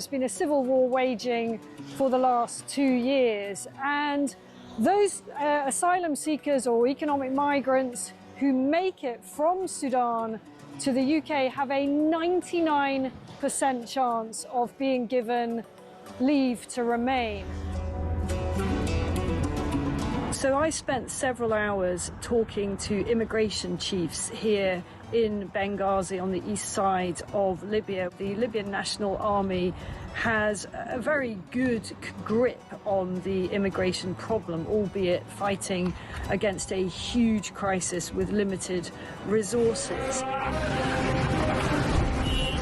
There's been a civil war waging for the last 2 years, and those asylum seekers or economic migrants who make it from Sudan to the UK have a 99% chance of being given leave to remain. So I spent several hours talking to immigration chiefs here in Benghazi on the east side of Libya. The Libyan National Army has a very good grip on the immigration problem, albeit fighting against a huge crisis with limited resources.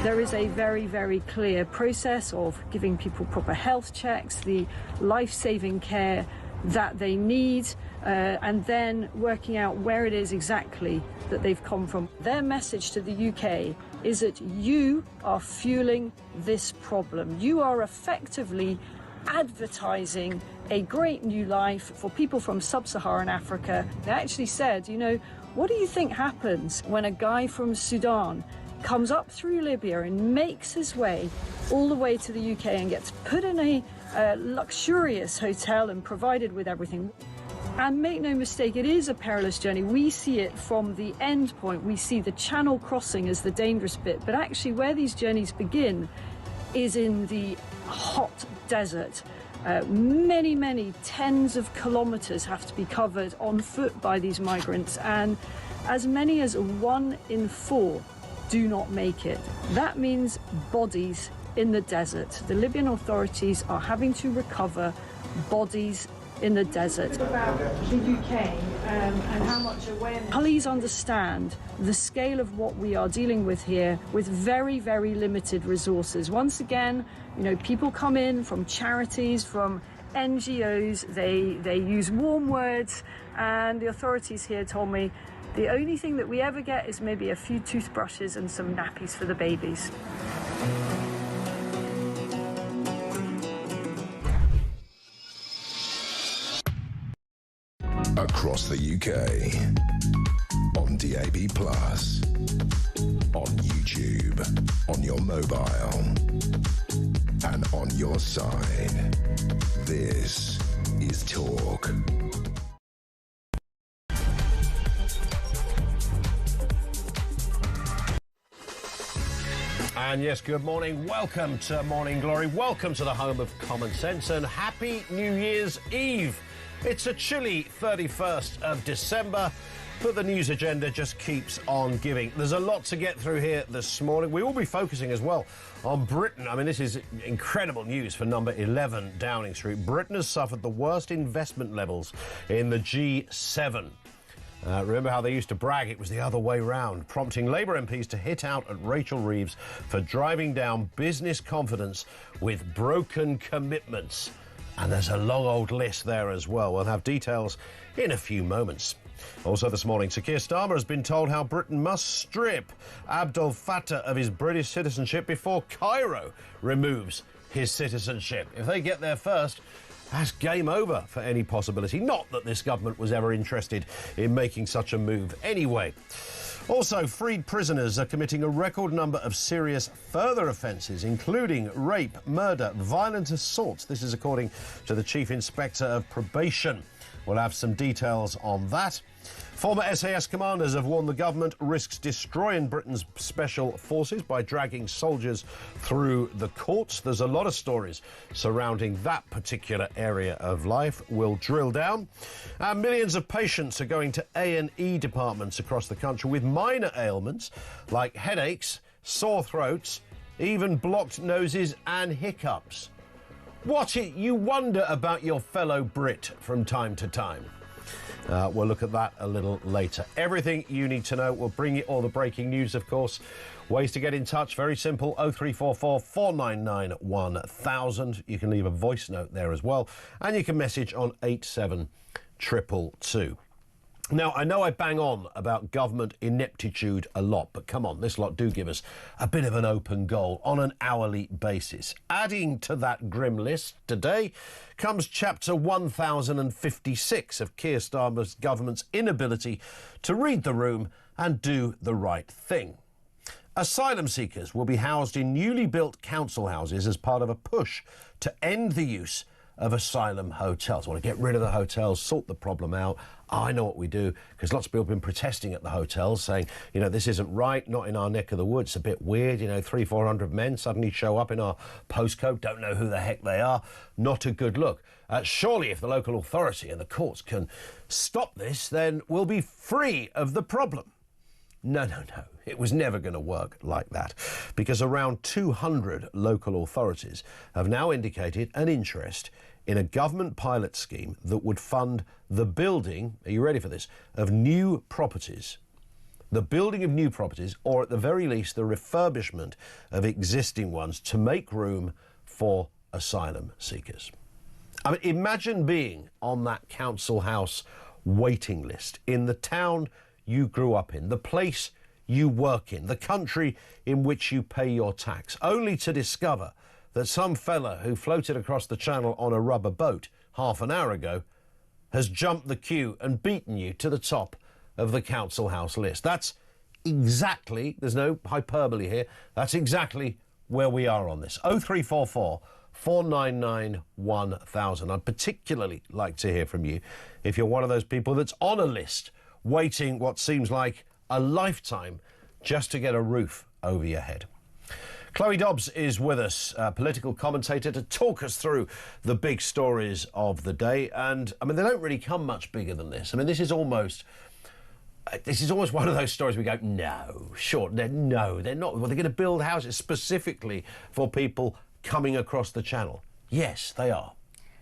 There is a very, very clear process of giving people proper health checks, the life-saving care that they need, and then working out where it is exactly that they've come from. Their message to the UK is that you are fueling this problem. You are effectively advertising a great new life for people from sub-Saharan Africa. They actually said, you know, what do you think happens when a guy from Sudan comes up through Libya and makes his way all the way to the UK and gets put in a luxurious hotel and provided with everything? And make no mistake, it is a perilous journey. We see it from the end point. We see the channel crossing as the dangerous bit, but actually where these journeys begin is in the hot desert. Many tens of kilometers have to be covered on foot by these migrants, and as many as 1 in 4 do not make it. That means bodies in the desert. The Libyan authorities are having to recover bodies in the desert. About the UK and how much awareness. Please understand the scale of what we are dealing with here with very, very limited resources. Once again, you know, people come in from charities, from NGOs, they use warm words, and the authorities here told me the only thing that we ever get is maybe a few toothbrushes and some nappies for the babies. Across the UK, on DAB+, on YouTube, on your mobile, and on your side. This is Talk. And yes, good morning. Welcome to Morning Glory. Welcome to the home of common sense, and happy New Year's Eve. It's a chilly 31st of December, but the news agenda just keeps on giving. There's a lot to get through here this morning. We will be focusing as well on Britain. I mean, this is incredible news for number 11 Downing Street. Britain has suffered the worst investment levels in the G7. Remember how they used to brag it was the other way round, prompting Labour MPs to hit out at Rachel Reeves for driving down business confidence with broken commitments. And there's a long old list there as well. We'll have details in a few moments. Also this morning, Sir Keir Starmer has been told how Britain must strip Abdel Fattah of his British citizenship before Cairo removes his citizenship. If they get there first, that's game over for any possibility. Not that this government was ever interested in making such a move anyway. Also, freed prisoners are committing a record number of serious further offences, including rape, murder, violent assault. This is according to the Chief Inspector of Probation. We'll have some details on that. Former SAS commanders have warned the government risks destroying Britain's special forces by dragging soldiers through the courts. There's a lot of stories surrounding that particular area of life. We'll drill down. And millions of patients are going to A&E departments across the country with minor ailments like headaches, sore throats, even blocked noses and hiccups. What you wonder about your fellow Brit from time to time. We'll look at that a little later. Everything you need to know. We'll bring you all the breaking news, of course. Ways to get in touch, very simple, 0344 499 1000. You can leave a voice note there as well. And you can message on 87222. Now, I know I bang on about government ineptitude a lot, but come on, this lot do give us a bit of an open goal on an hourly basis. Adding to that grim list today comes chapter 1056 of Keir Starmer's government's inability to read the room and do the right thing. Asylum seekers will be housed in newly built council houses as part of a push to end the use of asylum hotels. Want to get rid of the hotels, sort the problem out. I know what we do, because lots of people have been protesting at the hotels saying, you know, this isn't right, not in our neck of the woods, a bit weird, you know, 300-400 men suddenly show up in our postcode, don't know who the heck they are, not a good look. Surely if the local authority and the courts can stop this, then we'll be free of the problem. No. It was never going to work like that, because around 200 local authorities have now indicated an interest in a government pilot scheme that would fund the building, are you ready for this, of new properties. The building of new properties, or at the very least the refurbishment of existing ones to make room for asylum seekers. I mean, imagine being on that council house waiting list in the town you grew up in, the place you work in, the country in which you pay your tax, only to discover that some fella who floated across the channel on a rubber boat half an hour ago has jumped the queue and beaten you to the top of the council house list. That's exactly, there's no hyperbole here, that's exactly where we are on this. 0344 499 1000. I'd particularly like to hear from you if you're one of those people that's on a list waiting what seems like a lifetime just to get a roof over your head. Chloe Dobbs is with us, political commentator, to talk us through the big stories of the day. And, I mean, they don't really come much bigger than this. I mean, this is almost one of those stories we go, no, sure, they're not. Well, they're going to build houses specifically for people coming across the channel. Yes, they are.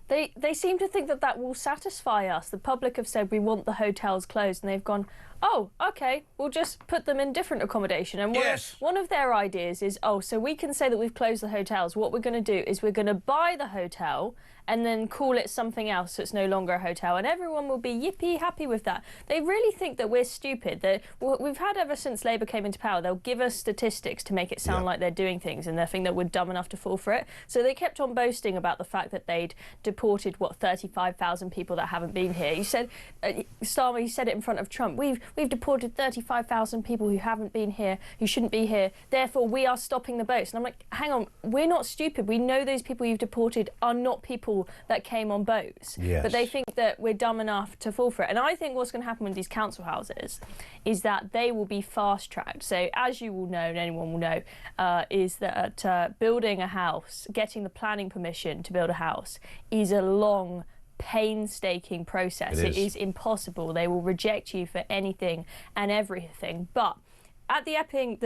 They seem to think that that will satisfy us. The public have said we want the hotels closed, and they've gone, oh, OK, we'll just put them in different accommodation. And one of their ideas is, oh, so we can say that we've closed the hotels. What we're going to do is we're going to buy the hotel and then call it something else so it's no longer a hotel, and everyone will be yippee happy with that. They really think that we're stupid. We've had ever since Labour came into power, they'll give us statistics to make it sound like they're doing things, and they think that we're dumb enough to fall for it. So they kept on boasting about the fact that they'd deported, 35,000 people that haven't been here. You said, Starmer, you said it in front of Trump, we've deported 35,000 people who haven't been here, who shouldn't be here, therefore we are stopping the boats. And I'm like, hang on, we're not stupid. We know those people you've deported are not people that came on boats. Yes. But they think that we're dumb enough to fall for it. And I think what's going to happen with these council houses is that they will be fast-tracked. So as you will know, and anyone will know, is that building a house, getting the planning permission to build a house is a long, painstaking process. It is impossible. They will reject you for anything and everything. But at the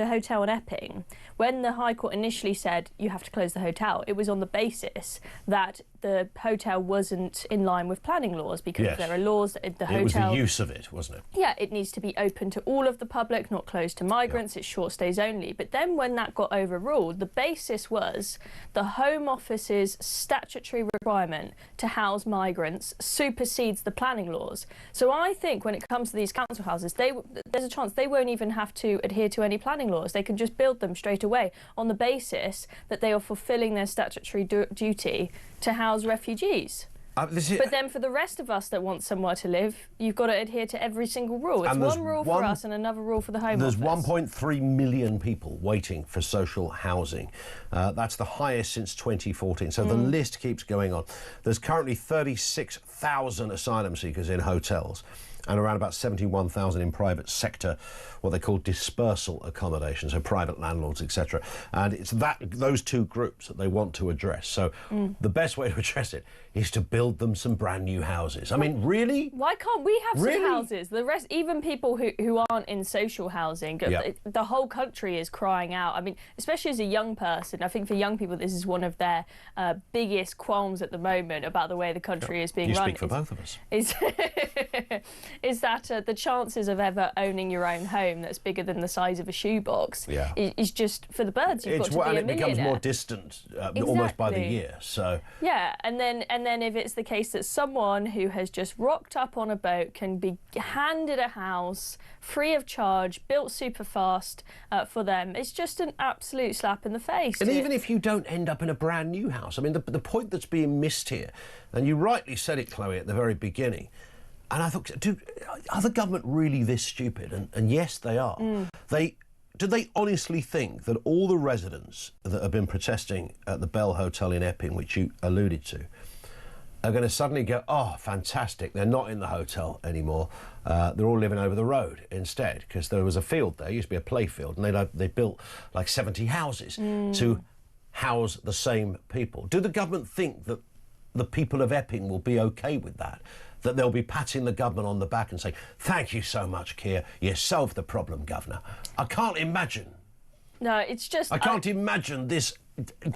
hotel in Epping, when the High Court initially said you have to close the hotel, it was on the basis that the hotel wasn't in line with planning laws, because there are laws that the hotel... It was the use of it, wasn't it? Yeah, it needs to be open to all of the public, not closed to migrants. It's short stays only. But then when that got overruled, the basis was the Home Office's statutory requirement to house migrants supersedes the planning laws. So I think when it comes to these council houses, there's a chance they won't even have to adhere to any planning laws. They can just build them straight away on the basis that they are fulfilling their statutory duty to house refugees. But then for the rest of us that want somewhere to live, you've got to adhere to every single rule. It's one rule for us and another rule for the Home Office. There's 1.3 million people waiting for social housing. That's the highest since 2014. So the list keeps going on. There's currently 36,000 asylum seekers in hotels and around about 71,000 in private sector, what they call dispersal accommodation, so private landlords, etc. And it's those two groups that they want to address. So the best way to address it is to build them some brand new houses. I mean, really? Why can't we have some houses? The rest, even people who aren't in social housing, the whole country is crying out. I mean, especially as a young person, I think for young people this is one of their biggest qualms at the moment about the way the country is being run. You speak for both of us. Is that the chances of ever owning your own home that's bigger than the size of a shoebox is just for the birds. You've got to be a millionaire. And it becomes more distant almost by the year. So yeah, and then if it's the case that someone who has just rocked up on a boat can be handed a house free of charge, built super fast for them, it's just an absolute slap in the face. And even if you don't end up in a brand new house, I mean, the point that's being missed here, and you rightly said it, Chloe, at the very beginning, and I thought, dude, are the government really this stupid? And yes, they are. They do they honestly think that all the residents that have been protesting at the Bell Hotel in Epping, which you alluded to, are going to suddenly go, oh, fantastic, they're not in the hotel anymore, they're all living over the road instead, because there was a field there, used to be a play field, and they built like 70 houses to house the same people. Do the government think that the people of Epping will be OK with that? That they'll be patting the government on the back and saying, thank you so much, Keir, you solved the problem, Governor? I can't imagine. No, it's just... I can't imagine this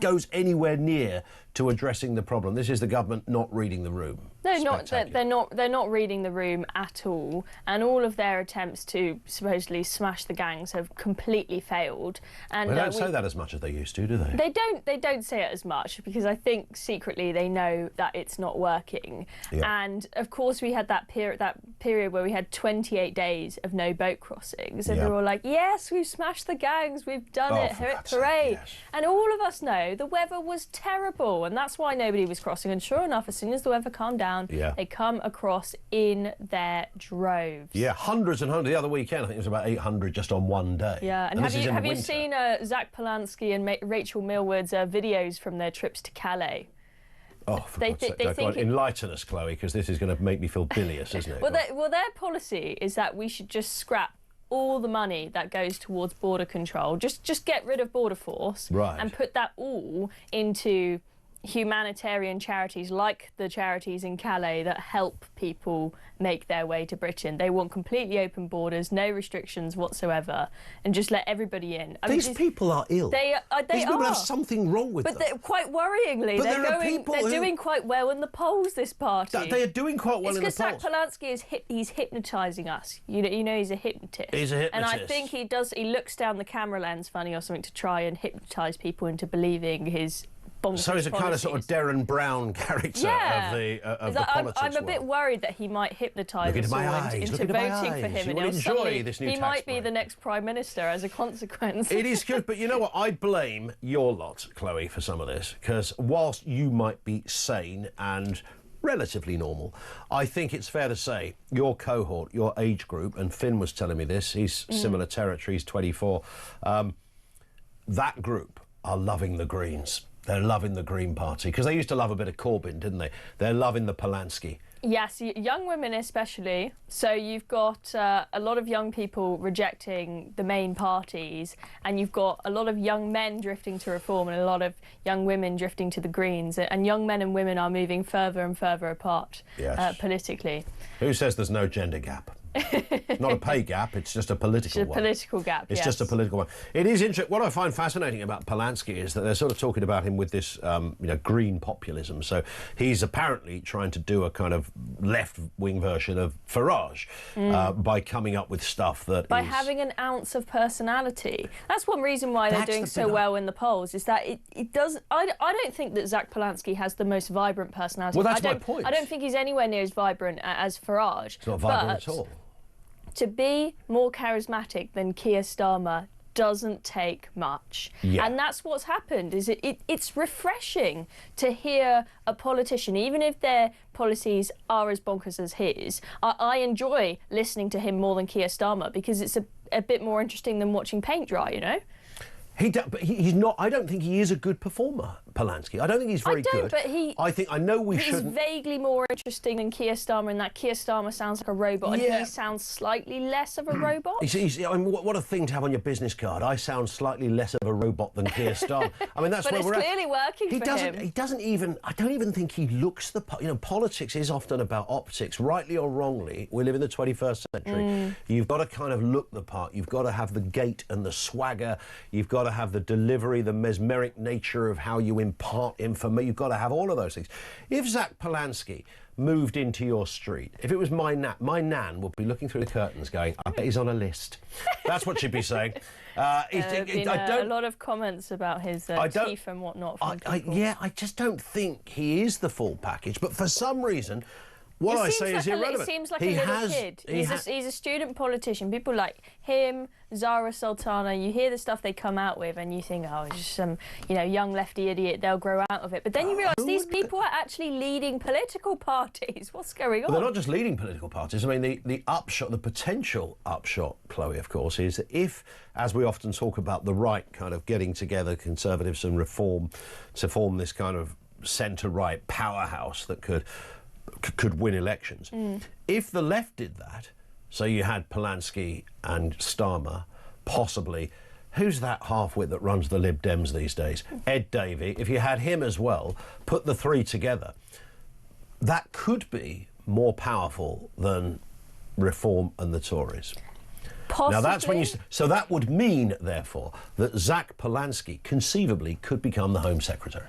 goes anywhere near to addressing the problem. This is the government not reading the room. No, they're not reading the room at all, and all of their attempts to supposedly smash the gangs have completely failed. And they don't say that as much as they used to, do they? They don't say it as much, because I think secretly they know that it's not working. Yeah. And of course we had that period where we had 28 days of no boat crossings, and we were all like, yes, we've smashed the gangs, we've done it, hooray. Yes. And all of us know the weather was terrible, and that's why nobody was crossing. And sure enough, as soon as the weather calmed down, they come across in their droves. Yeah, hundreds and hundreds. The other weekend, I think it was about 800 just on one day. Yeah, and have you seen Zach Polanski and Rachel Millward's videos from their trips to Calais? Oh, for God's sake. Enlighten us, Chloe, because this is going to make me feel bilious, isn't it? Well, their policy is that we should just scrap all the money that goes towards border control. Just get rid of Border Force and put that all into humanitarian charities like the charities in Calais that help people make their way to Britain. They want completely open borders, no restrictions whatsoever, and just let everybody in. These people are ill. These people have something wrong with them. But quite worryingly, they're doing quite well in the polls, this party. They are doing quite well in the polls. It's because Zach Polanski he's hypnotising us. You know he's a hypnotist. He's a hypnotist. And I think he looks down the camera lens funny or something to try and hypnotise people into believing his So he's a kind of sort of Darren Brown character of the politics I'm a bit worried that he might hypnotise us all into voting for him, and he might be the next Prime Minister as a consequence. It is good, but you know what? I blame your lot, Chloe, for some of this, because whilst you might be sane and relatively normal, I think it's fair to say your cohort, your age group, and Finn was telling me this, he's similar territory, he's 24, that group are loving the Greens. They're loving the Green Party, because they used to love a bit of Corbyn, didn't they? They're loving the Polanski. Yes, young women especially. So you've got a lot of young people rejecting the main parties, and you've got a lot of young men drifting to Reform and a lot of young women drifting to the Greens. And young men and women are moving further and further apart politically. Who says there's no gender gap? Not a pay gap, it's just a political one. It's a political gap, It's just a political one. It is interesting. What I find fascinating about Polanski is that they're sort of talking about him with this, green populism. So he's apparently trying to do a kind of left-wing version of Farage by coming up with stuff that by having an ounce of personality. That's one reason why they're doing so well in the polls, is that it does... I don't think that Zach Polanski has the most vibrant personality. Well, that's my point. I don't think he's anywhere near as vibrant as Farage. It's not vibrant at all. To be more charismatic than Keir Starmer doesn't take much. Yeah. And that's what's happened, is it's refreshing to hear a politician, even if their policies are as bonkers as his. I enjoy listening to him more than Keir Starmer, because it's a bit more interesting than watching paint dry, you know? But he's not. I don't think he is a good performer, Polanski. I don't think he's very good. But I know we shouldn't. He's vaguely more interesting than Keir Starmer, in that Keir Starmer sounds like a robot, and he sounds slightly less of a robot. I mean, what a thing to have on your business card. I sound slightly less of a robot than Keir Starmer. I mean, that's but where we're at. But it's clearly working for him. He doesn't even. I don't even think he looks the part. You know, politics is often about optics, rightly or wrongly. We live in the 21st century. You've got to kind of look the part. You've got to have the gait and the swagger. You've got to have the delivery, the mesmeric nature of how you impart information. You've got to have all of those things. If Zach Polanski moved into your street, if it was my nan would be looking through the curtains going, I bet he's on a list. That's what she'd be saying. A lot of comments about his teeth and whatnot from people. I just don't think he is the full package. But for some reason, What I say is irrelevant. It seems like a little kid. He's a student politician. People like him, Zara Sultana, you hear the stuff they come out with and you think, oh, it's just some, young lefty idiot, they'll grow out of it. But then you realise these people are actually leading political parties. What's going on? Well, they're not just leading political parties. I mean, the upshot, the potential upshot, Chloe, of course, is that if, as we often talk about, the right kind of getting together, Conservatives and Reform, to form this kind of centre-right powerhouse that could win elections. If the left did that, so you had Polanski and Starmer, possibly, who's that half-wit that runs the Lib Dems these days? Ed Davey. If you had him as well, put the three together, that could be more powerful than Reform and the Tories. Possibly. Now that's when so that would mean, therefore, that Zach Polanski conceivably could become the Home Secretary.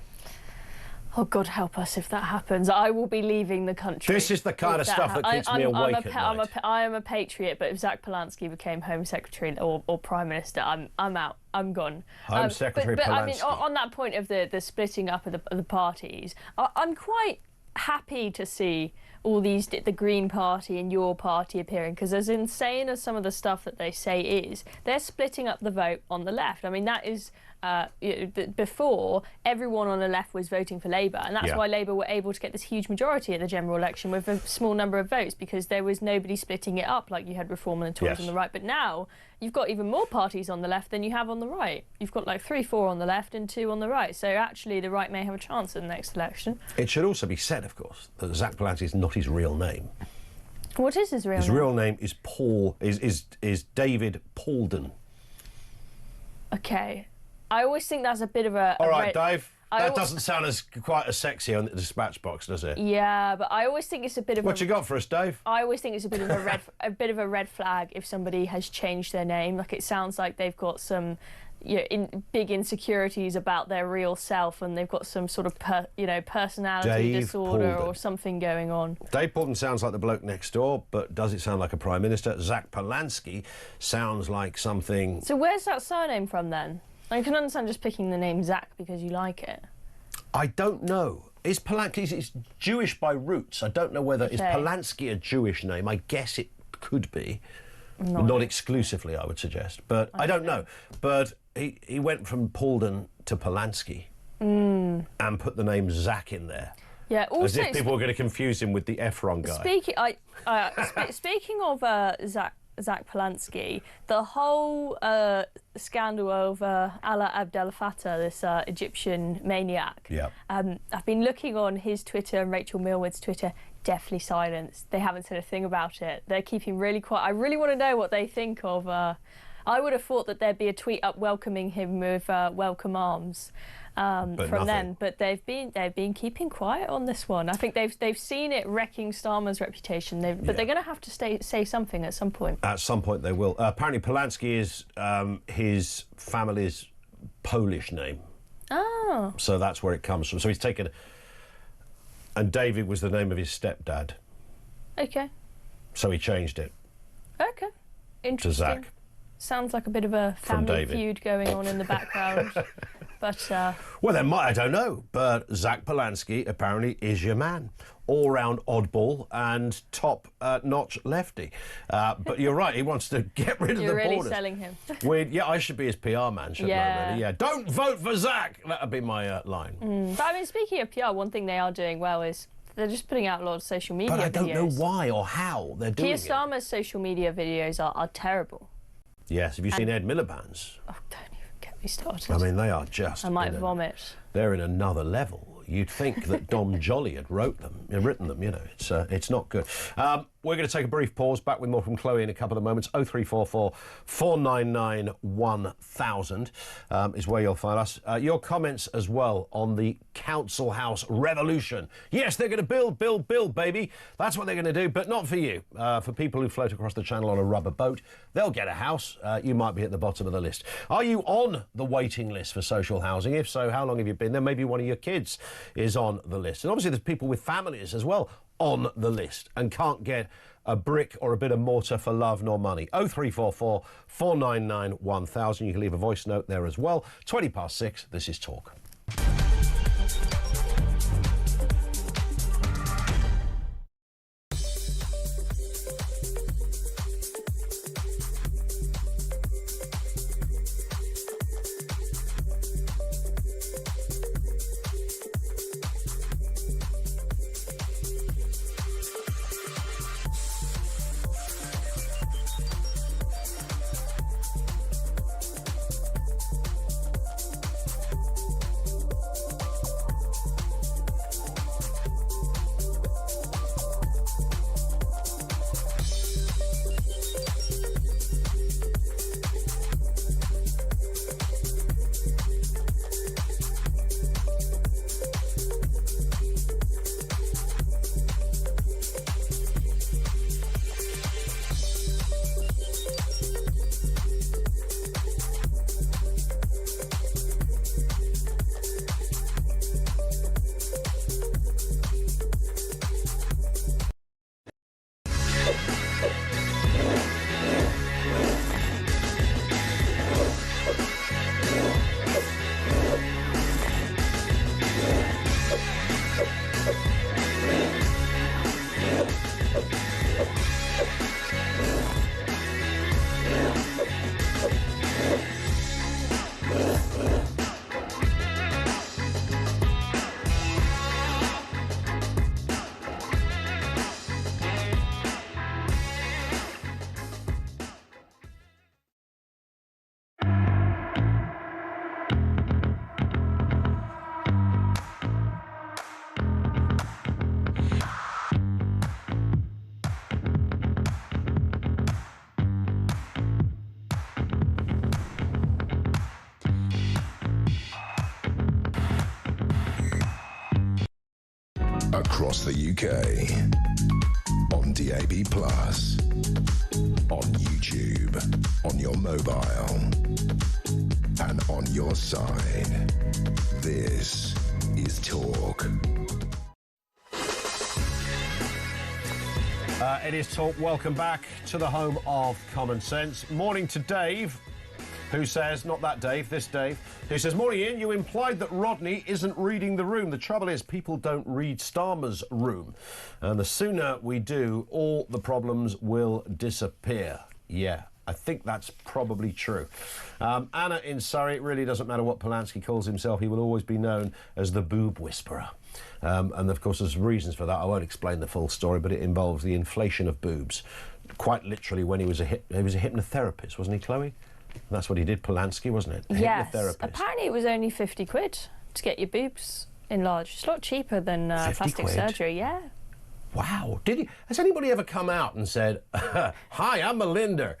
Oh, God help us if that happens. I will be leaving the country. This is the kind of stuff that keeps me awake at night. I am a patriot, but if Zach Polanski became Home Secretary or Prime Minister, I'm out. I'm gone. Home Secretary but Polanski. I mean, on that point of the splitting up of the parties, I'm quite happy to see all these, the Green Party and your party appearing, because as insane as some of the stuff that they say is, they're splitting up the vote on the left. I mean, that is... before, everyone on the left was voting for Labour, and that's why Labour were able to get this huge majority at the general election with a small number of votes, because there was nobody splitting it up like you had Reform and the Tories on the right. But now you've got even more parties on the left than you have on the right. You've got like 3, 4 on the left and 2 on the right. So actually the right may have a chance in the next election. It should also be said, of course, that Zach Polanski is not his real name. What is his real name? His real name is David Paulden. Okay. I always think that's a bit of a... All right, Dave. That doesn't sound quite as sexy on the dispatch box, does it? Yeah, but I always think it's a bit of What you got for us, Dave? I always think it's a bit of a red flag if somebody has changed their name. Like, it sounds like they've got some big insecurities about their real self, and they've got some sort of personality disorder or something going on. Dave Paulden sounds like the bloke next door, but does it sound like a Prime Minister? Zach Polanski sounds like something... So where's that surname from then? I can understand just picking the name Zach because you like it. I don't know. Is Polanski... It's Jewish by roots. I don't know whether... Is Polanski a Jewish name? I guess it could be. Not exclusively, I would suggest. But I don't know. But he went from Paulden to Polanski and put the name Zach in there. Yeah, also... As if people were going to confuse him with the Efron guy. Speaking of Zach Polanski, the whole scandal over Alaa Abdel Fattah, this Egyptian maniac. Yeah. I've been looking on his Twitter and Rachel Millward's Twitter, definitely silenced. They haven't said a thing about it. They're keeping really quiet. I really want to know what they think of... I would have thought that there'd be a tweet up welcoming him with welcome arms from them, but they've been keeping quiet on this one. I think they've seen it wrecking Starmer's reputation, but they're going to have to say something at some point. At some point they will. Apparently Polanski is his family's Polish name. Oh. So that's where it comes from. So he's taken... And David was the name of his stepdad. Okay. So he changed it. Okay. Interesting. To Zach. Sounds like a bit of a family feud going on in the background. But well, there might, I don't know, but Zach Polanski apparently is your man. All-round oddball and top-notch lefty. But you're right, he wants to get rid of the borders. You're really selling him. Yeah, I should be his PR man, shouldn't I, really? Yeah, don't vote for Zach! That would be my line. But I mean, speaking of PR, one thing they are doing well is they're just putting out a lot of social media videos. But I don't know why or how they're doing it. Keir Starmer's social media videos are terrible. Yes, have you seen Ed Miliband's? Oh, don't even get me started. I mean, they are just... I might vomit. They're in another level. You'd think that Dom Jolly had written them, it's not good. We're going to take a brief pause, back with more from Chloe in a couple of moments. 0344 499 1000 is where you'll find us. Your comments as well on the council house revolution. Yes, they're going to build, baby. That's what they're going to do, but not for you. For people who float across the channel on a rubber boat, they'll get a house. You might be at the bottom of the list. Are you on the waiting list for social housing? If so, how long have you been there? Maybe one of your kids is on the list. And obviously there's people with families as well on the list and can't get a brick or a bit of mortar for love nor money. 0344 499 1000. You can leave a voice note there as well. 6:20. This is Talk. Across the UK. On DAB+. On YouTube. On your mobile. And on your side. This is Talk. It is Talk. Welcome back to the home of common sense. Morning to Dave, who says, not that Dave, this Dave, who says, morning Ian, you implied that Rodney isn't reading the room. The trouble is people don't read Starmer's room. And the sooner we do, all the problems will disappear. Yeah, I think that's probably true. Anna in Surrey, it really doesn't matter what Polanski calls himself, he will always be known as the boob whisperer. And of course there's reasons for that. I won't explain the full story, but it involves the inflation of boobs. Quite literally when he was a hypnotherapist, wasn't he, Chloe? That's what he did, Polanski, wasn't it? Yes. Hypnotherapist. Apparently it was only 50 quid to get your boobs enlarged. It's a lot cheaper than plastic surgery, yeah. Wow. Has anybody ever come out and said, hi, I'm Melinda.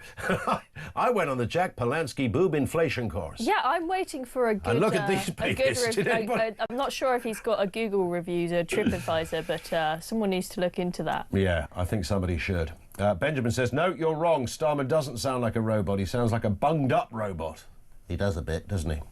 I went on the Jack Polanski boob inflation course. Yeah, I'm waiting for a good... And look at these babies. I'm not sure if he's got a Google reviews or TripAdvisor, but someone needs to look into that. Yeah, I think somebody should. Benjamin says, no, you're wrong. Starmer doesn't sound like a robot. He sounds like a bunged-up robot. He does a bit, doesn't he?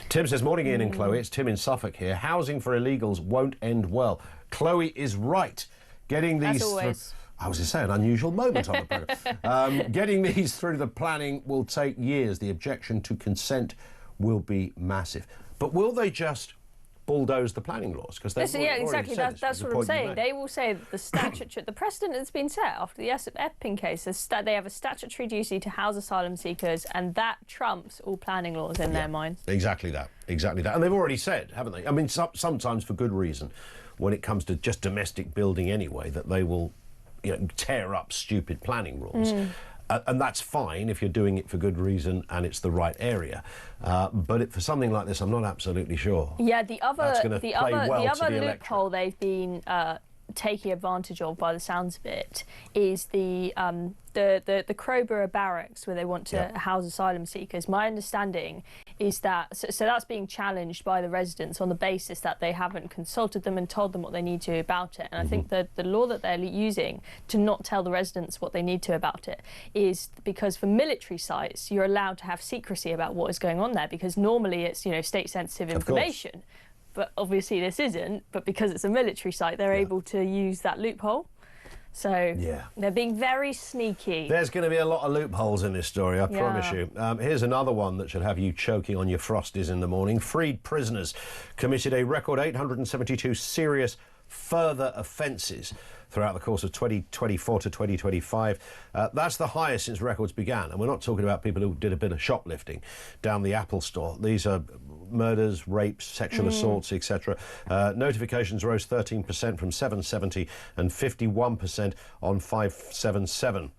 Tim says, morning Ian and Chloe. It's Tim in Suffolk here. Housing for illegals won't end well. Chloe is right. Getting these... As always. I was going to say, an unusual moment on the programme. Getting these through the planning will take years. The objection to consent will be massive. But will they just bulldoze the planning laws? Because yeah, exactly. That's what I'm saying. They will say that the statutory, the precedent that's been set after the Epping case is they have a statutory duty to house asylum seekers, and that trumps all planning laws in their mind. Exactly that. Exactly that. And they've already said, haven't they? I mean, sometimes for good reason, when it comes to just domestic building anyway, that they will, tear up stupid planning rules. And that's fine if you're doing it for good reason and it's the right area. But for something like this, I'm not absolutely sure. Yeah, the other loophole they've been taking advantage of, by the sounds of it, is the Crowborough barracks, where they want to house asylum seekers. My understanding is that so that's being challenged by the residents on the basis that they haven't consulted them and told them what they need to about it. And I think that the law that they're using to not tell the residents what they need to about it is because for military sites you're allowed to have secrecy about what is going on there, because normally it's state sensitive information. But obviously this isn't, but because it's a military site, they're able to use that loophole. So they're being very sneaky. There's going to be a lot of loopholes in this story, I promise you. Here's another one that should have you choking on your Frosties in the morning. Freed prisoners committed a record 872 serious further offences throughout the course of 2024 to 2025. That's the highest since records began. And we're not talking about people who did a bit of shoplifting down the Apple store. These are murders, rapes, sexual assaults, etc. Notifications rose 13% from 770 and 51% on 577.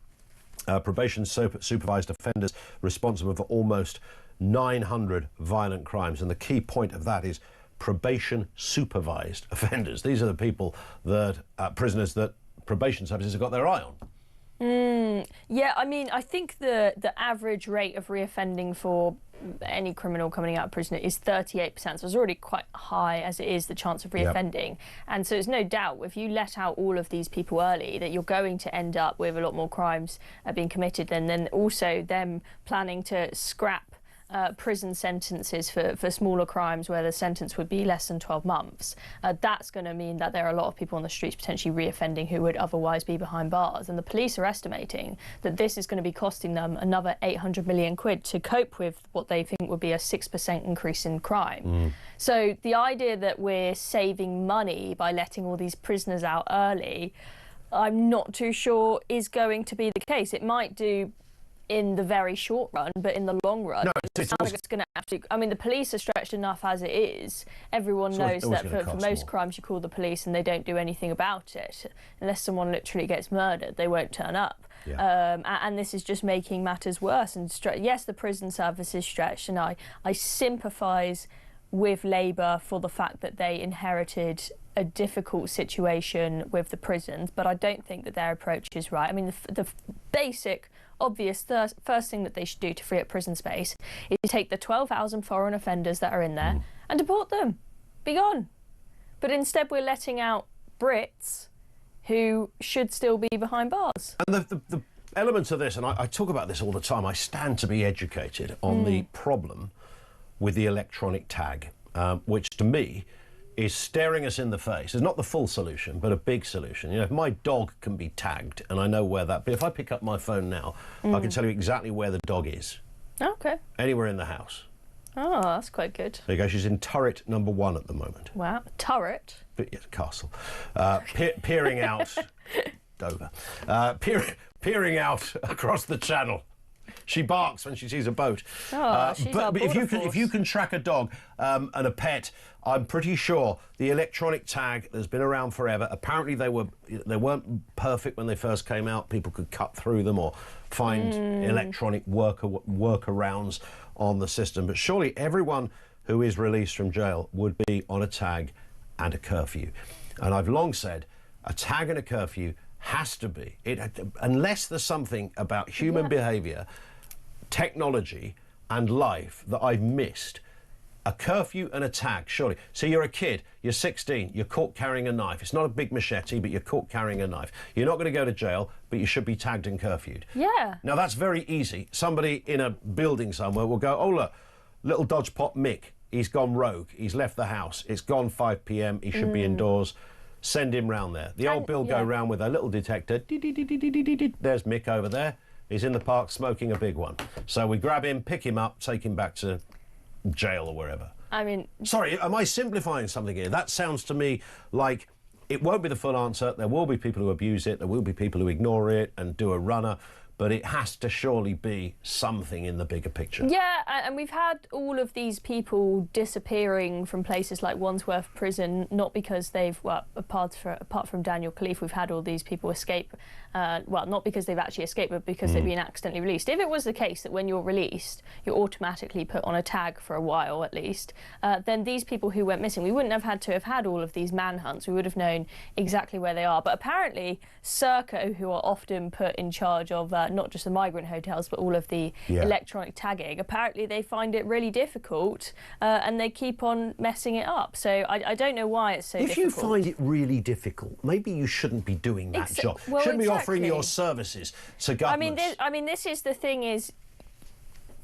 Probation supervised offenders responsible for almost 900 violent crimes. And the key point of that is probation supervised offenders. These are the people that prisoners that probation services have got their eye on. Yeah, I mean, I think the average rate of reoffending for any criminal coming out of prison is 38%, so it's already quite high as it is, the chance of reoffending. And so there's no doubt, if you let out all of these people early, that you're going to end up with a lot more crimes being committed, and then also them planning to scrap prison sentences for smaller crimes where the sentence would be less than 12 months. That's going to mean that there are a lot of people on the streets potentially reoffending who would otherwise be behind bars. And the police are estimating that this is going to be costing them another 800 million quid to cope with what they think would be a 6% increase in crime. So the idea that we're saving money by letting all these prisoners out early, I'm not too sure is going to be the case. It might do in the very short run, but in the long run, it's going to have to... I mean, the police are stretched enough as it is. Everyone knows that for most crimes you call the police and they don't do anything about it. Unless someone literally gets murdered, they won't turn up. And this is just making matters worse. And yes, the prison service is stretched, and I sympathise with Labour for the fact that they inherited a difficult situation with the prisons, but I don't think that their approach is right. I mean, the basic, obvious first thing that they should do to free up prison space is take the 12,000 foreign offenders that are in there and deport them. Be gone. But instead we're letting out Brits who should still be behind bars. And the elements of this, and I talk about this all the time, I stand to be educated on the problem with the electronic tag, which to me is staring us in the face. It's not the full solution, but a big solution. You know, if my dog can be tagged, and I know where that... But if I pick up my phone now, I can tell you exactly where the dog is. Okay. Anywhere in the house. Oh, that's quite good. There you go. She's in turret number 1 at the moment. Wow. Turret? Yes, castle. Peering out... Dover. Peering out across the channel. She barks when she sees a boat. Oh, she's our but if you can track a dog and a pet, I'm pretty sure the electronic tag that's been around forever. Apparently they weren't perfect when they first came out. People could cut through them or find electronic workarounds on the system. But surely everyone who is released from jail would be on a tag and a curfew. And I've long said a tag and a curfew has to be, unless there's something about human behaviour, technology and life that I've missed. A curfew and a tag, surely. So you're a kid, you're 16, you're caught carrying a knife. It's not a big machete, but you're caught carrying a knife. You're not going to go to jail, but you should be tagged and curfewed. Yeah. Now that's very easy. Somebody in a building somewhere will go, oh look, little dodge pot Mick, he's gone rogue, he's left the house, it's gone 5 p.m, he should be indoors. Send him round there. The old Bill go round with a little detector. There's Mick over there. He's in the park smoking a big one. So we grab him, pick him up, take him back to jail or wherever. I mean... Sorry, am I simplifying something here? That sounds to me like it won't be the full answer. There will be people who abuse it. There will be people who ignore it and do a runner. But it has to surely be something in the bigger picture. Yeah, and we've had all of these people disappearing from places like Wandsworth Prison, not because they've, well, apart from Daniel Khalif, we've had all these people escape, well, not because they've actually escaped, but because they've been accidentally released. If it was the case that when you're released, you're automatically put on a tag for a while at least, then these people who went missing, we wouldn't have had to have had all of these manhunts. We would have known exactly where they are. But apparently, Serco, who are often put in charge of not just the migrant hotels, but all of the electronic tagging, apparently they find it really difficult and they keep on messing it up. So I don't know why it's so difficult. If you find it really difficult, maybe you shouldn't be doing that job. Well, shouldn't be offering your services to governments. I mean, this is the thing is,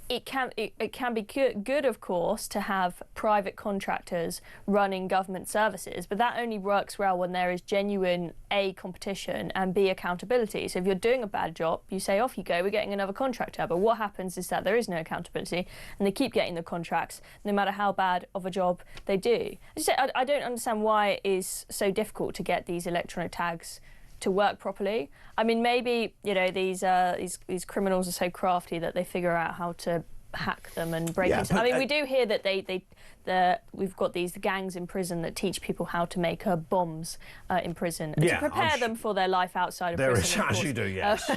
it can be good, of course, to have private contractors running government services, but that only works well when there is genuine A, competition, and B, accountability. So if you're doing a bad job, you say, off you go, we're getting another contractor. But what happens is that there is no accountability, and they keep getting the contracts, no matter how bad of a job they do. I don't understand why it is so difficult to get these electronic tags to work properly. I mean, maybe, you know, these criminals are so crafty that they figure out how to hack them and break into. I mean, we do hear that we've got these gangs in prison that teach people how to make bombs in prison to prepare them for their life outside of prison. There is, as you do, yes.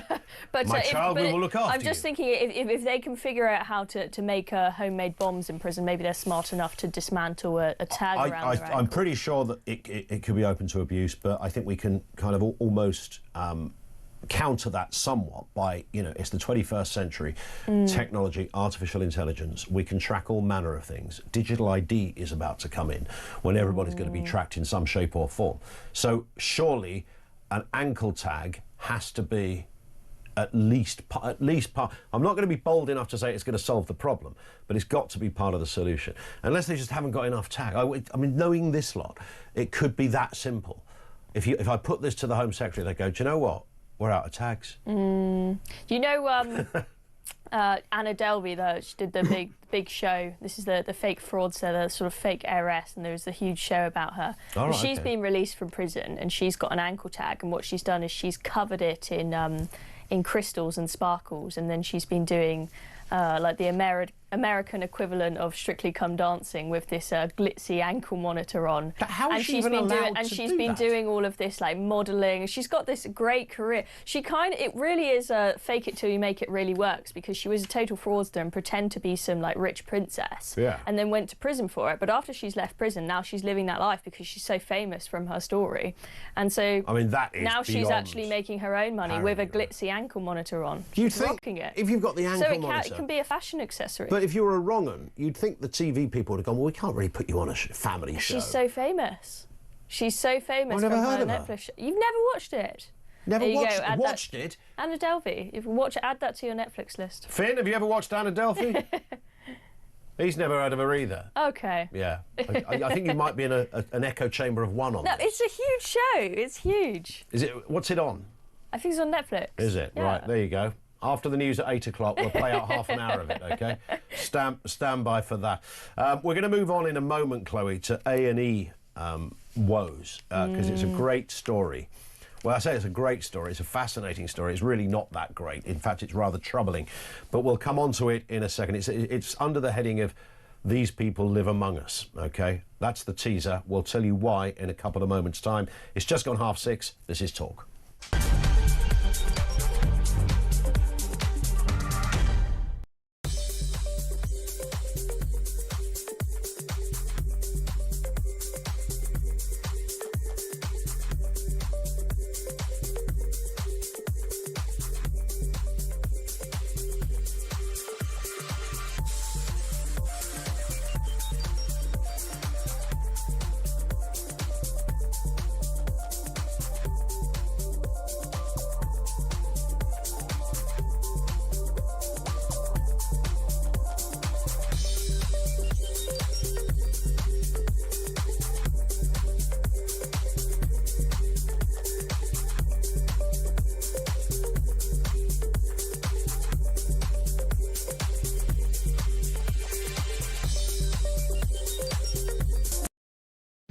But my child, we will look after I'm just thinking if they can figure out how to make homemade bombs in prison, maybe they're smart enough to dismantle a tag around their ankle. I'm pretty sure that it could be open to abuse, but I think we can kind of almost counter that somewhat by, you know, it's the 21st century, technology, artificial intelligence, we can track all manner of things. Digital ID is about to come in when everybody's going to be tracked in some shape or form. So surely an ankle tag has to be at least part. I'm not going to be bold enough to say it's going to solve the problem, but it's got to be part of the solution. Unless they just haven't got enough tag. I mean, knowing this lot, it could be that simple. If I put this to the Home Secretary, they go, do you know what? We're out of tags. You know, Anna Delvey, she did the big show. This is the fake fraudster, the sort of fake heiress, and there was a huge show about her. Right, she's been released from prison, and she's got an ankle tag, and what she's done is she's covered it in crystals and sparkles, and then she's been doing like the American equivalent of Strictly Come Dancing with this glitzy ankle monitor on. But how is she even allowed to do that? And she's been doing all of this like modelling. She's got this great career. It really is a fake it till you make it really works, because she was a total fraudster and pretend to be some like rich princess, and then went to prison for it. But after she's left prison, now she's living that life because she's so famous from her story. And so I mean, that is now she's actually making her own money with a glitzy ankle monitor on. She's rocking it. If you've got the ankle monitor, it can be a fashion accessory. But if you're a wrong 'un, you'd think the TV people would have gone, well, we can't really put you on a family show. She's so famous. She's so famous I've never from heard her of her. Netflix show. You've never watched it? Never There you watched, go, add watched that. it. Anna Delvey. If you watch it, add that to your Netflix list. Finn, have you ever watched Anna Delphi? He's never heard of her either. Okay. Yeah. I think you might be in an echo chamber of one on No, this. it's a huge show. It's huge. Is it? What's it on? I think it's on Netflix. Is it? Yeah. Right, there you go. After the news at 8 o'clock, we'll play out half an hour of it, OK? Stand by for that. We're going to move on in a moment, Chloe, to A&E woes, because it's a great story. Well, I say it's a great story. It's a fascinating story. It's really not that great. In fact, it's rather troubling. But we'll come on to it in a second. It's under the heading of These People Live Among Us, OK? That's the teaser. We'll tell you why in a couple of moments' time. It's just gone 6:30. This is Talk.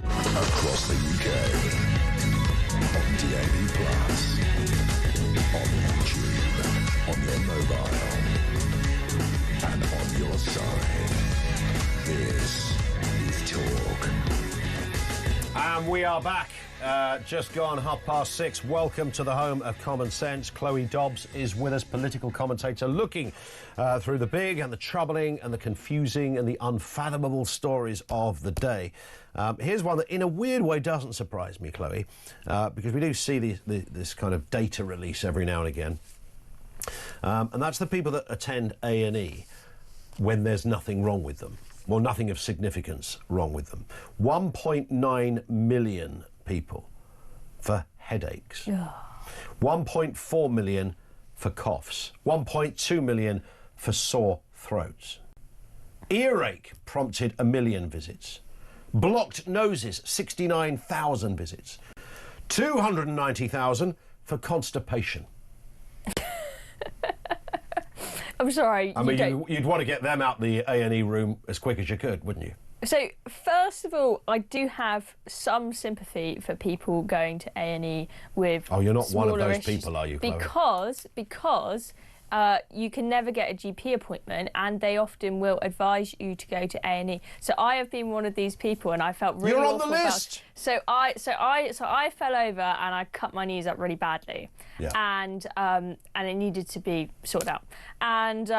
Across the UK, on DAB+, on YouTube, on your mobile, and on your side. This is Talk. And we are back. Just gone 6:30. Welcome to the home of common sense. Chloe Dobbs is with us, political commentator, looking through the big and the troubling and the confusing and the unfathomable stories of the day. Here's one that, in a weird way, doesn't surprise me, Chloe, because we do see this kind of data release every now and again. And that's the people that attend A&E when there's nothing wrong with them. Well, nothing of significance wrong with them. 1.9 million people for headaches. Yeah. 1.4 million for coughs. 1.2 million for sore throats. Earache prompted 1 million visits. Blocked noses, 69,000 visits. 290,000 for constipation. I'm sorry. I mean, you'd want to get them out the A&E room as quick as you could, wouldn't you? So, first of all, I do have some sympathy for people going to A&E with Oh, you're not one of smaller those issues, people, are you, Chloe? Because you can never get a GP appointment, and they often will advise you to go to A&E. So I have been one of these people, and I felt really You're on awful the about list. So I fell over and I cut my knees up really badly, Yeah. and it needed to be sorted out. And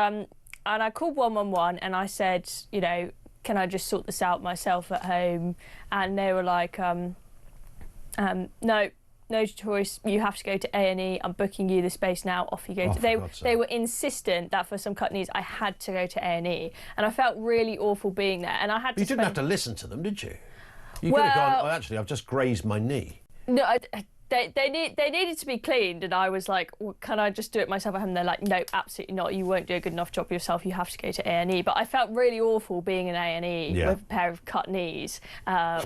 I called 111 and I said, you know, can I just sort this out myself at home? And they were like, no choice. You have to go to A&E. I'm booking you the space now. Off you go. They were insistent that for some cut knees I had to go to A&E, and I felt really awful being there. And I had to. You didn't have to listen to them, did you? You could have gone. Oh, actually, I've just grazed my knee. No, they needed to be cleaned, and I was like, well, can I just do it myself at home? And they're like, no, absolutely not. You won't do a good enough job yourself. You have to go to A&E. But I felt really awful being in A&E with a pair of cut knees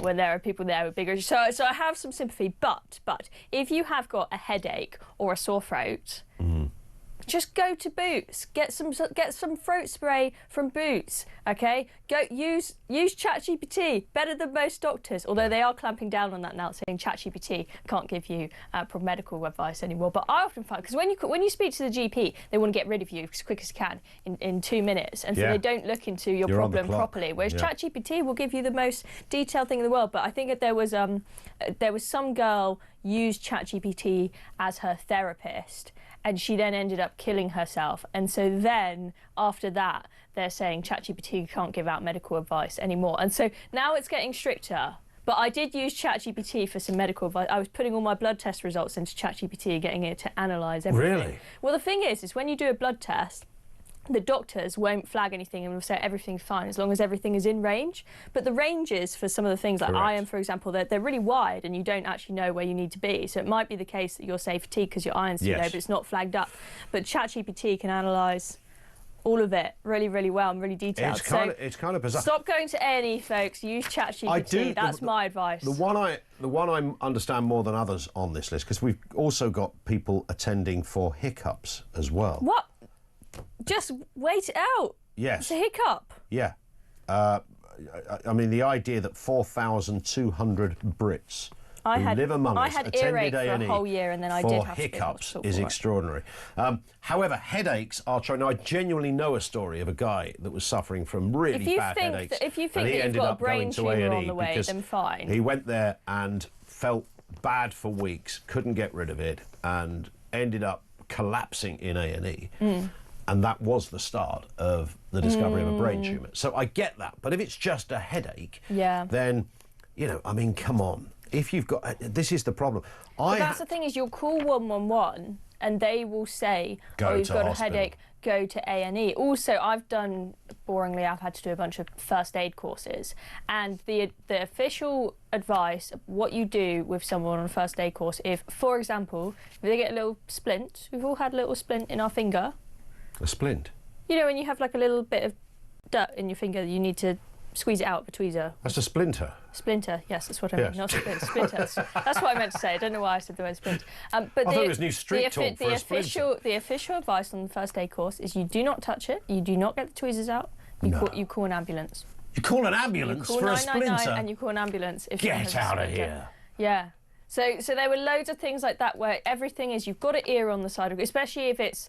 when there are people there with bigger issues. So I have some sympathy. But if you have got a headache or a sore throat, just go to Boots. Get some throat spray from Boots. Okay, go use ChatGPT. Better than most doctors. Although they are clamping down on that now, saying ChatGPT can't give you medical advice anymore. But I often find, because when you speak to the GP, they want to get rid of you as quick as can in 2 minutes, and so they don't look into your problem properly. Whereas ChatGPT will give you the most detailed thing in the world. But I think that there was some girl used ChatGPT as her therapist, and she then ended up killing herself. And so then, after that, they're saying ChatGPT can't give out medical advice anymore. And so now it's getting stricter. But I did use ChatGPT for some medical advice. I was putting all my blood test results into ChatGPT, getting it to analyse everything. Really? Well, the thing is when you do a blood test, the doctors won't flag anything and will say everything's fine as long as everything is in range. But the ranges for some of the things like iron, for example, they're really wide and you don't actually know where you need to be. So it might be the case that you're say fatigue because your iron's too low, but it's not flagged up. But ChatGPT can analyse all of it really, really well and really detailed. It's kind of bizarre. Stop going to A&E, folks. Use ChatGPT. That's my advice. The one I understand more than others on this list, because we've also got people attending for hiccups as well. What? Just wait it out. Yes. It's a hiccup. Yeah. I mean, the idea that 4,200 Brits who live among us attended A&E for a whole year and then I for did have hiccups is extraordinary. However, headaches are trying. Now, I genuinely know a story of a guy that was suffering from really bad headaches. If you think and he that you've ended got a up brain going to tumour A&E on the way, because then fine. He went there and felt bad for weeks, couldn't get rid of it, and ended up collapsing in A&E. And that was the start of the discovery of a brain tumour. So I get that. But if it's just a headache, then, you know, I mean, come on. If you've got... This is the problem. But that's the thing is you'll call 111 and they will say, oh, you've got a headache, go to A&E. Also, boringly, I've had to do a bunch of first aid courses. And the official advice, what you do with someone on a first aid course, if, for example, if they get a little splint, we've all had a little splint in our finger. A splint? You know, when you have like a little bit of dirt in your finger, you need to squeeze it out with a tweezer. That's a splinter. Splinter, yes, that's what I mean. Not splint, splinters. That's what I meant to say. I don't know why I said the word splint. But I thought it was new street talk for a splinter. The official advice on the first aid course is you do not touch it, you do not get the tweezers out, you call an ambulance. You call an ambulance for a splinter? And you call an ambulance if Get out of here. Yeah. So there were loads of things like that where everything is you've got an ear on the side of it, especially if it's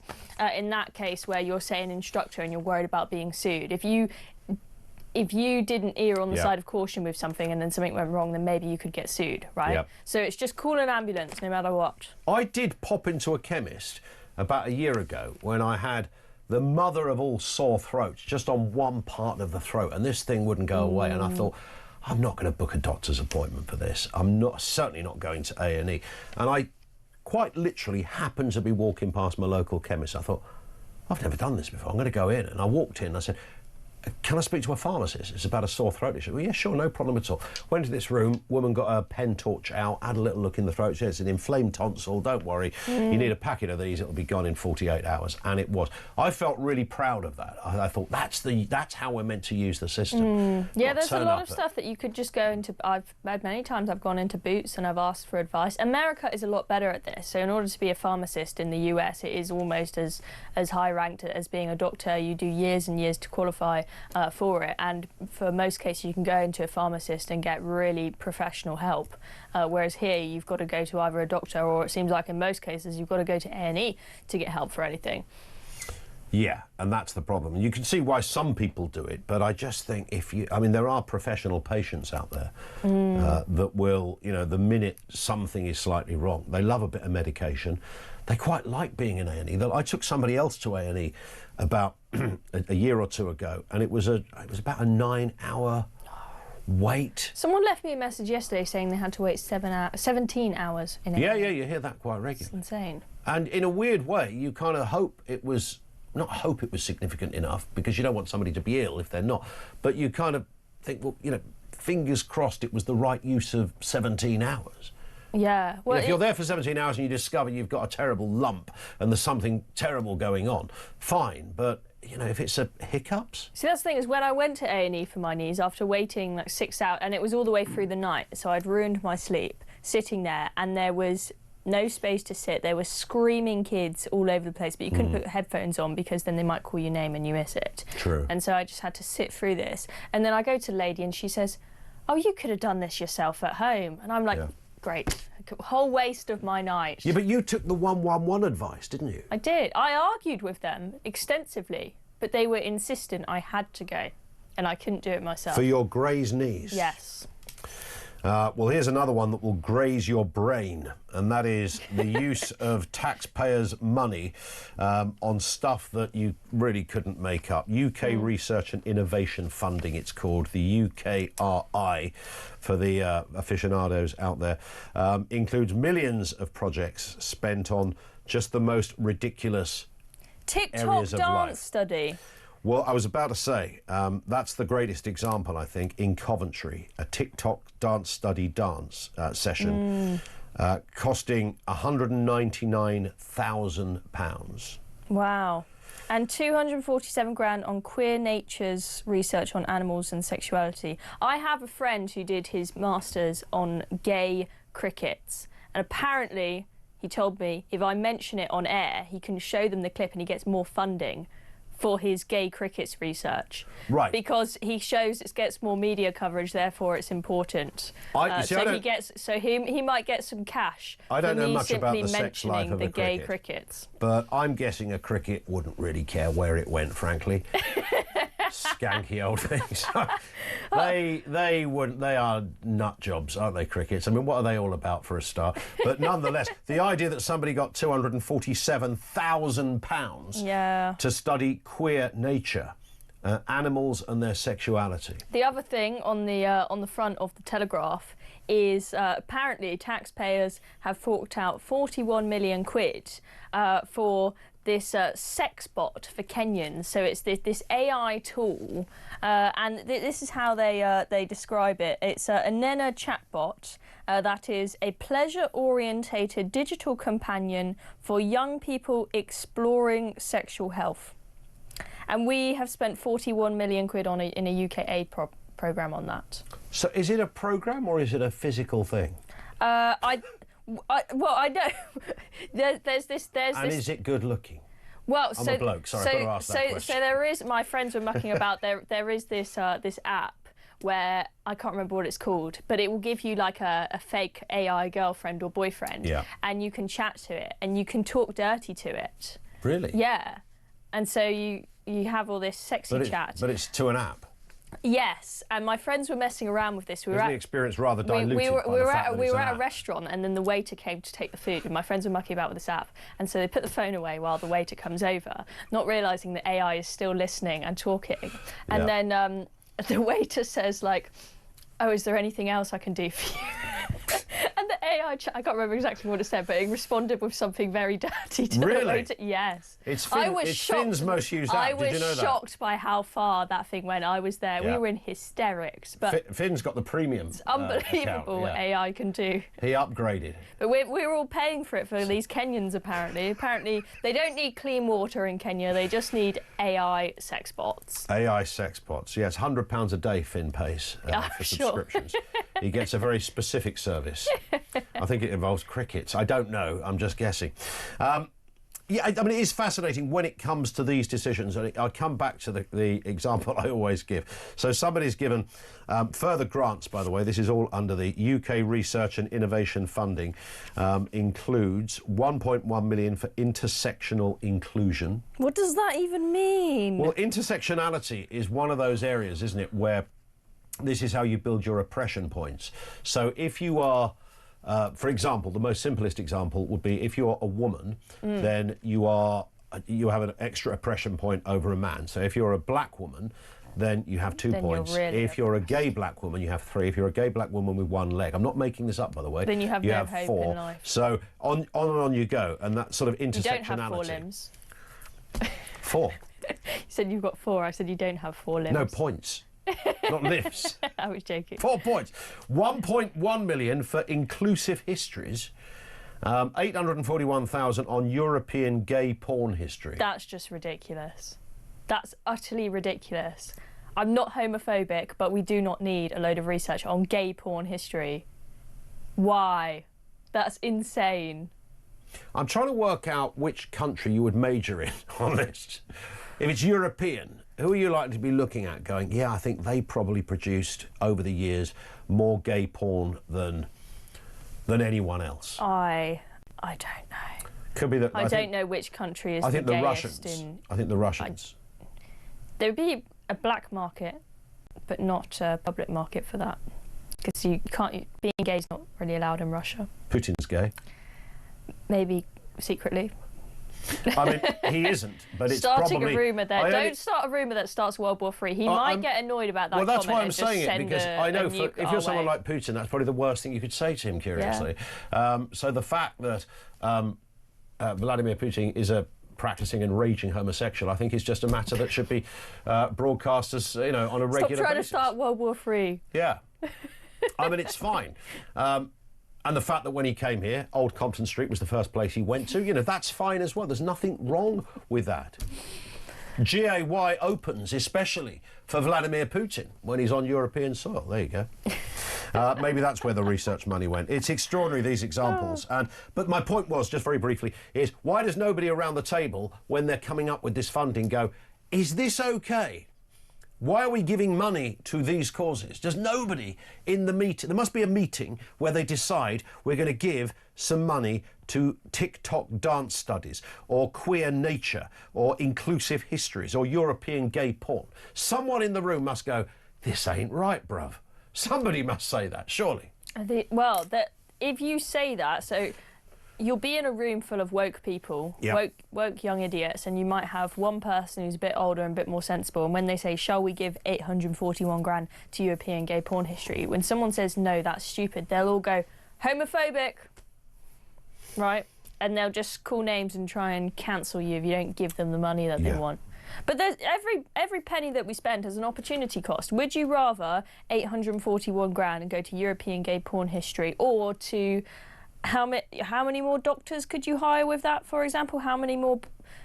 in that case where you're saying instructor and you're worried about being sued. If you didn't err on the side of caution with something and then something went wrong, then maybe you could get sued, right? Yep. So it's just call an ambulance no matter what. I did pop into a chemist about a year ago when I had the mother of all sore throats just on one part of the throat, and this thing wouldn't go away, and I thought, I'm not going to book a doctor's appointment for this. Certainly not going to A&E. And I quite literally happened to be walking past my local chemist. I thought, I've never done this before. I'm going to go in. And I walked in and I said, can I speak to a pharmacist? It's about a sore throat issue. Well, yeah, sure, no problem at all. Went to this room, woman got her pen torch out, had a little look in the throat. She said, it's an inflamed tonsil, don't worry. You need a packet of these, it'll be gone in 48 hours. And it was. I felt really proud of that. I thought, that's how we're meant to use the system. Yeah, there's a lot of stuff that you could just go into. I've had many times I've gone into Boots and I've asked for advice. America is a lot better at this. So in order to be a pharmacist in the US, it is almost as high ranked as being a doctor. You do years and years to qualify for it, and for most cases you can go into a pharmacist and get really professional help, whereas here you've got to go to either a doctor or it seems like in most cases you've got to go to A&E to get help for anything. Yeah, and that's the problem. You can see why some people do it, but I just think there are professional patients out there that will, the minute something is slightly wrong, they love a bit of medication. They quite like being in A&E. I took somebody else to A&E about a year or two ago, and it was about a 9-hour wait. Someone left me a message yesterday saying they had to wait 17 hours in A&E. Yeah, you hear that quite regularly. It's insane. And in a weird way, you kind of hope it was significant enough, because you don't want somebody to be ill if they're not, but you kind of think, well, fingers crossed it was the right use of 17 hours. Yeah. Well, if you're there for 17 hours and you discover you've got a terrible lump and there's something terrible going on, fine. But, if it's a hiccups... See, that's the thing, is when I went to A&E for my knees after waiting like 6 hours, and it was all the way through the night, so I'd ruined my sleep, sitting there, and there was no space to sit. There were screaming kids all over the place, but you couldn't put headphones on because then they might call your name and you miss it. True. And so I just had to sit through this. And then I go to the lady and she says, oh, you could have done this yourself at home. And I'm like... Yeah. Great. A whole waste of my night. Yeah, but you took the 111 advice, didn't you? I did. I argued with them extensively, but they were insistent I had to go, and I couldn't do it myself. For your Gray's knees? Yes. Well, here's another one that will graze your brain, and that is the use of taxpayers' money on stuff that you really couldn't make up. UK Research and Innovation Funding, it's called, the UKRI, for the aficionados out there, includes millions of projects spent on just the most ridiculous TikTok areas of dance life. study. Well, I was about to say, that's the greatest example, I think, in Coventry, a TikTok dance study dance session costing £199,000. Wow. And 247 grand on Queer Nature's research on animals and sexuality. I have a friend who did his master's on gay crickets, and apparently he told me if I mention it on air, he can show them the clip and he gets more funding for his gay crickets research. Right. Because he shows it gets more media coverage, therefore it's important. He might get some cash. I don't know much about the simply sex life of mentioning the a gay cricket. crickets. But I'm guessing a cricket wouldn't really care where it went, frankly. Skanky old things. They wouldn't. They are nut jobs, aren't they, crickets? I mean, what are they all about for a start? But nonetheless, the idea that somebody got £247,000 to study queer nature, animals and their sexuality. The other thing on the front of the Telegraph is apparently taxpayers have forked out 41 million quid for this sex bot for Kenyans. So it's this AI tool, and this is how they describe it. It's a Nena chatbot that is a pleasure-orientated digital companion for young people exploring sexual health. And we have spent 41 million quid in a UK aid programme on that. So is it a programme or is it a physical thing? I know. There's this. And is it good looking? Well, I'm a bloke. Sorry, I've got to ask that question. So there is. My friends were mucking about. There is this app where I can't remember what it's called, but it will give you like a fake AI girlfriend or boyfriend, and you can chat to it and you can talk dirty to it. Really? Yeah, and so you have all this sexy chat. But it's to an app. Yes, and my friends were messing around with this. Isn't the experience rather diluted we by the fact that we it's were an at app? a restaurant, and then the waiter came to take the food, and my friends were mucking about with this app, and so they put the phone away while the waiter comes over, not realising that AI is still listening and talking. And then the waiter says, like, "Oh, is there anything else I can do for you?" And the AI, I can't remember exactly what it said, but it responded with something very dirty to the waiter. Yes. It's Finn's most used app. I Did you know was that? shocked by how far that thing went. I was there. We were in hysterics. But Finn's got the premium. It's unbelievable what AI can do. He upgraded. But we're all paying for it for these Kenyans, apparently. Apparently, they don't need clean water in Kenya. They just need AI sex bots. AI sex bots. Yes, £100 a day Finn pays for subscriptions. He gets a very specific service. I think it involves crickets. I don't know. I'm just guessing. Yeah, I mean, it is fascinating when it comes to these decisions. And I come back to the example I always give. So somebody's given further grants, by the way. This is all under the UK Research and Innovation Funding. Includes 1.1 million for intersectional inclusion. What does that even mean? Well, intersectionality is one of those areas, isn't it, where this is how you build your oppression points. So if you are... for example, the most simplest example would be if you're a woman, then you have an extra oppression point over a man. So if you're a black woman, then you have 2 points. If you're a gay black woman, you have 3. If you're a gay black woman with 1 leg, I'm not making this up, by the way. Then you have no hope 4. in life. So on and on you go, and that sort of intersectionality. You don't have 4 limbs. 4. You said you've got 4. I said you don't have 4 limbs. No points. Not lives. I was joking. 4 points. 1.1 million for inclusive histories. 841,000 on European gay porn history. That's just ridiculous. That's utterly ridiculous. I'm not homophobic, but we do not need a load of research on gay porn history. Why? That's insane. I'm trying to work out which country you would major in on this. If it's European, who are you likely to be looking at going, yeah, I think they probably produced, over the years, more gay porn than anyone else? I don't know. Could be that. I don't know which country is the gayest. I think the Russians. There would be a black market, but not a public market for that. Because you can't, being gay is not really allowed in Russia. Putin's gay. Maybe secretly. I mean, he isn't, but it's Starting probably... a rumour there. Don't start a rumour that starts World War III. He might get annoyed about that. Well, that's why I'm comment and saying just it, because send I know if you're someone way. like Putin, that's probably the worst thing you could say to him, curiously. So the fact that Vladimir Putin is a practising and raging homosexual. I think it's just a matter that should be broadcast as, on a regular basis. Stop trying to start World War III. Yeah. I mean, it's fine. And the fact that when he came here, Old Compton Street was the first place he went to, that's fine as well. There's nothing wrong with that. GAY opens especially for Vladimir Putin when he's on European soil. There you go. Maybe that's where the research money went. It's extraordinary, these examples. But my point was, just very briefly, is why does nobody around the table, when they're coming up with this funding, go, is this OK? Why are we giving money to these causes? Does nobody in the meeting... There must be a meeting where they decide we're going to give some money to TikTok dance studies or queer nature or inclusive histories or European gay porn. Someone in the room must go, this ain't right, bruv. Somebody must say that, surely. If you say that, so you'll be in a room full of woke people, woke young idiots, and you might have one person who's a bit older and a bit more sensible, and when they say, shall we give 841 grand to European gay porn history, when someone says, no, that's stupid, they'll all go, homophobic, right? And they'll just call names and try and cancel you if you don't give them the money that they want. But there's every penny that we spend has an opportunity cost. Would you rather 841 grand and go to European gay porn history, or to how many more doctors could you hire with that, for example? How many more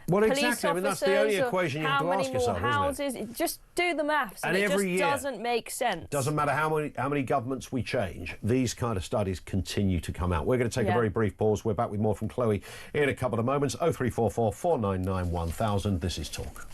police officers? I mean, that's the only equation you have to ask yourself, houses, isn't it? Just do the maths, and it just doesn't make sense. Doesn't matter how many governments we change, these kind of studies continue to come out. We're going to take a very brief pause. We're back with more from Chloe in a couple of moments. 0344 499 1000. This is Talk.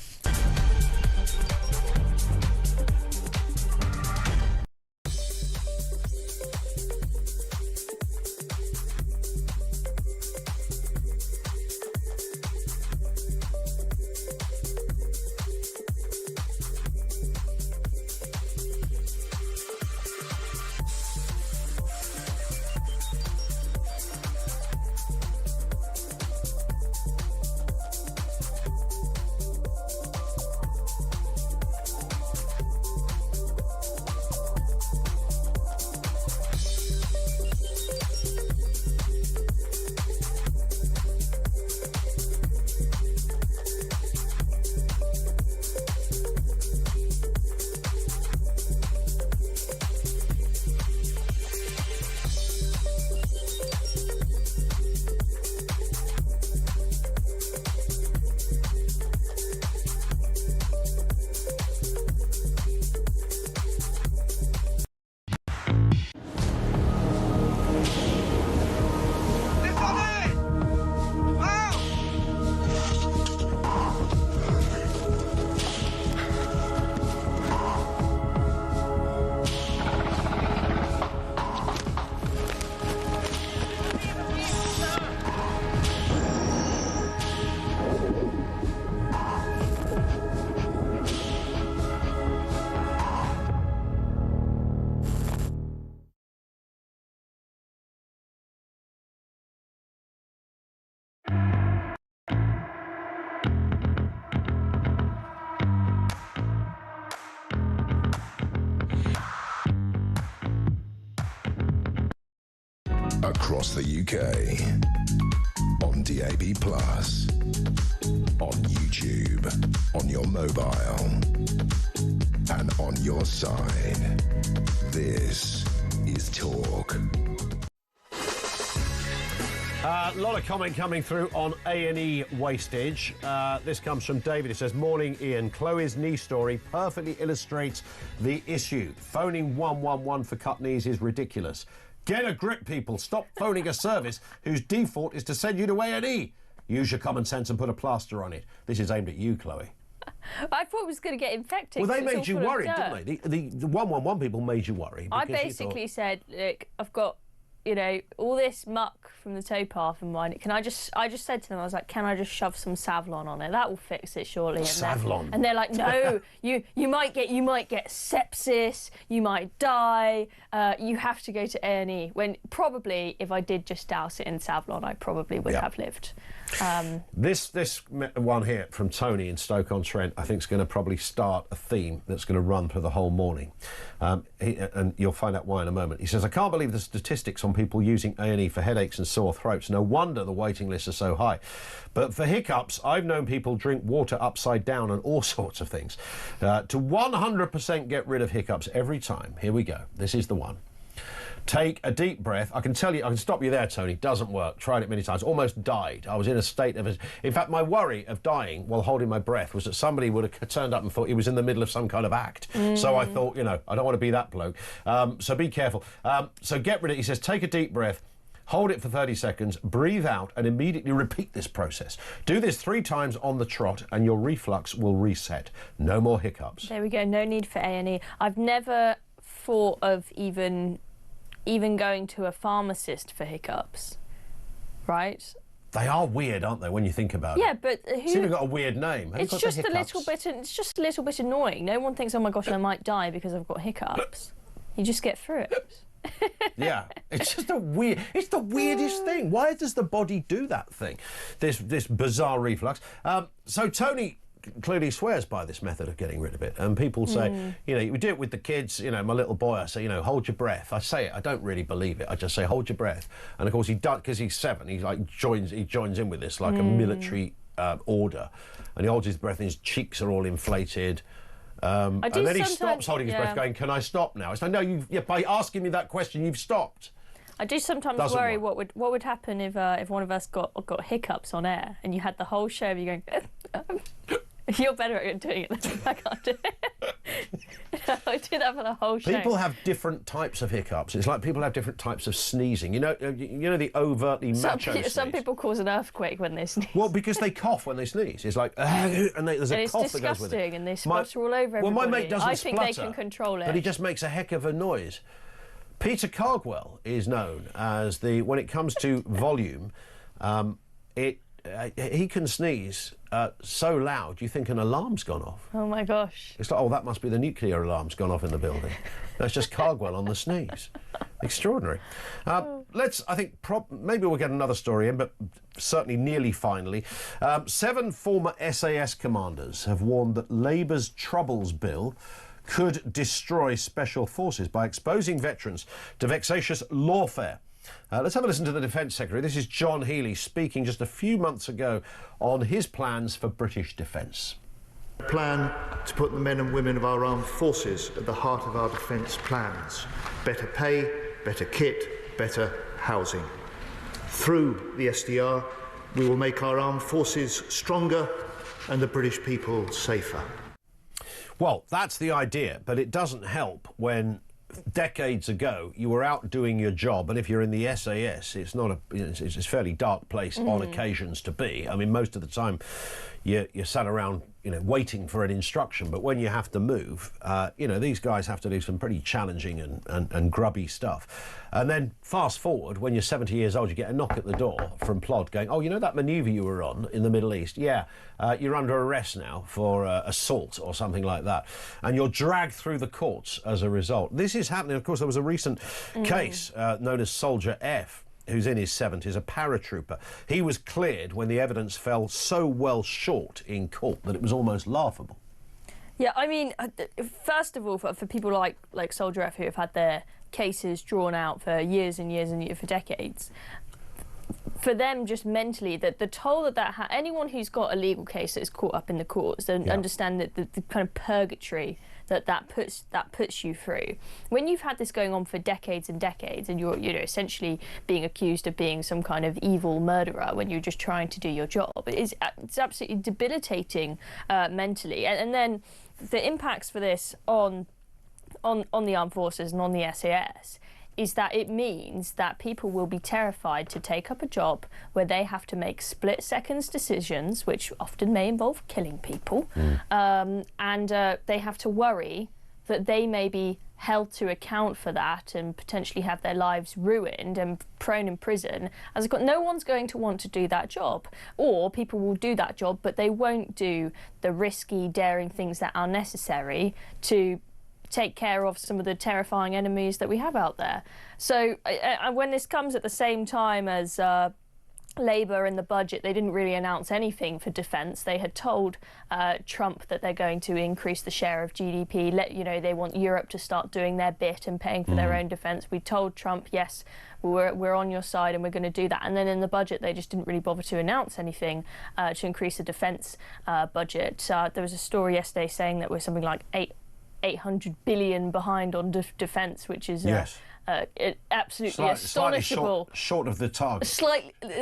Across the UK, on DAB+, on YouTube, on your mobile, and on your side. This is Talk. A lot of comment coming through on A&E wastage. This comes from David. It says, morning, Ian. Chloe's knee story perfectly illustrates the issue. Phoning 111 for cut knees is ridiculous. Get a grip, people. Stop phoning a service whose default is to send you to A&E. Use your common sense and put a plaster on it. This is aimed at you, Chloe. I thought it was going to get infected. Well, they made you worried, didn't they? The 111 people made you worry. I basically said, look, I've got, all this muck from the towpath and mine. I just said to them, I was like, can I just shove some Savlon on it? That will fix it, surely. Savlon. And they're like, no, you might get sepsis, you might die, you have to go to A&E. When probably, if I did just douse it in Savlon, I probably would have lived. This one here from Tony in Stoke-on-Trent, I think is going to probably start a theme that's going to run for the whole morning. And you'll find out why in a moment. He says, I can't believe the statistics on people using A&E for headaches and sore throats. No wonder the waiting lists are so high. But for hiccups, I've known people drink water upside down and all sorts of things. To 100% get rid of hiccups every time, here we go. This is the one. Take a deep breath. I can tell you, I can stop you there, Tony. Doesn't work. Tried it many times. Almost died. I was in a state of... In fact, my worry of dying while holding my breath was that somebody would have turned up and thought he was in the middle of some kind of act. So I thought, you know, I don't want to be that bloke. So be careful. So get rid of it. He says, take a deep breath. Hold it for 30 seconds, breathe out, and immediately repeat this process. Do this 3 times on the trot, and your reflux will reset. No more hiccups. There we go. No need for A&E. I've never thought of even going to a pharmacist for hiccups, right? They are weird, aren't they, when you think about it? Yeah, but who... Seem to have got a weird name. It's just a little bit. It's just a little bit annoying. No one thinks, oh my gosh, I might die because I've got hiccups. You just get through it. Yeah, it's just a weird... It's the weirdest thing. Why does the body do that thing? This bizarre reflux. So Tony clearly swears by this method of getting rid of it, and people say, you know, we do it with the kids. You know, my little boy, I say, you know, hold your breath. I say it, I don't really believe it. I just say, hold your breath. And of course he does, because he's 7. He's like joins in with this like a military order, and he holds his breath, and his cheeks are all inflated. And then he stops holding his breath, going, "Can I stop now?" It's like, no, by asking me that question, you've stopped. I do sometimes worry what would happen if one of us got hiccups on air, and you had the whole show of you going. You're better at doing it than I can't do it. I do that for the whole show. People have different types of hiccups. It's like people have different types of sneezing. You know the overtly macho sneeze. Some people cause an earthquake when they sneeze. Well, because they cough when they sneeze. It's like, and there's a cough that goes with it. And they splutter all over everybody. Well, my mate doesn't I think splutter, they can control it. but he just makes a heck of a noise. Peter Cardwell is known as when it comes to volume, he can sneeze so loud you think an alarm's gone off. Oh my gosh. It's like, oh, that must be the nuclear alarm's gone off in the building. That's just Cardwell on the sneeze. Extraordinary. I think maybe we'll get another story in, but certainly nearly finally. 7 former SAS commanders have warned that Labour's Troubles Bill could destroy special forces by exposing veterans to vexatious lawfare. Let's have a listen to the Defence Secretary. This is John Healey speaking just a few months ago on his plans for British defence. A plan to put the men and women of our armed forces at the heart of our defence plans. Better pay, better kit, better housing. Through the SDR, we will make our armed forces stronger and the British people safer. Well, that's the idea, but it doesn't help when decades ago you were out doing your job, and if you're in the SAS, it's a fairly dark place on occasions to be. I mean, most of the time you sat around, you know, waiting for an instruction, but when you have to move, you know, these guys have to do some pretty challenging and grubby stuff. And then fast forward, when you're 70 years old, you get a knock at the door from Plod going, oh, you know that manoeuvre you were on in the Middle East? Yeah, you're under arrest now for assault or something like that. And you're dragged through the courts as a result. This is happening. Of course, there was a recent case known as Soldier F, who's in his 70s, a paratrooper. He was cleared when the evidence fell so well short in court that it was almost laughable. Yeah, I mean, first of all, for people like Soldier F who have had their cases drawn out for years and years and years, for decades, for them just mentally, that the toll that anyone who's got a legal case that is caught up in the courts, don't understand that the kind of purgatory that puts you through. When you've had this going on for decades and decades, and you're essentially being accused of being some kind of evil murderer when you're just trying to do your job, it's absolutely debilitating mentally. And then the impacts for this on the armed forces and on the SAS is that it means that people will be terrified to take up a job where they have to make split-second decisions, which often may involve killing people, and they have to worry that they may be held to account for that and potentially have their lives ruined and thrown in prison. No one's going to want to do that job. Or people will do that job, but they won't do the risky, daring things that are necessary to take care of some of the terrifying enemies that we have out there. So when this comes at the same time as Labour in the budget, they didn't really announce anything for defence. They had told Trump that they're going to increase the share of GDP. They want Europe to start doing their bit and paying for their own defence. We told Trump, yes, we're on your side and we're going to do that. And then in the budget, they just didn't really bother to announce anything to increase the defence budget. There was a story yesterday saying that we're something like 800 billion behind on defence, which is absolutely astonishable. Slightly short of the target. It's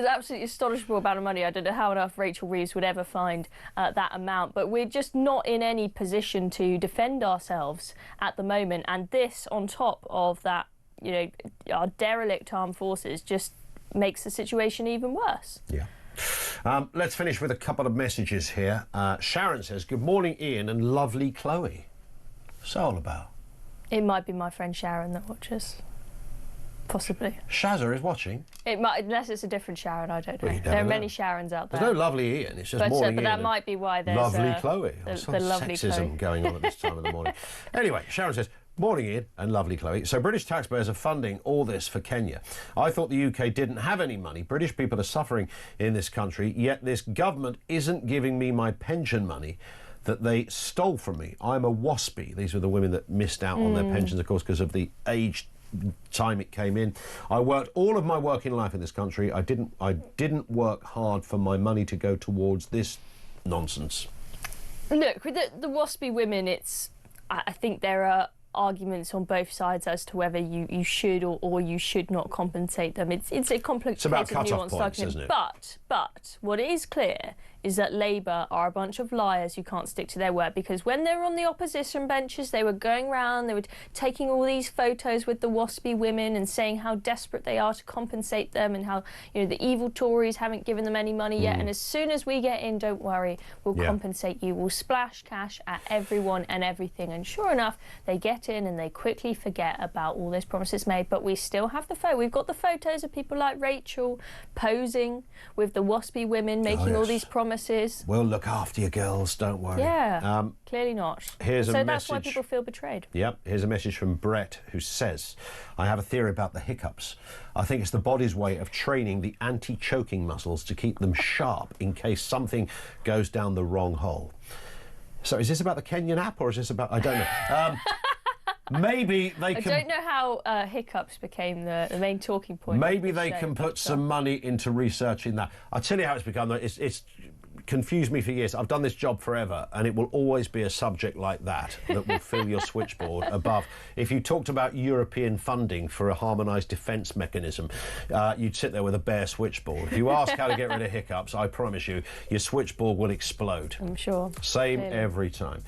absolutely astonishable amount of money. I don't know how enough Rachel Reeves would ever find that amount, but we're just not in any position to defend ourselves at the moment. And this, on top of that, our derelict armed forces, just makes the situation even worse. Yeah. Let's finish with a couple of messages here. Sharon says, "Good morning, Ian and lovely Chloe." What's that all about? It might be my friend Sharon that watches. Possibly. Shazza is watching. It might, unless it's a different Sharon, I don't know. Well, there are many Sharons out there. There's no lovely Ian, it's just morning but that Ian might be why there's lovely Chloe. The lovely sexism Chloe going on at this time of the morning. Anyway, Sharon says, "Morning Ian and lovely Chloe. So British taxpayers are funding all this for Kenya. I thought the UK didn't have any money. British people are suffering in this country, yet this government isn't giving me my pension money that they stole from me. I'm a WASPy." These were the women that missed out on their pensions, of course, because of the age time it came in. "I worked all of my working life in this country. I didn't work hard for my money to go towards this nonsense." Look, with the WASPy women, I think there are arguments on both sides as to whether you should or you should not compensate them. It's a complicated, it's about cut-off nuanced points, argument. isn't it? But what is clear is that Labour are a bunch of liars who can't stick to their word, because when they were on the opposition benches, they were going around, they were taking all these photos with the WASPy women and saying how desperate they are to compensate them and how the evil Tories haven't given them any money yet. And as soon as we get in, don't worry, we'll compensate you. We'll splash cash at everyone and everything. And sure enough, they get in and they quickly forget about all those promises made. But we still have the photo. We've got the photos of people like Rachel posing with the WASPy women, making all these promises. We'll look after you girls, don't worry. Yeah, clearly not. So that's why people feel betrayed. Yep, here's a message from Brett, who says, "I have a theory about the hiccups. I think it's the body's way of training the anti-choking muscles to keep them sharp in case something goes down the wrong hole." So is this about the Kenyan app, or is this about... I don't know. Maybe they can... I don't know how hiccups became the main talking point. Maybe they can put some money into researching that. I'll tell you how it's become. It's confused me for years. I've done this job forever, and it will always be a subject like that will fill your switchboard above. If you talked about European funding for a harmonised defence mechanism, you'd sit there with a bare switchboard. If you ask how to get rid of hiccups, I promise you, your switchboard will explode. I'm sure. Same every time.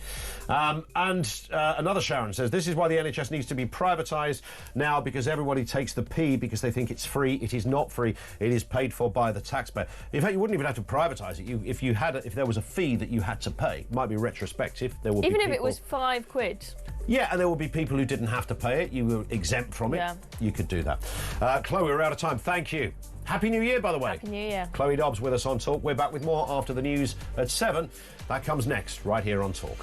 Another Sharon says, "This is why the NHS needs to be privatised now, because everybody takes the P because they think it's free. It is not free. It is paid for by the taxpayer." In fact, you wouldn't even have to privatise it. If there was a fee that you had to pay, it might be retrospective. There will even be if it was £5. Yeah, and there will be people who didn't have to pay it. You were exempt from it. Yeah. You could do that. Chloe, we're out of time. Thank you. Happy New Year, by the way. Happy New Year. Chloe Dobbs with us on Talk. We're back with more after the news at 7. That comes next, right here on Talk.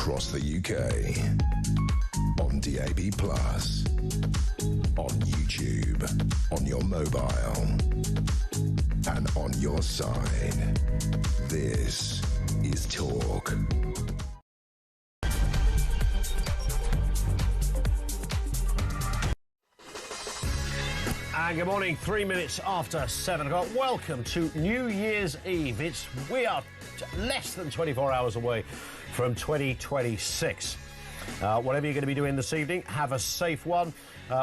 across the UK. On DAB+, on YouTube, on your mobile, and on your side. This is Talk. And good morning, 3 minutes after 7 o'clock. Welcome to New Year's Eve. We are less than 24 hours away from 2026. Whatever you're going to be doing this evening, have a safe one.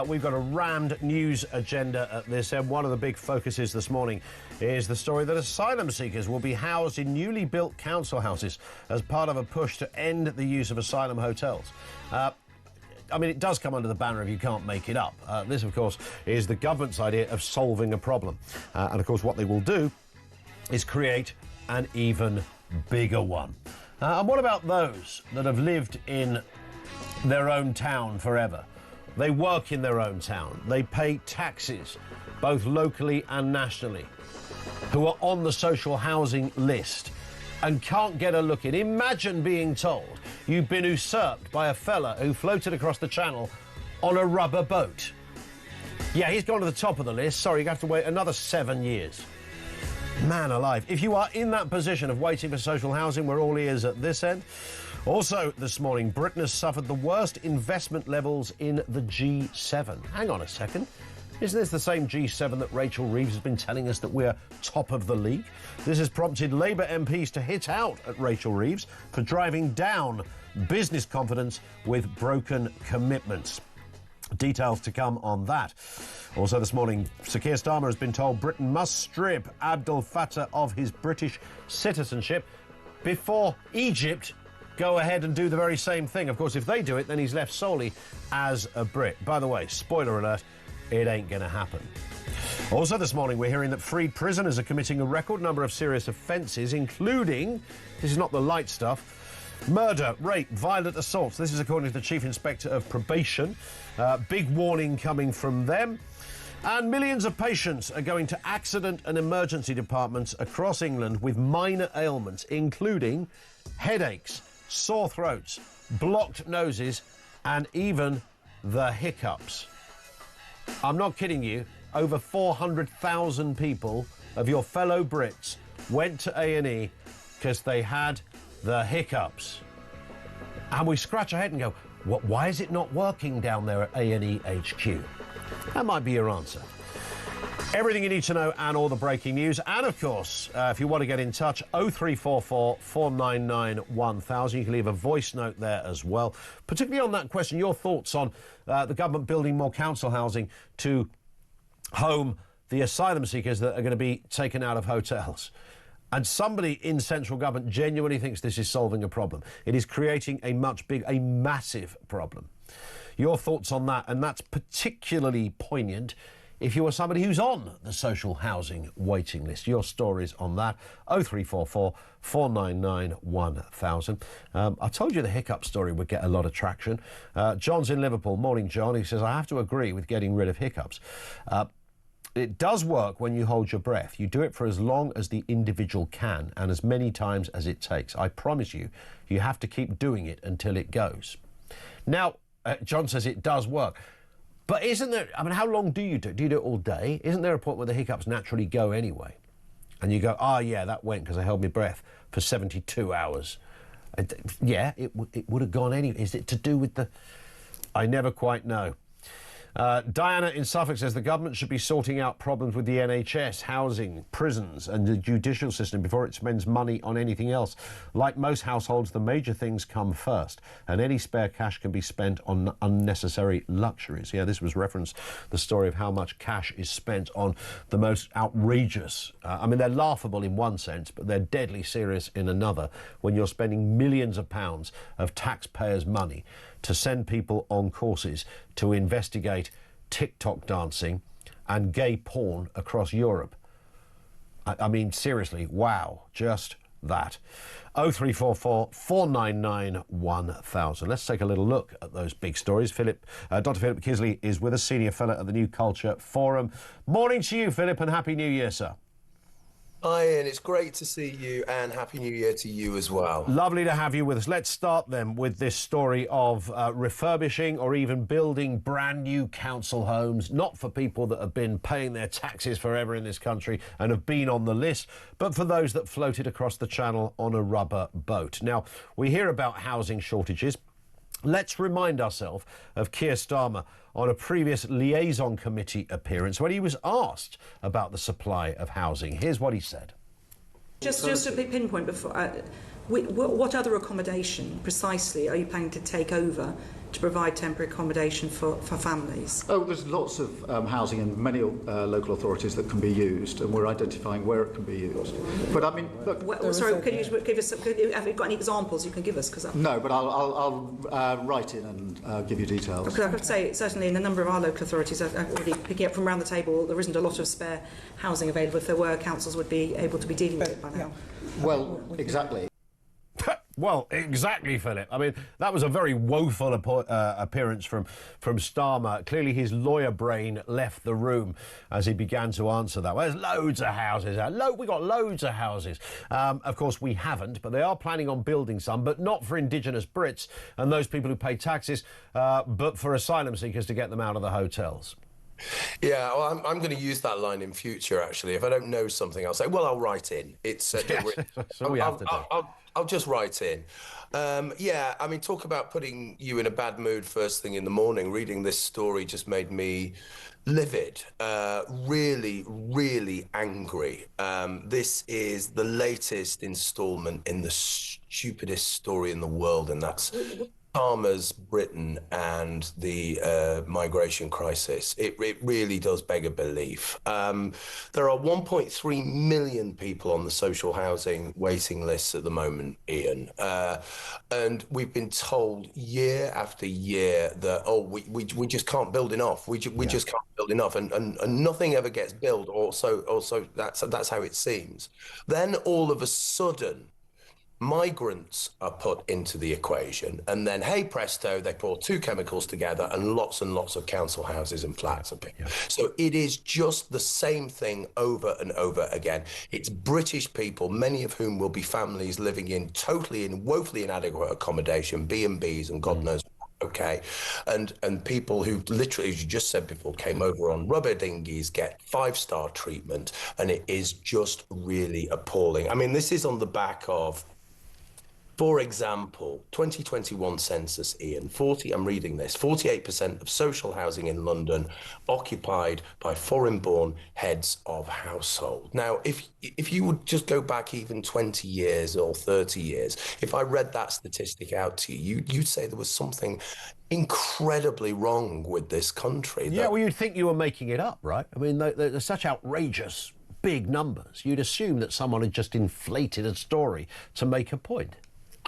We've got a rammed news agenda at this end. One of the big focuses this morning is the story that asylum seekers will be housed in newly built council houses as part of a push to end the use of asylum hotels. I mean, it does come under the banner of you can't make it up. This, of course, is the government's idea of solving a problem. And, of course, what they will do is create an even bigger one. And what about those that have lived in their own town forever? They work in their own town. They pay taxes, both locally and nationally, who are on the social housing list and can't get a look in. Imagine being told you've been usurped by a fella who floated across the channel on a rubber boat. Yeah, he's gone to the top of the list. Sorry, you have to wait another 7 years. Man alive. If you are in that position of waiting for social housing, we're all ears at this end. Also, this morning, Britain has suffered the worst investment levels in the G7. Hang on a second. Isn't this the same G7 that Rachel Reeves has been telling us that we're top of the league? This has prompted Labour MPs to hit out at Rachel Reeves for driving down business confidence with broken commitments. Details to come on that. Also this morning, Sir Keir Starmer has been told Britain must strip Abdel Fattah of his British citizenship before Egypt go ahead and do the very same thing. Of course, if they do it, then he's left solely as a Brit. By the way, spoiler alert, it ain't going to happen. Also this morning, we're hearing that freed prisoners are committing a record number of serious offences, including, this is not the light stuff, murder, rape, violent assaults. This is according to the Chief Inspector of Probation. Big warning coming from them. And millions of patients are going to accident and emergency departments across England with minor ailments, including headaches, sore throats, blocked noses, and even the hiccups. I'm not kidding you. Over 400,000 people of your fellow Brits went to A&E because they had the hiccups. And we scratch our head and go, why is it not working down there at A&E HQ? That might be your answer. Everything you need to know and all the breaking news. And, of course, if you want to get in touch, 0344 499 1000. You can leave a voice note there as well. Particularly on that question, your thoughts on the government building more council housing to home the asylum seekers that are going to be taken out of hotels. And somebody in central government genuinely thinks this is solving a problem. It is creating a massive problem. Your thoughts on that, and that's particularly poignant if you are somebody who's on the social housing waiting list. Your stories on that, 0344 499 1000. I told you the hiccup story would get a lot of traction. John's in Liverpool. Morning, John. He says, I have to agree with getting rid of hiccups. It does work when you hold your breath. You do it for as long as the individual can and as many times as it takes. I promise you, you have to keep doing it until it goes. Now, John says it does work. But isn't there, I mean, how long do you do it? Do you do it all day? Isn't there a point where the hiccups naturally go anyway? And you go, yeah, that went because I held my breath for 72 hours. Yeah, it would have gone anyway. Is it to do with the... I never quite know. Diana in Suffolk says the government should be sorting out problems with the NHS, housing, prisons and the judicial system before it spends money on anything else. Like most households, the major things come first, and any spare cash can be spent on unnecessary luxuries. Yeah, this was referenced, the story of how much cash is spent on the most outrageous. I mean, they're laughable in one sense, but they're deadly serious in another when you're spending millions of pounds of taxpayers' money to send people on courses to investigate TikTok dancing and gay porn across Europe. I mean, seriously, wow, just that. 0344 499 1000. Let's take a little look at those big stories. Dr. Philip Kisley is with us, Senior Fellow at the New Culture Forum. Morning to you, Philip, and Happy New Year, sir. Hi, Ian. It's great to see you, and Happy New Year to you as well. Lovely to have you with us. Let's start then with this story of refurbishing or even building brand new council homes, not for people that have been paying their taxes forever in this country and have been on the list, but for those that floated across the channel on a rubber boat. Now, we hear about housing shortages. Let's remind ourselves of Keir Starmer on a previous liaison committee appearance when he was asked about the supply of housing. Here's what he said. Just a big pinpoint before. What other accommodation precisely are you planning to take over to provide temporary accommodation for families? Oh, there's lots of housing in many local authorities that can be used, and we're identifying where it can be used. But I mean, look. Sorry, can you give us? Have you got any examples you can give us? No, but I'll write in and give you details. Because I could say certainly in a number of our local authorities, already picking up from around the table, there isn't a lot of spare housing available. If there were, councils would be able to be dealing with it by now. Well, exactly. Well, exactly, Philip. I mean, that was a very woeful appearance from Starmer. Clearly, his lawyer brain left the room as he began to answer that. Well, there's loads of houses. We got loads of houses. Of course, we haven't, but they are planning on building some, but not for indigenous Brits and those people who pay taxes, but for asylum seekers to get them out of the hotels. Yeah, well, I'm going to use that line in future, actually. If I don't know something, I'll say, well, I'll write in. It's that's all we have to do. I'll just write in. Yeah, I mean, talk about putting you in a bad mood first thing in the morning. Reading this story just made me livid, really, really angry. This is the latest instalment in the stupidest story in the world, and that's Starmer's Britain and the migration crisis. It really does beg a belief. There are 1.3 million people on the social housing waiting lists at the moment, Ian. And we've been told year after year that, we just can't build enough. We just can't build enough. And nothing ever gets built, or so that's how it seems. Then all of a sudden, migrants are put into the equation, and then, hey presto, they pour two chemicals together and lots of council houses and flats appear. Yeah. So it is just the same thing over and over again. It's British people, many of whom will be families living in woefully inadequate accommodation, B&Bs and God knows. Okay, and people who literally, as you just said before, came over on rubber dinghies, get 5-star treatment, and it is just really appalling. I mean, this is on the back of, for example, 2021 census, Ian, I'm reading this, 48% of social housing in London occupied by foreign-born heads of household. Now, if you would just go back even 20 years or 30 years, if I read that statistic out to you, you'd say there was something incredibly wrong with this country. Yeah, well, you'd think you were making it up, right? I mean, they're such outrageous big numbers. You'd assume that someone had just inflated a story to make a point.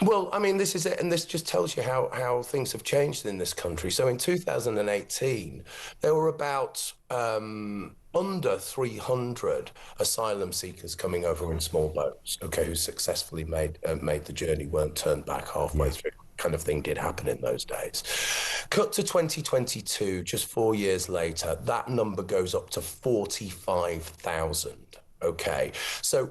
Well, I mean, this is it, and this just tells you how things have changed in this country. So in 2018, there were about under 300 asylum seekers coming over in small boats, okay, who successfully made the journey, weren't turned back halfway through. Kind of thing did happen in those days. Cut to 2022, just 4 years later, that number goes up to 45,000, okay? So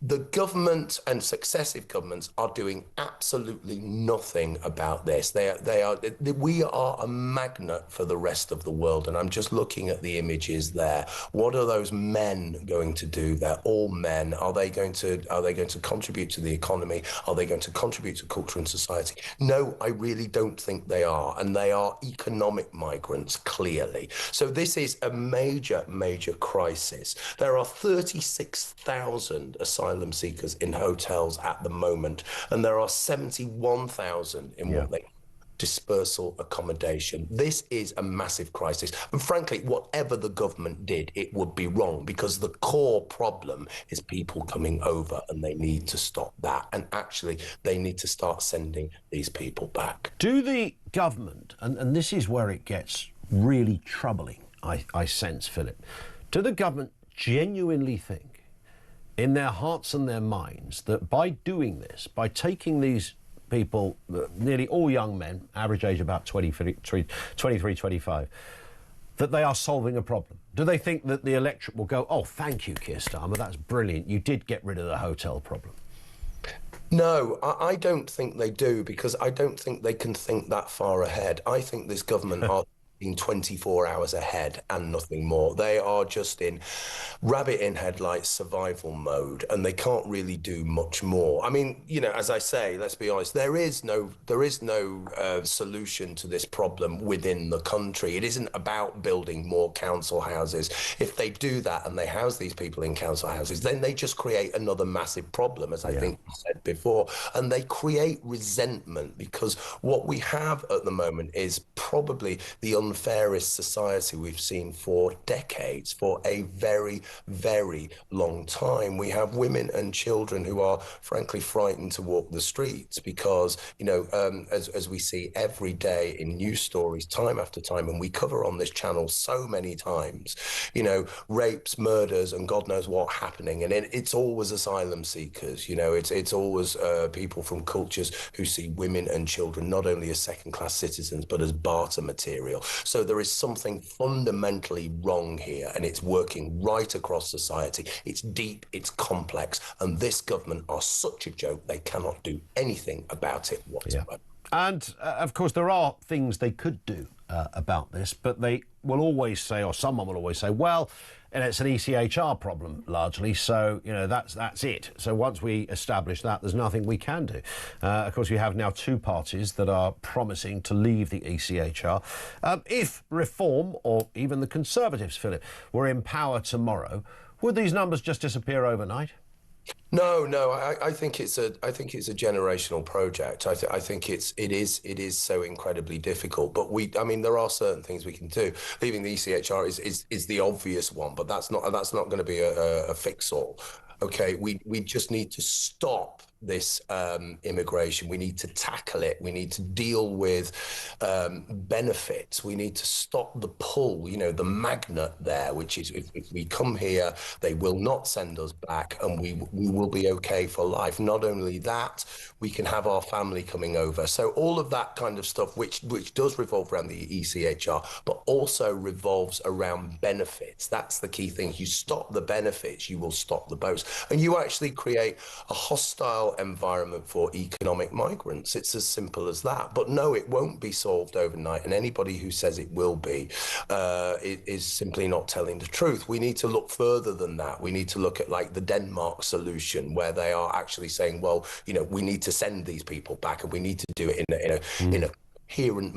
the government and successive governments are doing absolutely nothing about this. We are a magnet for the rest of the world, and I'm just looking at the images there. What are those men going to do? They're all men. Are they going to contribute to the economy? Are they going to contribute to culture and society? No, I really don't think they are, and they are economic migrants, clearly. So this is a major, major crisis. There are 36,000 asylum seekers in hotels at the moment, and there are 71,000 in what they dispersal accommodation. This is a massive crisis, and frankly, whatever the government did, it would be wrong, because the core problem is people coming over, and they need to stop that, and actually they need to start sending these people back. Do the government, and this is where it gets really troubling, I sense, Philip, do the government genuinely think in their hearts and their minds that by doing this, by taking these people, nearly all young men, average age about 23, 25, that they are solving a problem? Do they think that the electorate will go, oh, thank you, Keir Starmer, that's brilliant, you did get rid of the hotel problem? No, I don't think they do, because I don't think they can think that far ahead. I think this government are in 24 hours ahead and nothing more. They are just in rabbit in headlights survival mode, and they can't really do much more. I mean, you know, as I say, let's be honest, there is no solution to this problem within the country. It isn't about building more council houses. If they do that and they house these people in council houses, then they just create another massive problem, as I think you said before, and they create resentment, because what we have at the moment is probably the unfairest society we've seen for decades, for a very, very long time. We have women and children who are frankly frightened to walk the streets because, you know, as we see every day in news stories, time after time, and we cover on this channel so many times, you know, rapes, murders, and God knows what happening. And it's always asylum seekers, you know, it's always people from cultures who see women and children not only as second-class citizens, but as barter material. So there is something fundamentally wrong here, and it's working right across society. It's deep, it's complex, and this government are such a joke, they cannot do anything about it whatsoever. Yeah. And, of course, there are things they could do about this, but they will always say, or someone will always say, well, and it's an ECHR problem largely, so, you know, that's it. So once we establish that, there's nothing we can do. Of course, you have now two parties that are promising to leave the ECHR. If Reform, or even the Conservatives, Philip, were in power tomorrow, would these numbers just disappear overnight? No, I think it's a generational project. I think it is so incredibly difficult. But I mean, there are certain things we can do. Leaving the ECHR is the obvious one, but that's not going to be a fix all. Okay, we just need to stop this immigration. We need to tackle it. We need to deal with benefits. We need to stop the pull, you know, the magnet there, which is if we come here, they will not send us back, and we will be okay for life. Not only that, we can have our family coming over. So all of that kind of stuff, which does revolve around the ECHR, but also revolves around benefits. That's the key thing. You stop the benefits, you will stop the boats, and you actually create a hostile environment for economic migrants. It's as simple as that. But no, it won't be solved overnight, and anybody who says it will be is simply not telling the truth. We need to look further than that. We need to look at like the Denmark solution, where they are actually saying, well, you know, we need to send these people back, and we need to do it in a coherent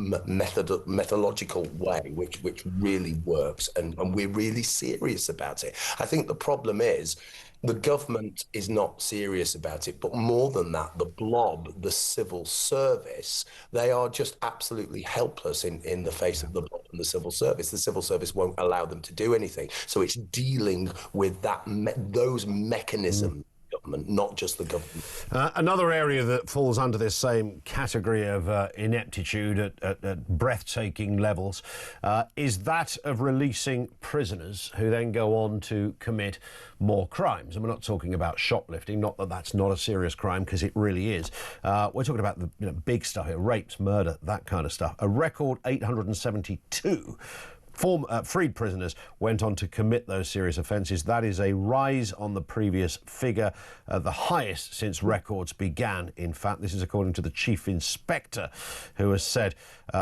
methodological way, which really works, and we're really serious about it. I think the problem is the government is not serious about it, but more than that, the blob, the civil service, they are just absolutely helpless in the face of the blob and the civil service. The civil service won't allow them to do anything. So it's dealing with those mechanisms. Government, not just the government. Another area that falls under this same category of ineptitude at breathtaking levels is that of releasing prisoners who then go on to commit more crimes. And we're not talking about shoplifting, not that that's not a serious crime, because it really is. We're talking about the big stuff here, rapes, murder, that kind of stuff. A record 872 freed prisoners went on to commit those serious offences. That is a rise on the previous figure, the highest since records began. In fact, this is according to the Chief Inspector, who has said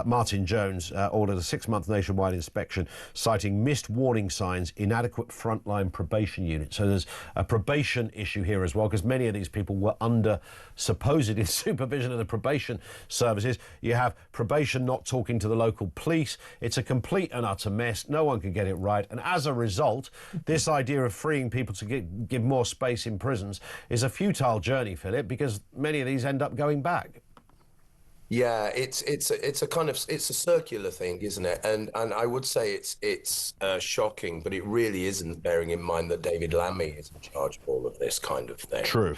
Martin Jones ordered a 6-month nationwide inspection, citing missed warning signs, inadequate frontline probation units. So there's a probation issue here as well, because many of these people were under supposed supervision of the probation services. You have probation not talking to the local police. It's a complete and utter mess. No one can get it right. And as a result, this idea of freeing people to give more space in prisons is a futile journey, Philip, because many of these end up going back. Yeah, it's a circular thing, isn't it? And I would say it's shocking, but it really isn't, bearing in mind that David Lammy is in charge of all of this kind of thing. True.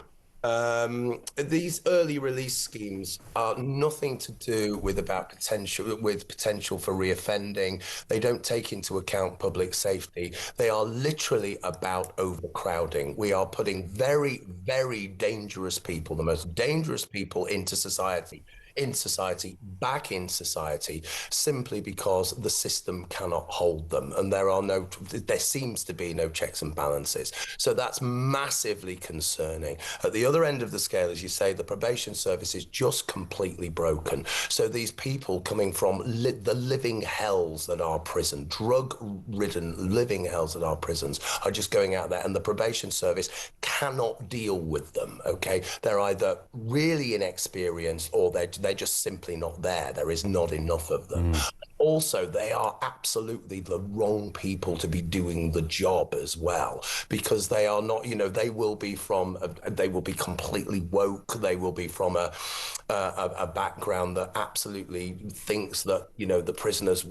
These early release schemes are nothing to do with potential for reoffending. They don't take into account public safety. They are literally about overcrowding. We are putting very, very dangerous people, the most dangerous people into society, in society, back in society, simply because the system cannot hold them, and there seems to be no checks and balances. So that's massively concerning. At the other end of the scale, as you say, the probation service is just completely broken. So these people coming from the living hells that are prison, drug-ridden living hells that are prisons, are just going out there, and the probation service cannot deal with them, okay? They're either really inexperienced or they're just simply not there. There is not enough of them. Also, they are absolutely the wrong people to be doing the job as well, because they are not, they will be completely woke. They will be from a background that absolutely thinks that, the prisoners,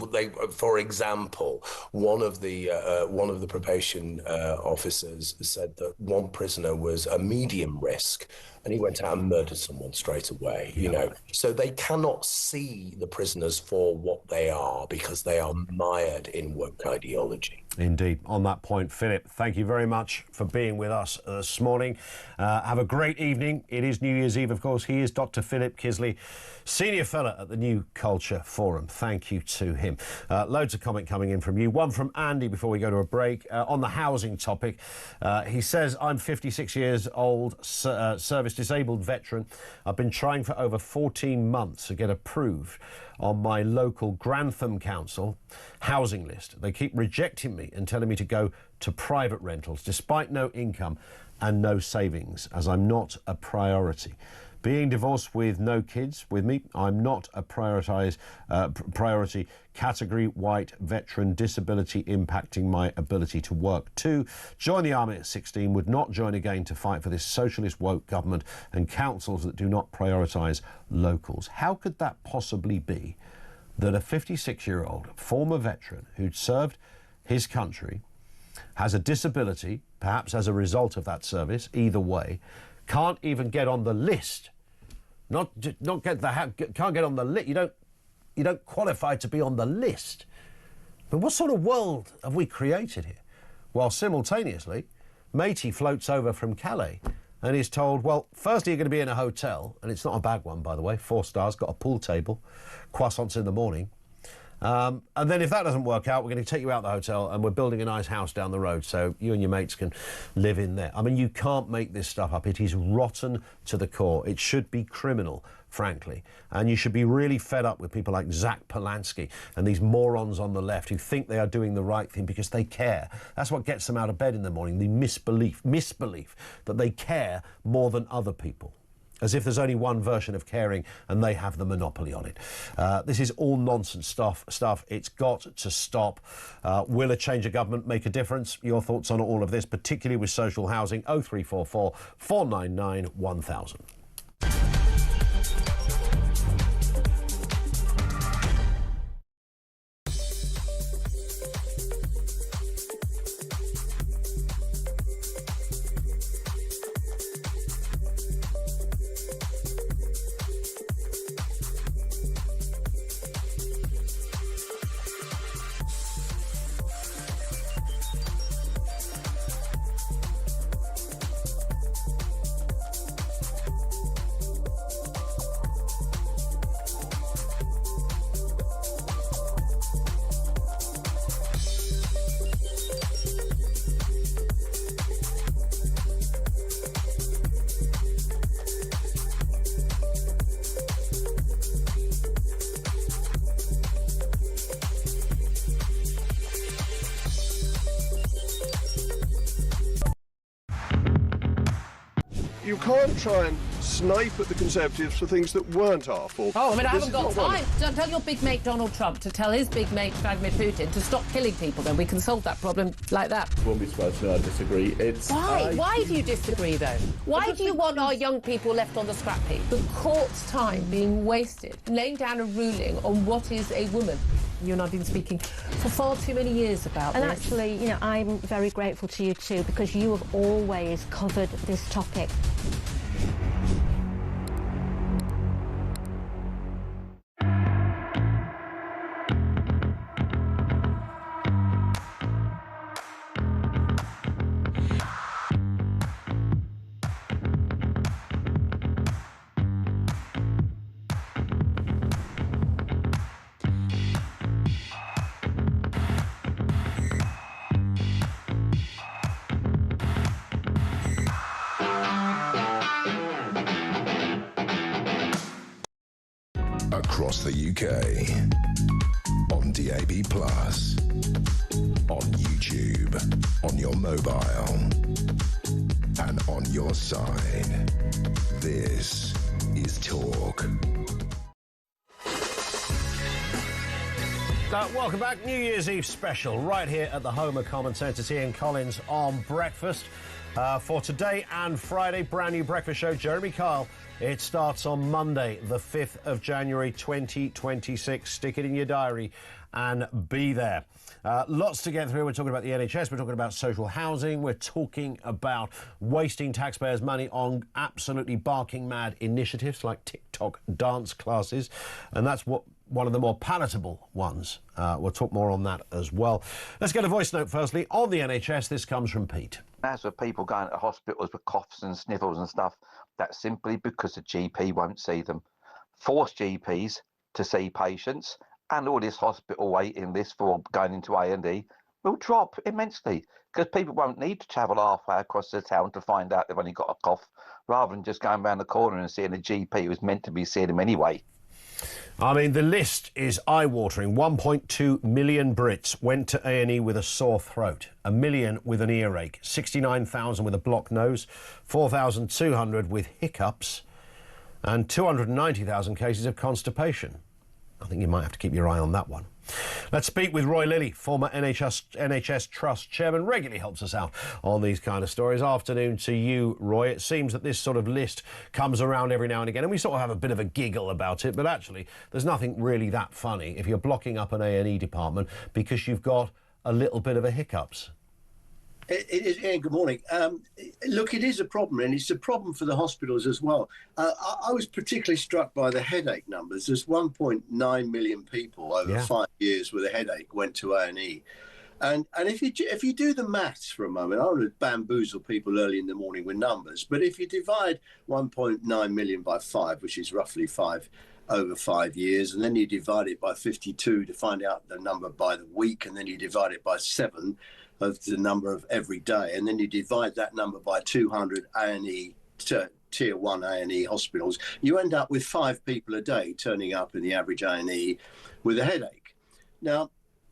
for example, one of the probation officers said that one prisoner was a medium risk, and he went out and murdered someone straight away, So they cannot see the prisoners for what they are, because they are mired in woke ideology. Indeed. On that point, Philip, thank you very much for being with us this morning. Have a great evening. It is New Year's Eve, of course. He is Dr. Philip Kisley, Senior Fellow at the New Culture Forum. Thank you to him. Loads of comment coming in from you. One from Andy before we go to a break on the housing topic. He says, I'm 56 years old, service disabled veteran. I've been trying for over 14 months to get approved on my local Grantham Council housing list. They keep rejecting me and telling me to go to private rentals, despite no income and no savings, as I'm not a priority. Being divorced with no kids with me, I'm not a priority category, white, veteran, disability impacting my ability to work. 2, join the army at 16, would not join again to fight for this socialist woke government and councils that do not prioritise locals. How could that possibly be that a 56-year-old former veteran who'd served his country, has a disability, perhaps as a result of that service, either way, can't even get on the list? Can't get on the list. You don't qualify to be on the list. But what sort of world have we created here? While simultaneously, matey floats over from Calais and is told, well, firstly, you're going to be in a hotel, and it's not a bad one, by the way, 4 stars, got a pool table, croissants in the morning. And then if that doesn't work out, we're going to take you out of the hotel and we're building a nice house down the road so you and your mates can live in there. I mean, you can't make this stuff up. It is rotten to the core. It should be criminal, frankly. And you should be really fed up with people like Zach Polanski and these morons on the left who think they are doing the right thing because they care. That's what gets them out of bed in the morning, the misbelief that they care more than other people. As if there's only one version of caring and they have the monopoly on it. This is all nonsense stuff. It's got to stop. Will a change of government make a difference? Your thoughts on all of this, particularly with social housing, 0344 499 1000. You can't try and snipe at the Conservatives for things that weren't our fault. Oh, I mean, I haven't got time. Don't tell your big mate Donald Trump to tell his big mate Vladimir Putin to stop killing people, then we can solve that problem like that. You won't be surprised to know I disagree. Why? Why do you disagree, though? Why do you want our young people left on the scrap heap? The court's time being wasted, laying down a ruling on what is a woman. You and I have been speaking for far too many years about this. And actually, you know, I'm very grateful to you too, because you have always covered this topic. across the UK. On DAB+, on YouTube, on your mobile, and on your side. This is Talk. Welcome back. New Year's Eve special right here at the home of Common Sense. It's Ian Collins on breakfast. For today and Friday, brand new breakfast show. Jeremy Kyle. It starts on Monday, the 5th of January 2026. Stick it in your diary and be there. Lots to get through. We're talking about the NHS. We're talking about social housing. We're talking about wasting taxpayers' money on absolutely barking mad initiatives like TikTok dance classes. And that's one of the more palatable ones. We'll talk more on that as well. Let's get a voice note firstly on the NHS. This comes from Pete. As for people going to hospitals with coughs and sniffles and stuff, that's simply because the GP won't see them. Force GPs to see patients, and all this hospital waiting list for going into A&E will drop immensely because people won't need to travel halfway across the town to find out they've only got a cough, rather than just going round the corner and seeing a GP who's meant to be seeing them anyway. I mean, the list is eye-watering. 1.2 million Brits went to A&E with a sore throat, 1 million with an earache, 69,000 with a blocked nose, 4,200 with hiccups, and 290,000 cases of constipation. I think you might have to keep your eye on that one. Let's speak with Roy Lilly, former NHS Trust chairman, regularly helps us out on these kind of stories. Afternoon to you, Roy. It seems that this sort of list comes around every now and again, and we sort of have a bit of a giggle about it, but actually there's nothing really that funny if you're blocking up an A&E department because you've got a little bit of a hiccups. It is, Ian, good morning. Look, it is a problem, and it's a problem for the hospitals as well. I was particularly struck by the headache numbers. There's 1.9 million people over 5 years with a headache went to A&E. And if you do the maths for a moment, I don't want to bamboozle people early in the morning with numbers, but if you divide 1.9 million by 5, which is roughly 5 over 5 years, and then you divide it by 52 to find out the number by the week, and then you divide it by 7 of the number of every day, and then you divide that number by 200 A&E tier 1 A&E hospitals, you end up with 5 people a day turning up in the average A&E with a headache. Now,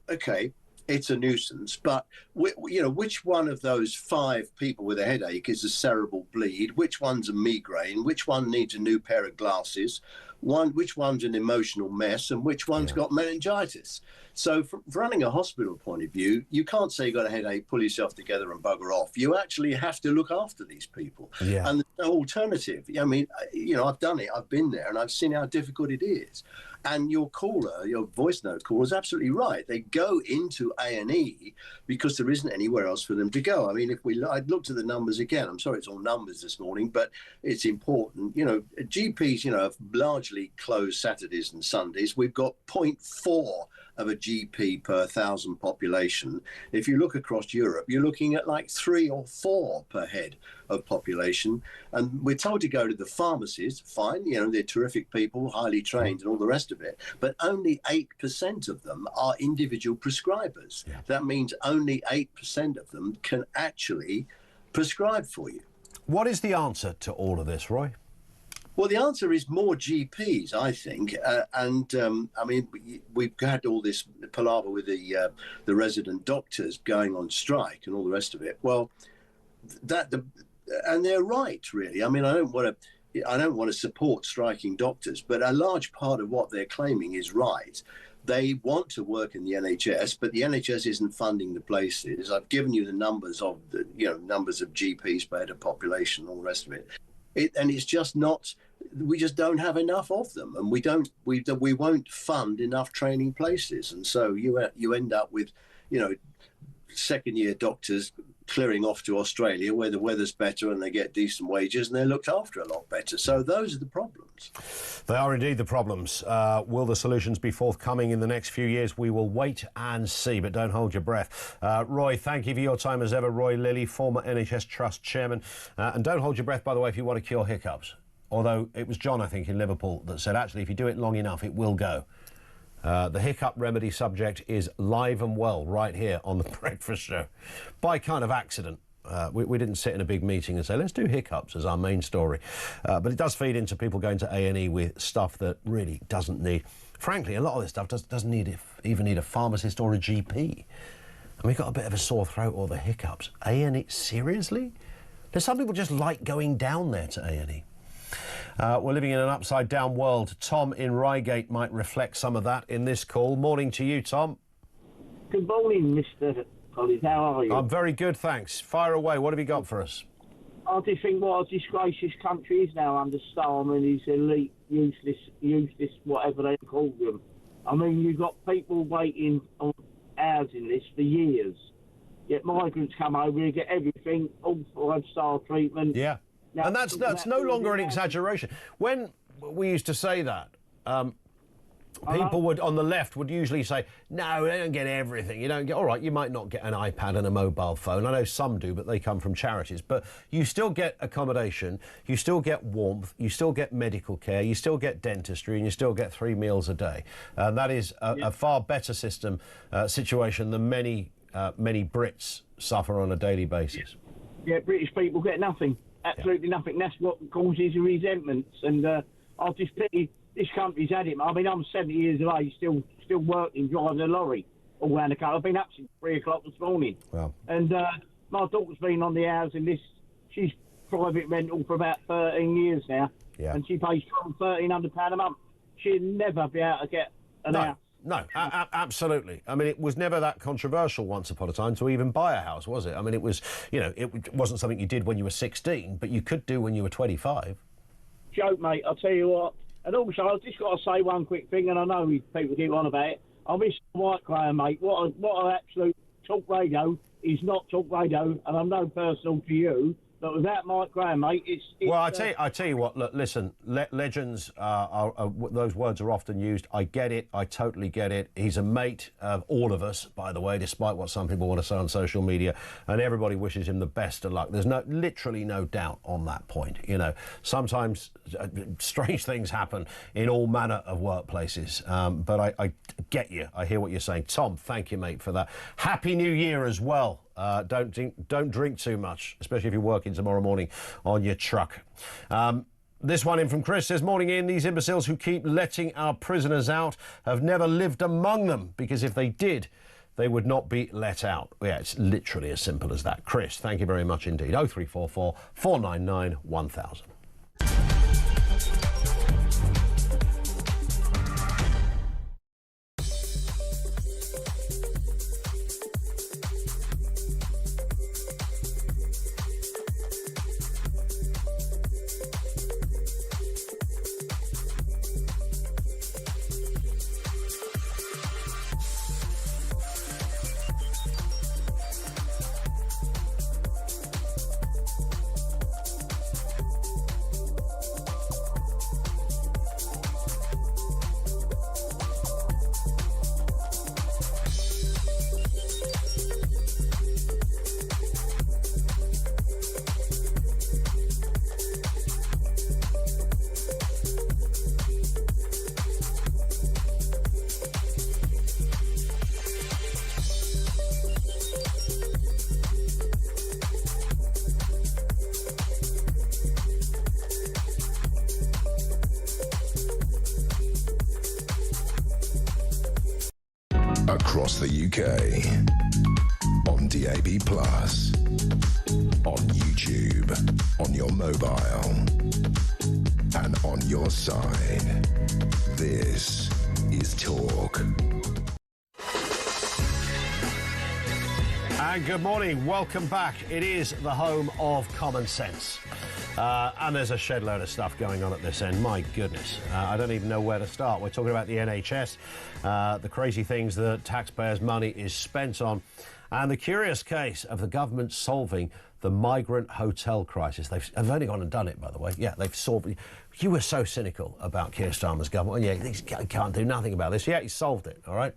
okay, it's a nuisance, but which one of those 5 people with a headache is a cerebral bleed? Which one's a migraine? Which one needs a new pair of glasses? Which one's an emotional mess, and which one's got meningitis? So from running a hospital point of view, you can't say you've got a headache, pull yourself together and bugger off. You actually have to look after these people. Yeah. And there's no alternative. I mean, I've done it. I've been there and I've seen how difficult it is. And your caller, your voice note caller, is absolutely right. They go into A&E because there isn't anywhere else for them to go. I mean, I'd looked at the numbers again. I'm sorry it's all numbers this morning, but it's important. GPs, have largely closed Saturdays and Sundays. We've got 0.4 of a GP per 1,000 population. If you look across Europe, you're looking at like 3 or 4 per head of population. And we're told to go to the pharmacies. Fine, they're terrific people, highly trained and all the rest of it. But only 8% of them are individual prescribers. Yeah. That means only 8% of them can actually prescribe for you. What is the answer to all of this, Roy? Well, the answer is more GPs, I think. I mean, we've had all this palaver with the resident doctors going on strike and all the rest of it. Well, and they're right, really. I mean, I don't want to support striking doctors, but a large part of what they're claiming is right. They want to work in the NHS, but the NHS isn't funding the places. I've given you the numbers of numbers of GPs per head of population, and all the rest of it. And it's just not. We just don't have enough of them, and we won't fund enough training places, and so you end up with, second-year doctors clearing off to Australia where the weather's better and they get decent wages and they're looked after a lot better. So those are the problems. They are indeed the problems. Will the solutions be forthcoming in the next few years? We will wait and see, but don't hold your breath. Roy, thank you for your time as ever. Roy Lilly, former NHS Trust chairman. And don't hold your breath, by the way, if you want to cure hiccups. Although it was John, I think, in Liverpool that said, actually, if you do it long enough, it will go. The hiccup remedy subject is live and well right here on the Breakfast Show. By kind of accident, We didn't sit in a big meeting and say, let's do hiccups as our main story. But it does feed into people going to A&E with stuff that really doesn't need... Frankly, a lot of this stuff doesn't even need a pharmacist or a GP. And we've got a bit of a sore throat or the hiccups. A&E, seriously? There's some people just like going down there to A&E. We're living in an upside-down world. Tom in Reigate might reflect some of that in this call. Morning to you, Tom. Good morning, Mr. Collins. How are you? I'm very good, thanks. Fire away. What have you got for us? I just think what a disgrace this country is now under Starmer and his elite, useless, whatever they call them. I mean, you've got people waiting on housing lists for years. Yet migrants come over and get everything, all 5-star treatment. Yeah. Now, and that's no longer an exaggeration. When we used to say that, people would, on the left, would usually say, no, they don't get everything. You don't get, all right, you might not get an iPad and a mobile phone. I know some do, but they come from charities. But you still get accommodation, you still get warmth, you still get medical care, you still get dentistry, and you still get 3 meals a day. And that is a far better situation than many Brits suffer on a daily basis. Yeah, British people get nothing. Absolutely nothing. That's what causes the resentments. And I just pity this country's had it. I mean, I'm 70 years of age, still working, driving a lorry all around the country. I've been up since 3 o'clock this morning. Wow. And my daughter's been on the housing list. She's private rental for about 13 years now. Yeah. And she pays £1,300 a month. She'll never be able to get an house. No, absolutely. I mean, it was never that controversial once upon a time to even buy a house, was it? I mean, it was, it wasn't something you did when you were 16, but you could do when you were 25. Joke, mate, I'll tell you what. And also, I've just got to say one quick thing, and I know people keep on about it. I miss White Graham, mate. What an absolute talk radio is not talk radio, and I'm no personal to you. But without Mike Graham, mate, it's well, I tell you what. Look, listen. Legends those words are often used. I get it. I totally get it. He's a mate of all of us, by the way, despite what some people want to say on social media. And everybody wishes him the best of luck. There's literally no doubt on that point. Sometimes strange things happen in all manner of workplaces. But I get you. I hear what you're saying, Tom. Thank you, mate, for that. Happy New Year as well. Don't drink too much, especially if you're working tomorrow morning on your truck. This one in from Chris says, morning Ian, these imbeciles who keep letting our prisoners out have never lived among them, because if they did, they would not be let out. Yeah, it's literally as simple as that. Chris, thank you very much indeed. 0344 499 1000. Across the UK, on DAB+, on YouTube, on your mobile, and on your side. This is Talk. And good morning, welcome back. It is the home of common sense. And there's a shed load of stuff going on at this end. My goodness, I don't even know where to start. We're talking about the NHS, the crazy things that taxpayers' money is spent on, and the curious case of the government solving the migrant hotel crisis. They've only gone and done it, by the way. Yeah, they've solved it. You were so cynical about Keir Starmer's government. Yeah, he can't do nothing about this. Yeah, he solved it, all right?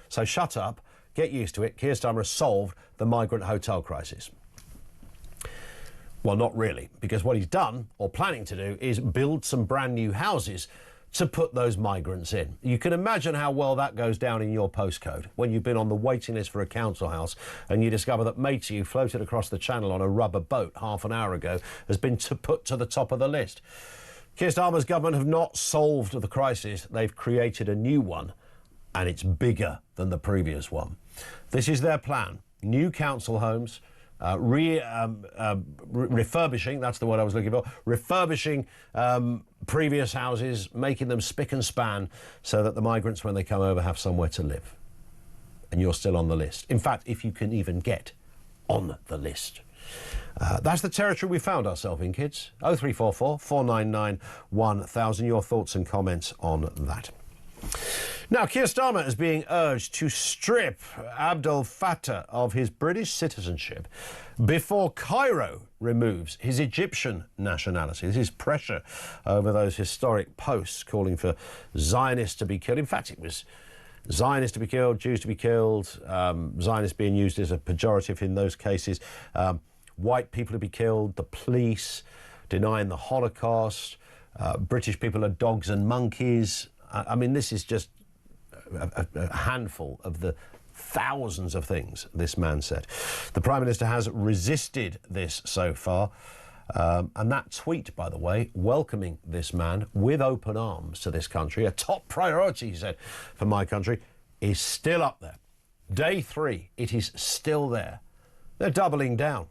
So shut up, get used to it. Keir Starmer has solved the migrant hotel crisis. Well, not really, because what he's done, or planning to do, is build some brand new houses to put those migrants in. You can imagine how well that goes down in your postcode when you've been on the waiting list for a council house and you discover that mate you floated across the channel on a rubber boat half an hour ago has been put to the top of the list. Keir Starmer's government have not solved the crisis. They've created a new one, and it's bigger than the previous one. This is their plan. New council homes, refurbishing, that's the word I was looking for, refurbishing previous houses, making them spick and span so that the migrants, when they come over, have somewhere to live. And you're still on the list. In fact, if you can even get on the list. That's the territory we found ourselves in, kids. 0344 499 1000. Your thoughts and comments on that. Now, Keir Starmer is being urged to strip Abdel Fattah of his British citizenship before Cairo removes his Egyptian nationality. This is pressure over those historic posts calling for Zionists to be killed. In fact, it was Zionists to be killed, Jews to be killed, Zionists being used as a pejorative in those cases, white people to be killed, the police denying the Holocaust, British people are dogs and monkeys. I mean, this is just a handful of the thousands of things this man said. The Prime Minister has resisted this so far. And that tweet, by the way, welcoming this man with open arms to this country, a top priority, he said, for my country, is still up there. Day 3, it is still there. They're doubling down.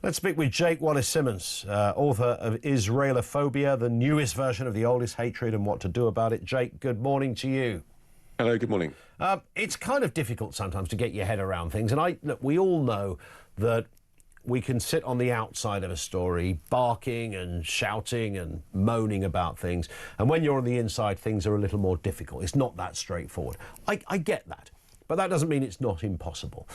Let's speak with Jake Wallace-Simmons, author of Israelophobia, the newest version of the oldest hatred and what to do about it. Jake, good morning to you. Hello, good morning. It's kind of difficult sometimes to get your head around things. And look, we all know that we can sit on the outside of a story, barking and shouting and moaning about things. And when you're on the inside, things are a little more difficult. It's not that straightforward. I get that. But that doesn't mean it's not impossible.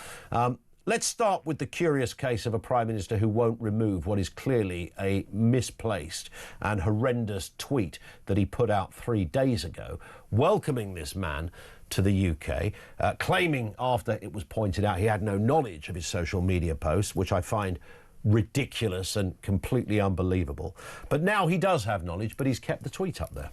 Let's start with the curious case of a Prime Minister who won't remove what is clearly a misplaced and horrendous tweet that he put out 3 days ago, welcoming this man to the UK, claiming after it was pointed out he had no knowledge of his social media posts, which I find ridiculous and completely unbelievable. But now he does have knowledge, but he's kept the tweet up there.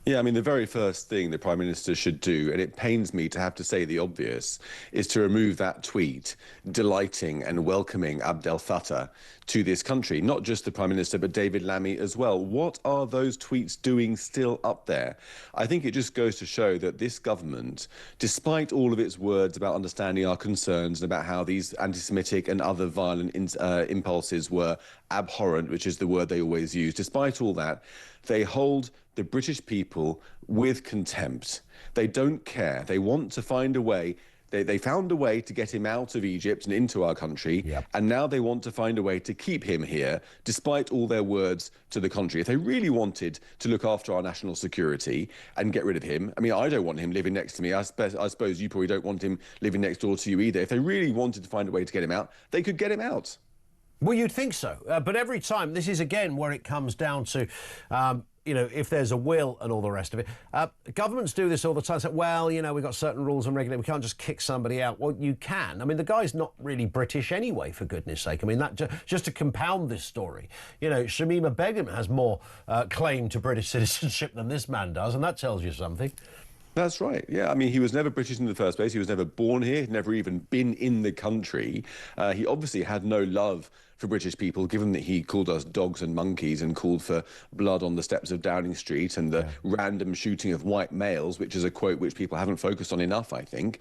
Yeah, I mean, the very first thing the Prime Minister should do, and it pains me to have to say the obvious, is to remove that tweet delighting and welcoming Abdel Fattah to this country. Not just the Prime Minister, but David Lammy as well. What are those tweets doing still up there? I think it just goes to show that this government, despite all of its words about understanding our concerns and about how these anti-Semitic and other violent impulses were abhorrent, which is the word they always use, despite all that, they hold the British people with contempt. They don't care. They want to find a way. They found a way to get him out of Egypt and into our country, and now they want to find a way to keep him here, despite all their words to the contrary. If they really wanted to look after our national security and get rid of him, I mean, I don't want him living next to me. I suppose you probably don't want him living next door to you either. If they really wanted to find a way to get him out, they could get him out. Well, you'd think so. But every time, this is again where it comes down to, you know, if there's a will and all the rest of it. Governments do this all the time. Say, well, you know, we've got certain rules and regulations. We can't just kick somebody out. Well, you can. I mean, the guy's not really British anyway, for goodness sake. I mean, that just to compound this story. You know, Shamima Begum has more claim to British citizenship than this man does, and that tells you something. That's right. Yeah, I mean, he was never British in the first place. He was never born here. He'd never even been in the country. He obviously had no love for British people, given that he called us dogs and monkeys and called for blood on the steps of Downing Street and the random shooting of white males, which is a quote which people haven't focused on enough, I think.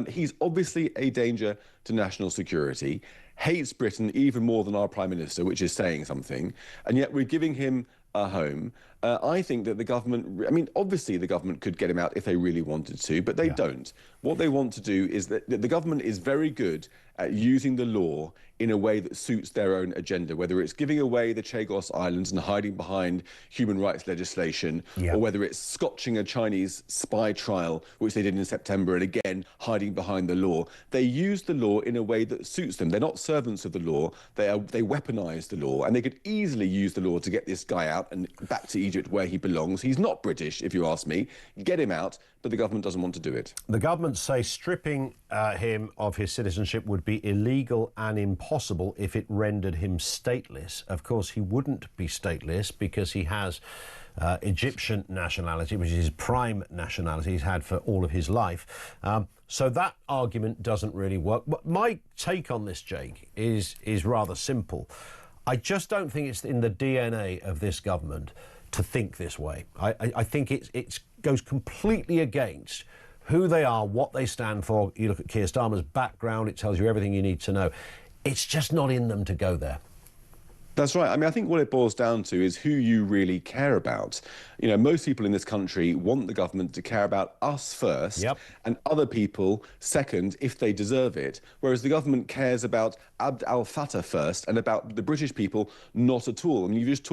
He's obviously a danger to national security, hates Britain even more than our Prime Minister, which is saying something, and yet we're giving him a home. I think that the government, I mean, obviously the government could get him out if they really wanted to, but they don't. What they want to do is that the government is very good at using the law in a way that suits their own agenda, whether it's giving away the Chagos Islands and hiding behind human rights legislation, or whether it's scotching a Chinese spy trial, which they did in September, and again, hiding behind the law. They use the law in a way that suits them. They're not servants of the law. They weaponize the law, and they could easily use the law to get this guy out and back to Egypt Egypt where he belongs. He's not British, if you ask me. Get him out, but the government doesn't want to do it. The government say stripping him of his citizenship would be illegal and impossible if it rendered him stateless. Of course, he wouldn't be stateless because he has Egyptian nationality, which is his prime nationality he's had for all of his life. So that argument doesn't really work. But my take on this, Jake, is rather simple. I just don't think it's in the DNA of this government to think this way. I think it goes completely against who they are, what they stand for. You look at Keir Starmer's background, it tells you everything you need to know. It's just not in them to go there. That's right. I mean, I think what it boils down to is who you really care about. You know, most people in this country want the government to care about us first and other people second if they deserve it, whereas the government cares about Abd al-Fattah first and about the British people not at all. I mean, you just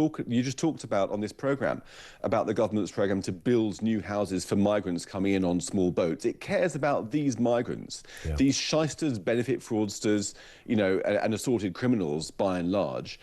talked about on this programme about the government's programme to build new houses for migrants coming in on small boats. It cares about these migrants, these shysters, benefit fraudsters, you know, and assorted criminals by and large.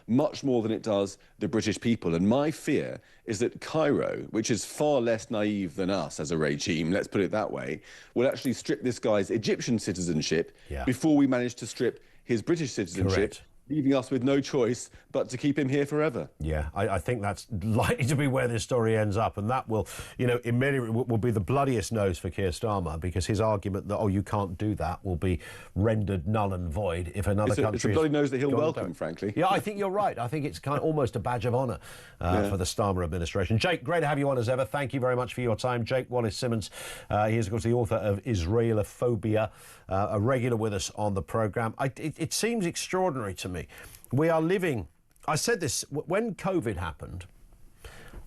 Much more than it does the British people. And my fear is that Cairo, which is far less naive than us as a regime, let's put it that way, will actually strip this guy's Egyptian citizenship before we manage to strip his British citizenship, leaving us with no choice but to keep him here forever. Yeah, I think that's likely to be where this story ends up, and that will, you know, immediately will be the bloodiest nose for Keir Starmer, because his argument that, oh, you can't do that will be rendered null and void if another country... It's a bloody nose that he'll welcome, frankly. Yeah, I think you're right. I think it's kind of almost a badge of honour for the Starmer administration. Jake, great to have you on as ever. Thank you very much for your time. Jake Wallace-Simmons, he is, of course, the author of Israelophobia, a regular with us on the programme. It seems extraordinary to me. We are living... I said this when COVID happened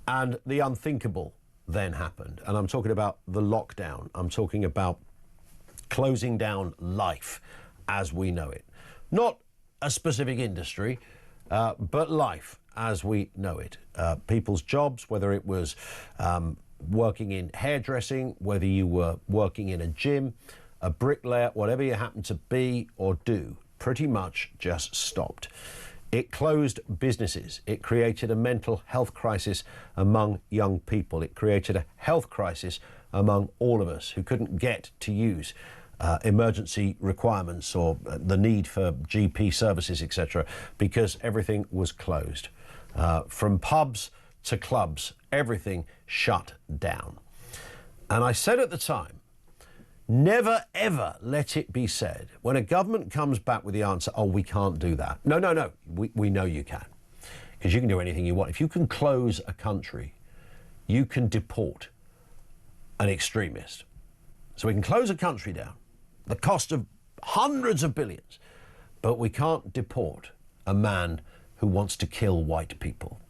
and the unthinkable then happened, and I'm talking about the lockdown. I'm talking about closing down life as we know it. Not a specific industry, but life as we know it. People's jobs, whether it was working in hairdressing, whether you were working in a gym, a bricklayer, whatever you happen to be or do, pretty much just stopped. It closed businesses. It created a mental health crisis among young people. It created a health crisis among all of us who couldn't get to use emergency requirements or the need for GP services, etc., because everything was closed. From pubs to clubs, everything shut down. And I said at the time, never, ever let it be said when a government comes back with the answer, oh, we can't do that. No, no, no, we know you can, because you can do anything you want. If you can close a country, you can deport an extremist. So we can close a country down, the cost of hundreds of billions, but we can't deport a man who wants to kill white people.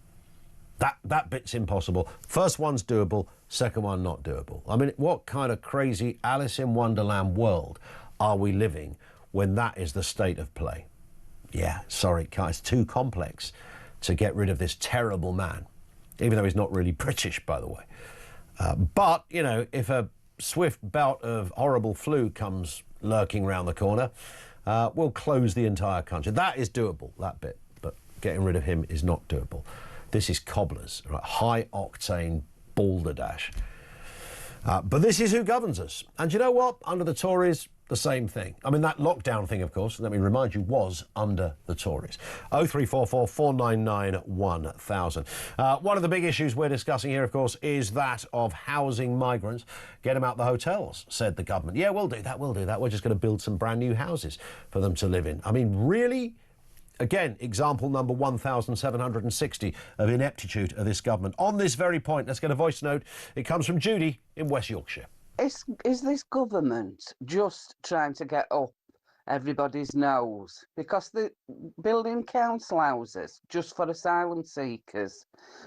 That bit's impossible. First one's doable, second one not doable. I mean, what kind of crazy Alice in Wonderland world are we living when that is the state of play? Yeah, sorry, it's too complex to get rid of this terrible man, even though he's not really British, by the way. But, you know, if a swift bout of horrible flu comes lurking round the corner, we'll close the entire country. That is doable, that bit, but getting rid of him is not doable. This is cobblers, right? High-octane balderdash. But this is who governs us. And you know what? Under the Tories, the same thing. I mean, that lockdown thing, of course, let me remind you, was under the Tories. 0344 499 1000. One of the big issues we're discussing here, of course, is that of housing migrants. Get them out the hotels, said the government. Yeah, we'll do that, we'll do that. We're just going to build some brand new houses for them to live in. I mean, really? Again, example number 1,760 of ineptitude of this government. On this very point, let's get a voice note. It comes from Judy in West Yorkshire. Is this government just trying to get up everybody's nose? Because they're building council houses just for asylum seekers.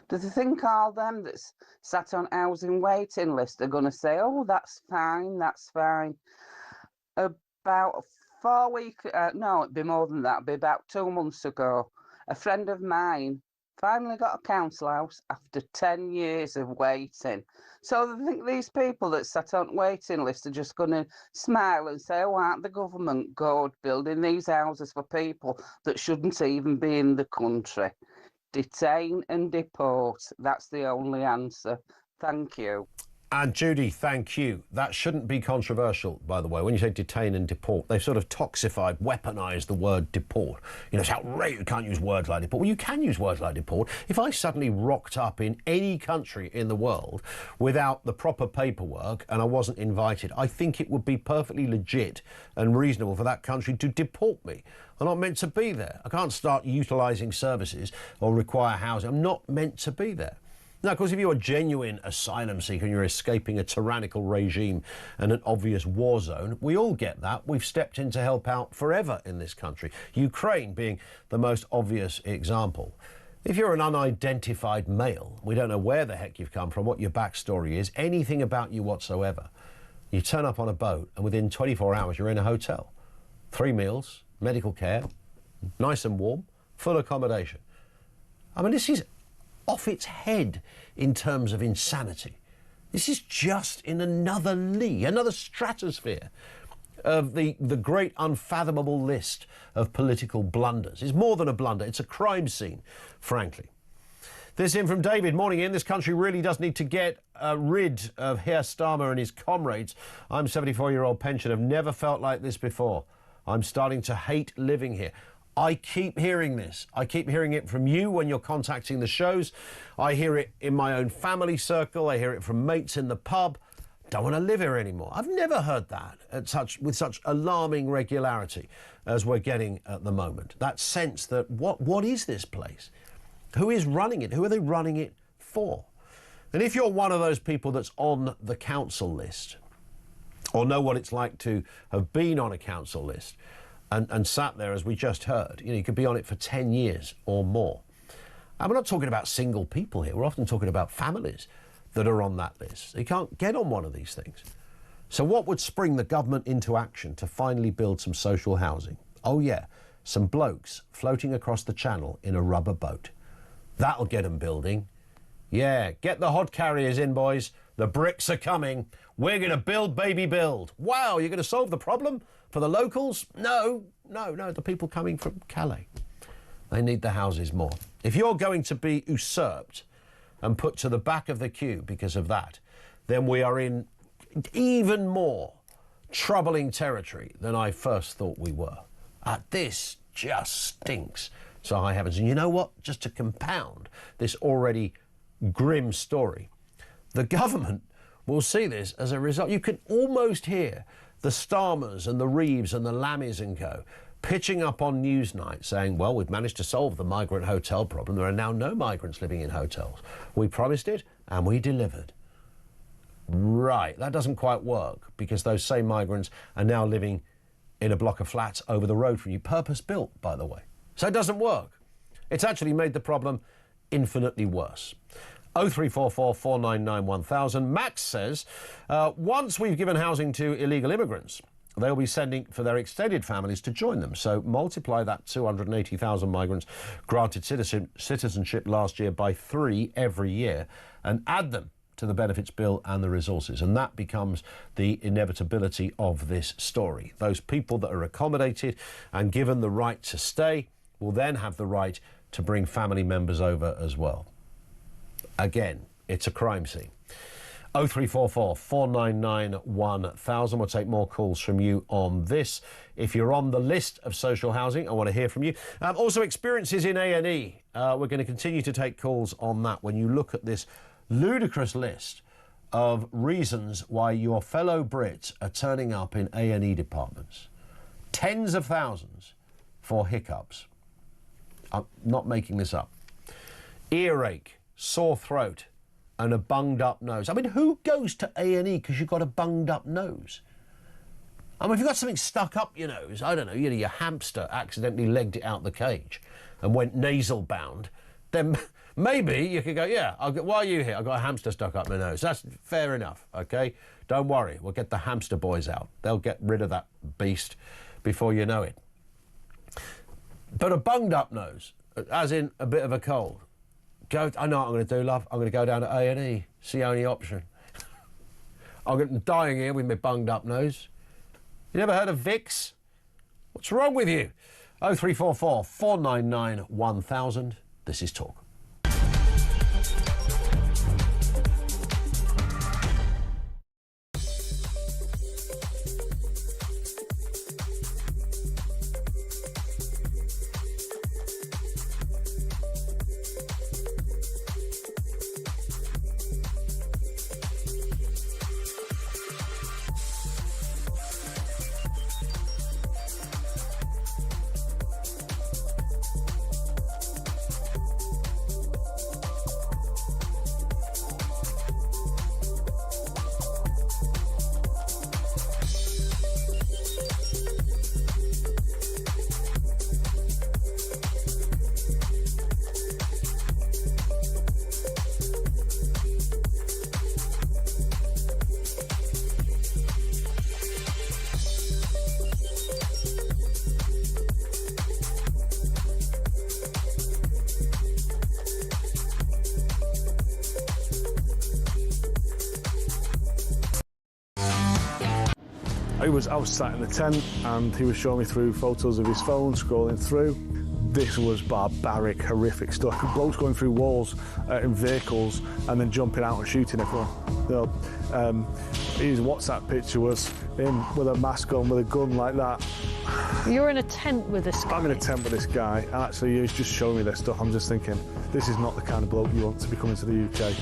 Do they think all them that's sat on housing waiting list are going to say, oh, that's fine, that's fine? About 4 weeks, no, it'd be more than that, it'd be about 2 months ago, a friend of mine finally got a council house after 10 years of waiting. So I think these people that sat on waiting lists are just going to smile and say, oh, aren't the government good building these houses for people that shouldn't even be in the country? Detain and deport. That's the only answer. Thank you. And Judy, thank you. That shouldn't be controversial, by the way. When you say detain and deport, they've sort of toxified, weaponised the word deport. You know, it's outrageous, you can't use words like deport. Well, you can use words like deport. If I suddenly rocked up in any country in the world without the proper paperwork and I wasn't invited, I think it would be perfectly legit and reasonable for that country to deport me. I'm not meant to be there. I can't start utilising services or require housing. I'm not meant to be there. Now, of course, if you're a genuine asylum seeker and you're escaping a tyrannical regime and an obvious war zone, we all get that. We've stepped in to help out forever in this country, Ukraine being the most obvious example. If you're an unidentified male, we don't know where the heck you've come from, what your backstory is, anything about you whatsoever, you turn up on a boat and within 24 hours you're in a hotel. 3 meals, medical care, nice and warm, full accommodation. I mean, this is off its head in terms of insanity. This is just in another league, another stratosphere of the great unfathomable list of political blunders. It's more than a blunder, it's a crime scene, frankly. This in from David. Morning, Ian. This country really does need to get rid of Herr Starmer and his comrades. I'm a 74-year-old pensioner. I've never felt like this before. I'm starting to hate living here. I keep hearing this. I keep hearing it from you when you're contacting the shows. I hear it in my own family circle. I hear it from mates in the pub. Don't want to live here anymore. I've never heard that with such alarming regularity as we're getting at the moment. That sense that what is this place? Who is running it? Who are they running it for? And if you're one of those people that's on the council list or know what it's like to have been on a council list, and sat there, as we just heard, you know, you could be on it for 10 years or more. And we're not talking about single people here. We're often talking about families that are on that list. You can't get on one of these things. So what would spring the government into action to finally build some social housing? Oh, yeah, some blokes floating across the channel in a rubber boat. That'll get them building. Yeah, get the hod carriers in, boys. The bricks are coming. We're going to build, baby, build. Wow, you're going to solve the problem for the locals? No, the people coming from Calais. They need the houses more. If you're going to be usurped and put to the back of the queue because of that, then we are in even more troubling territory than I first thought we were. This just stinks so high heavens. And you know what? Just to compound this already grim story, the government will see this as a result. You can almost hear the Starmers and the Reeves and the Lammies and co pitching up on Newsnight saying, well, we've managed to solve the migrant hotel problem. There are now no migrants living in hotels. We promised it and we delivered. Right, that doesn't quite work because those same migrants are now living in a block of flats over the road from you, purpose-built, by the way. So it doesn't work. It's actually made the problem infinitely worse. 0344 499 1000. Max says, once we've given housing to illegal immigrants, they'll be sending for their extended families to join them. So multiply that 280,000 migrants granted citizenship last year by 3 every year and add them to the benefits bill and the resources. And that becomes the inevitability of this story. Those people that are accommodated and given the right to stay will then have the right to bring family members over as well. Again, it's a crime scene. 0344 499 1000. We'll take more calls from you on this. If you're on the list of social housing, I want to hear from you. Also, experiences in A&E. We're going to continue to take calls on that. When you look at this ludicrous list of reasons why your fellow Brits are turning up in A&E departments. Tens of thousands for hiccups. I'm not making this up. Earache, sore throat, and a bunged up nose. I mean, who goes to A&E because you've got a bunged up nose? I mean, if you've got something stuck up your nose, I don't know, you know, your hamster accidentally legged it out the cage and went nasal bound, then maybe you could go, yeah, why are you here? I've got a hamster stuck up my nose. That's fair enough, OK? Don't worry, we'll get the hamster boys out. They'll get rid of that beast before you know it. But a bunged up nose, as in a bit of a cold, I know what I'm going to do, love. I'm going to go down to A&E. It's the only option. I'm dying here with my bunged up nose. You never heard of Vicks? What's wrong with you? 0344 499 1000. This is Talk. I was sat in the tent and he was showing me through photos of his phone, scrolling through. This was barbaric, horrific stuff. Blokes going through walls in vehicles and then jumping out and shooting everyone. You know, his WhatsApp picture was him with a mask on, with a gun like that. You're in a tent with this guy? I'm in a tent with this guy, and actually he's just showing me this stuff. I'm just thinking, this is not the kind of bloke you want to be coming to the UK.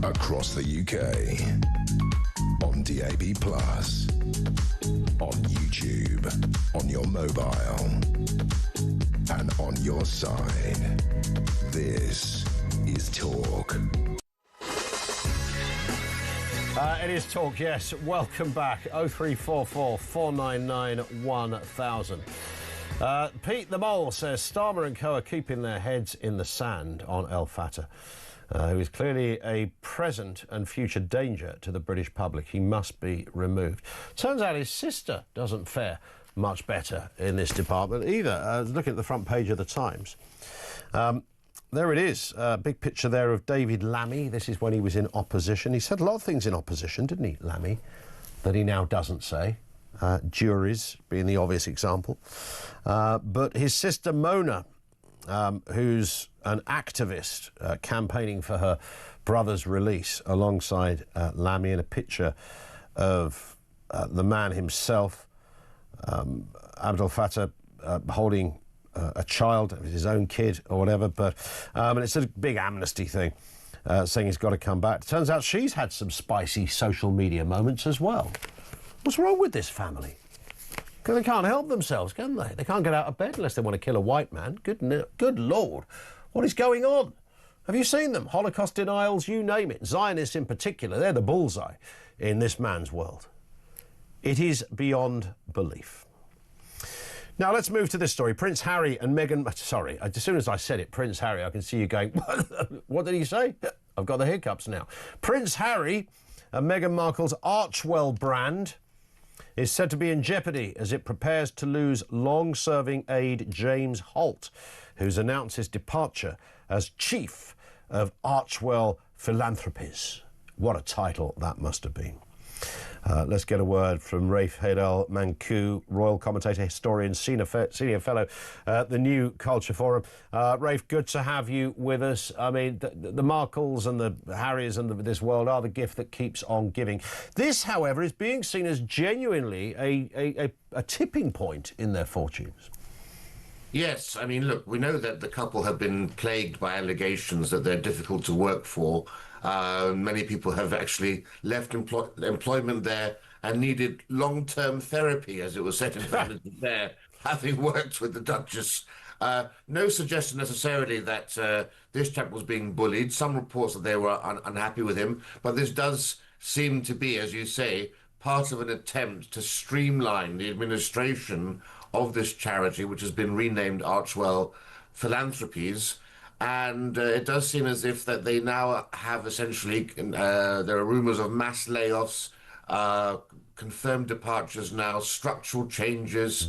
Across the UK, on DAB+, on YouTube, on your mobile, and on your side. This is Talk. It is Talk, yes. Welcome back. 0344 499 1000. Pete the Mole says Starmer and co are keeping their heads in the sand on El Fattah, who is clearly a present and future danger to the British public. He must be removed. Turns out his sister doesn't fare much better in this department either. Looking at the front page of the Times. There it is, a big picture there of David Lammy. This is when he was in opposition. He said a lot of things in opposition, didn't he, Lammy, that he now doesn't say. Juries being the obvious example. But his sister Mona, who's an activist campaigning for her brother's release alongside Lammy, in a picture of the man himself, Abdel Fattah, holding a child, his own kid or whatever, but and it's a big amnesty thing, saying he's got to come back. Turns out she's had some spicy social media moments as well. What's wrong with this family? Because they can't help themselves, can they? They can't get out of bed unless they want to kill a white man. Good Lord, what is going on? Have you seen them? Holocaust denials, you name it. Zionists in particular, they're the bullseye in this man's world. It is beyond belief. Now, let's move to this story. Prince Harry and Meghan... Sorry, as soon as I said it, Prince Harry, I can see you going, what did he say? I've got the hiccups now. Prince Harry and Meghan Markle's Archewell brand is said to be in jeopardy as it prepares to lose long-serving aide James Holt, who's announced his departure as Chief of Archewell Philanthropies. What a title that must have been. Let's get a word from Rafe Haidel Manku, royal commentator, historian, senior fellow at the New Culture Forum. Rafe, good to have you with us. I mean, the Markles and the Harrys and this world are the gift that keeps on giving. This, however, is being seen as genuinely a tipping point in their fortunes. Yes, I mean, look, we know that the couple have been plagued by allegations that they're difficult to work for. Many people have actually left employment there and needed long-term therapy, as it was said in there, having worked with the Duchess. No suggestion necessarily that this chap was being bullied. Some reports that they were unhappy with him, but this does seem to be, as you say, part of an attempt to streamline the administration of this charity, which has been renamed Archewell philanthropies. And it does seem as if that they now have essentially, there are rumours of mass layoffs, confirmed departures now, structural changes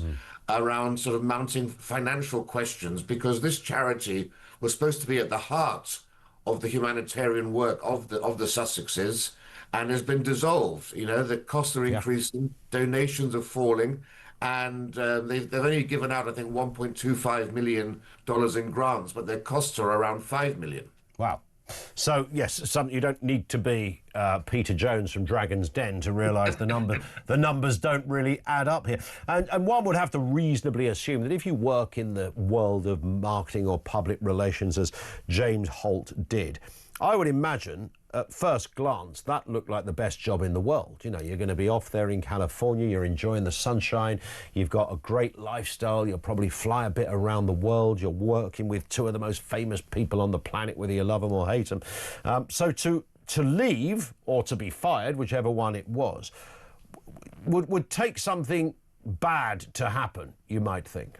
around sort of mounting financial questions, because this charity was supposed to be at the heart of the humanitarian work of the Sussexes, and has been dissolved. You know, the costs are increasing, donations are falling, and they've only given out, I think, $1.25 million in grants, but their costs are around $5 million. Wow. So, yes, you don't need to be Peter Jones from Dragon's Den to realise the numbers don't really add up here. And one would have to reasonably assume that if you work in the world of marketing or public relations, as James Holt did, I would imagine at first glance that looked like the best job in the world. You know, you're going to be off there in California, you're enjoying the sunshine, you've got a great lifestyle, you'll probably fly a bit around the world, you're working with two of the most famous people on the planet, whether you love them or hate them. So to leave or to be fired, whichever one it was, would take something bad to happen, you might think.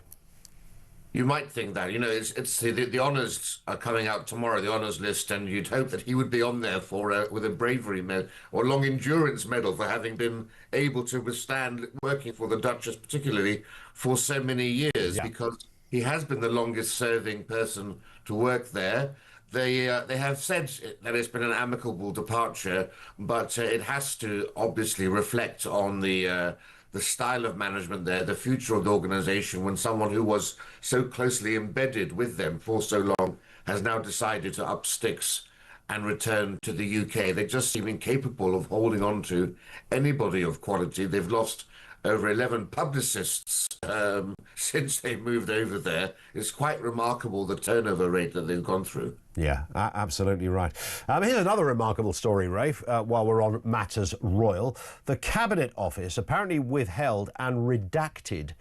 You might think that, you know, it's the honours are coming out tomorrow, the honours list, and you'd hope that he would be on there for with a bravery medal or long endurance medal for having been able to withstand working for the Duchess, particularly for so many years, because he has been the longest serving person to work there. They have said that it's been an amicable departure, but it has to obviously reflect on the style of management there, the future of the organisation, when someone who was so closely embedded with them for so long has now decided to up sticks and return to the UK. They just seem incapable of holding on to anybody of quality. They've lost over 11 publicists since they moved over there. It's quite remarkable, the turnover rate that they've gone through. Yeah, absolutely right. Here's another remarkable story, Rafe, while we're on matters royal. The Cabinet Office apparently withheld and redacted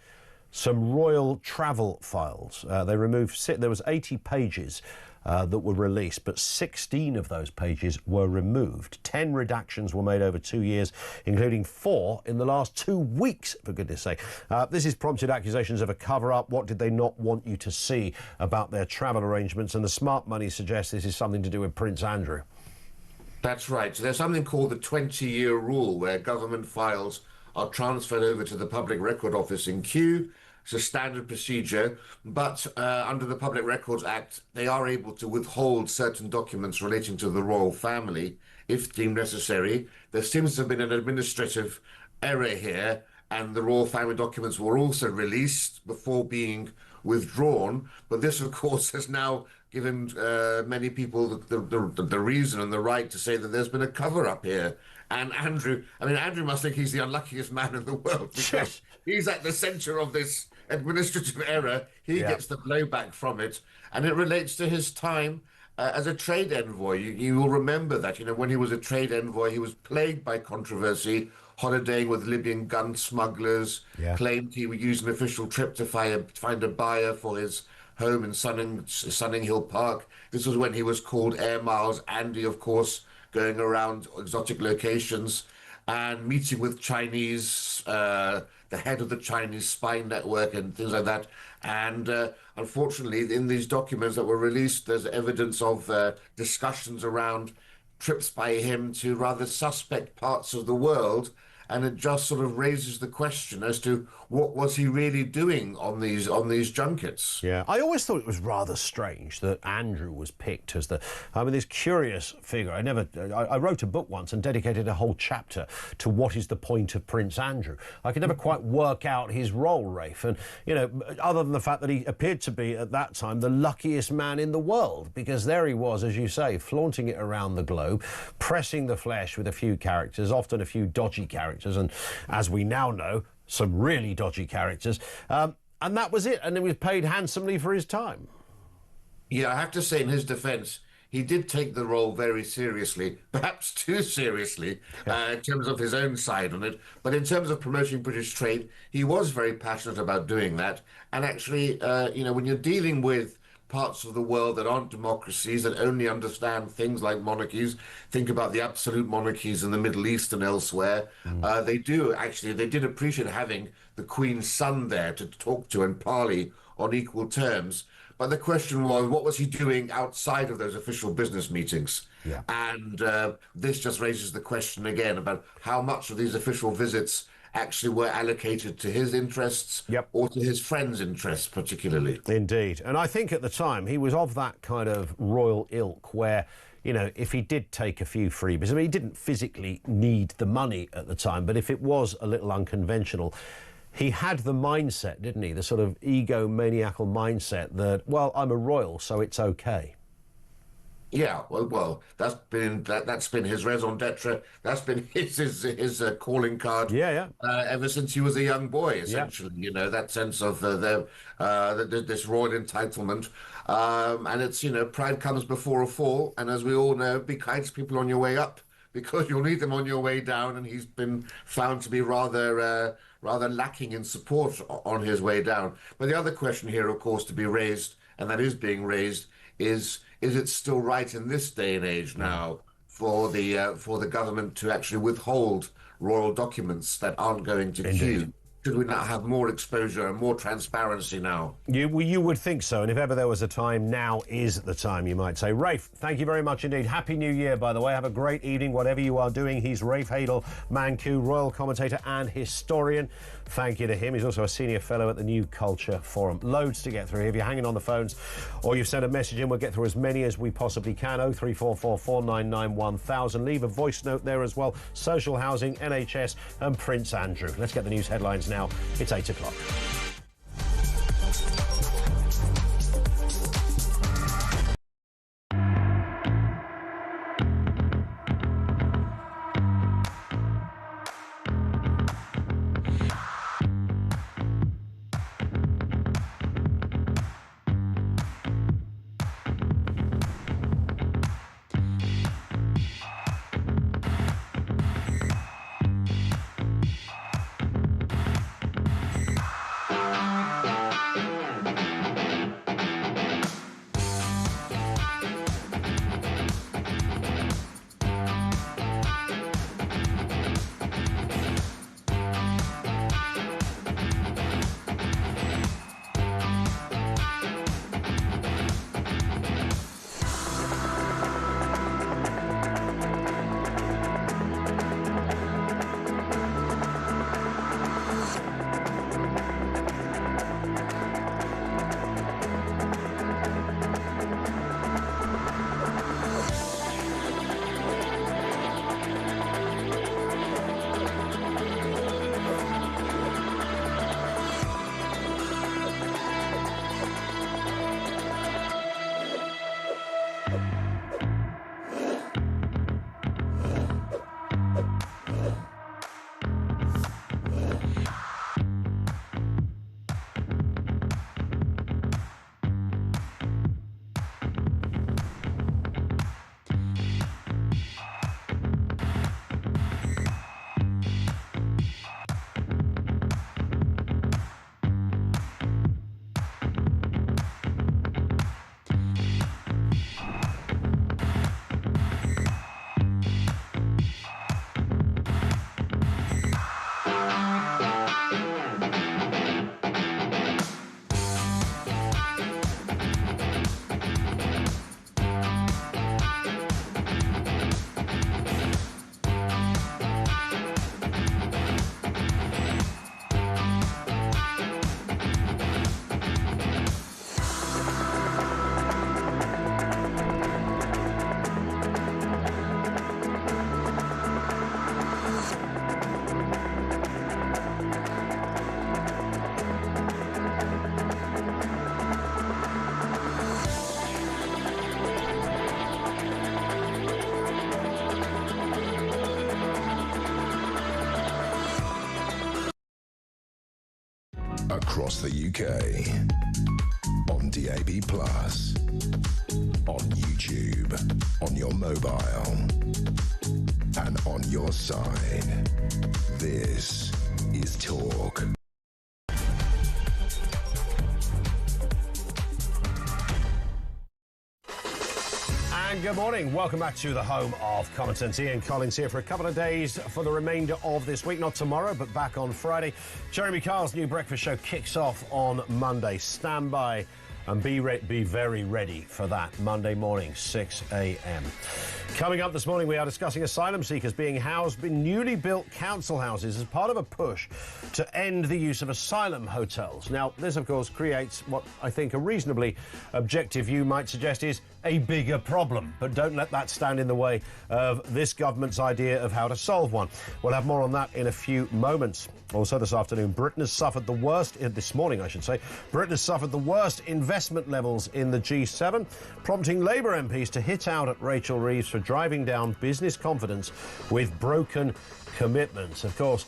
some royal travel files. They removed, there was 80 pages that were released, but 16 of those pages were removed. 10 redactions were made over 2 years, including 4 in the last 2 weeks, for goodness sake. This has prompted accusations of a cover-up. What did they not want you to see about their travel arrangements? And the smart money suggests this is something to do with Prince Andrew. That's right. So there's something called the 20-year rule, where government files are transferred over to the Public Record Office in Kew. It's a standard procedure, but under the Public Records Act, they are able to withhold certain documents relating to the royal family if deemed necessary. There seems to have been an administrative error here, and the royal family documents were also released before being withdrawn. But this, of course, has now given many people the reason and the right to say that there's been a cover-up here. And Andrew must think he's the unluckiest man in the world, because he's at the centre of this administrative error. He gets the blowback from it, and it relates to his time as a trade envoy. You will remember that, you know, when he was a trade envoy, he was plagued by controversy, holidaying with Libyan gun smugglers, claimed he would use an official trip to find a buyer for his home in Sunning Hill Park. This was when he was called Air Miles Andy, of course, going around exotic locations and meeting with Chinese, the head of the Chinese spy network and things like that. And unfortunately, in these documents that were released, there's evidence of discussions around trips by him to rather suspect parts of the world. And it just sort of raises the question as to what was he really doing on these junkets. Yeah, I always thought it was rather strange that Andrew was picked as this curious figure. I wrote a book once and dedicated a whole chapter to what is the point of Prince Andrew. I could never quite work out his role, Rafe, and, you know, other than the fact that he appeared to be at that time the luckiest man in the world, because there he was, as you say, flaunting it around the globe, pressing the flesh with a few characters, often a few dodgy characters, and as we now know, some really dodgy characters, and that was it, and he was paid handsomely for his time. Yeah, I have to say, in his defence, he did take the role very seriously, perhaps too seriously, in terms of his own side on it. But in terms of promoting British trade, he was very passionate about doing that. And actually, you know, when you're dealing with parts of the world that aren't democracies, that only understand things like monarchies, think about the absolute monarchies in the Middle East and elsewhere, they did appreciate having the Queen's son there to talk to and parley on equal terms. But the question was, what was he doing outside of those official business meetings? Yeah. And this just raises the question again about how much of these official visits actually were allocated to his interests or to his friends' interests particularly. Indeed. And I think at the time he was of that kind of royal ilk where, you know, if he did take a few freebies, I mean, he didn't physically need the money at the time, but if it was a little unconventional, he had the mindset, didn't he? The sort of egomaniacal mindset that, well, I'm a royal, so it's okay. Yeah, well, that's been his raison d'etre. That's been his calling card. Ever since he was a young boy, essentially. You know, that sense of this royal entitlement, and it's, you know, pride comes before a fall, and as we all know, be kind to people on your way up, because you'll need them on your way down. And he's been found to be rather lacking in support on his way down. But the other question here, of course, to be raised, and that is being raised, is it still right in this day and age now for the government to actually withhold royal documents that aren't going to queue? Should we not have more exposure and more transparency now? You would think so, and if ever there was a time, now is the time, you might say. Rafe, thank you very much indeed. Happy New Year, by the way. Have a great evening, whatever you are doing. He's Rafe Hadel, Mancu, royal commentator and historian. Thank you to him. He's also a senior fellow at the New Culture Forum. Loads to get through. If you're hanging on the phones or you've sent a message in, we'll get through as many as we possibly can. 0344 499 1000. Leave a voice note there as well. Social housing, NHS and Prince Andrew. Let's get the news headlines now. It's 8 o'clock. Across the UK, on DAB+, on YouTube, on your mobile, and on your side. This is Talk. And good morning. Welcome back to the home of Common Sense. Ian Collins here for a couple of days for the remainder of this week. Not tomorrow, but back on Friday. Jeremy Carl's new breakfast show kicks off on Monday. Stand by and be very ready for that Monday morning, 6 a.m. Coming up this morning, we are discussing asylum seekers being housed in newly built council houses as part of a push to end the use of asylum hotels. Now, this, of course, creates what I think a reasonably objective view might suggest is a bigger problem. But don't let that stand in the way of this government's idea of how to solve one. We'll have more on that in a few moments. Also this afternoon, Britain has suffered the worst, this morning I should say, Britain has suffered the worst investment levels in the G7, prompting Labour MPs to hit out at Rachel Reeves for driving down business confidence with broken commitments. Of course,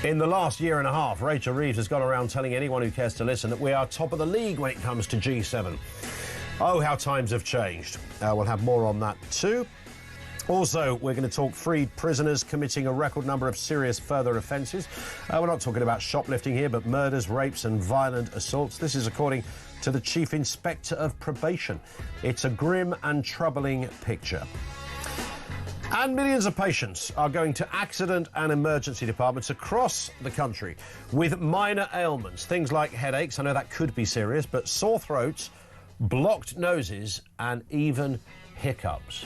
in the last year and a half, Rachel Reeves has gone around telling anyone who cares to listen that we are top of the league when it comes to G7. Oh, how times have changed. We'll have more on that too. Also, we're going to talk freed prisoners committing a record number of serious further offences. We're not talking about shoplifting here, but murders, rapes and violent assaults. This is according to the Chief Inspector of Probation. It's a grim and troubling picture. And millions of patients are going to accident and emergency departments across the country with minor ailments, things like headaches, I know that could be serious, but sore throats, blocked noses and even hiccups.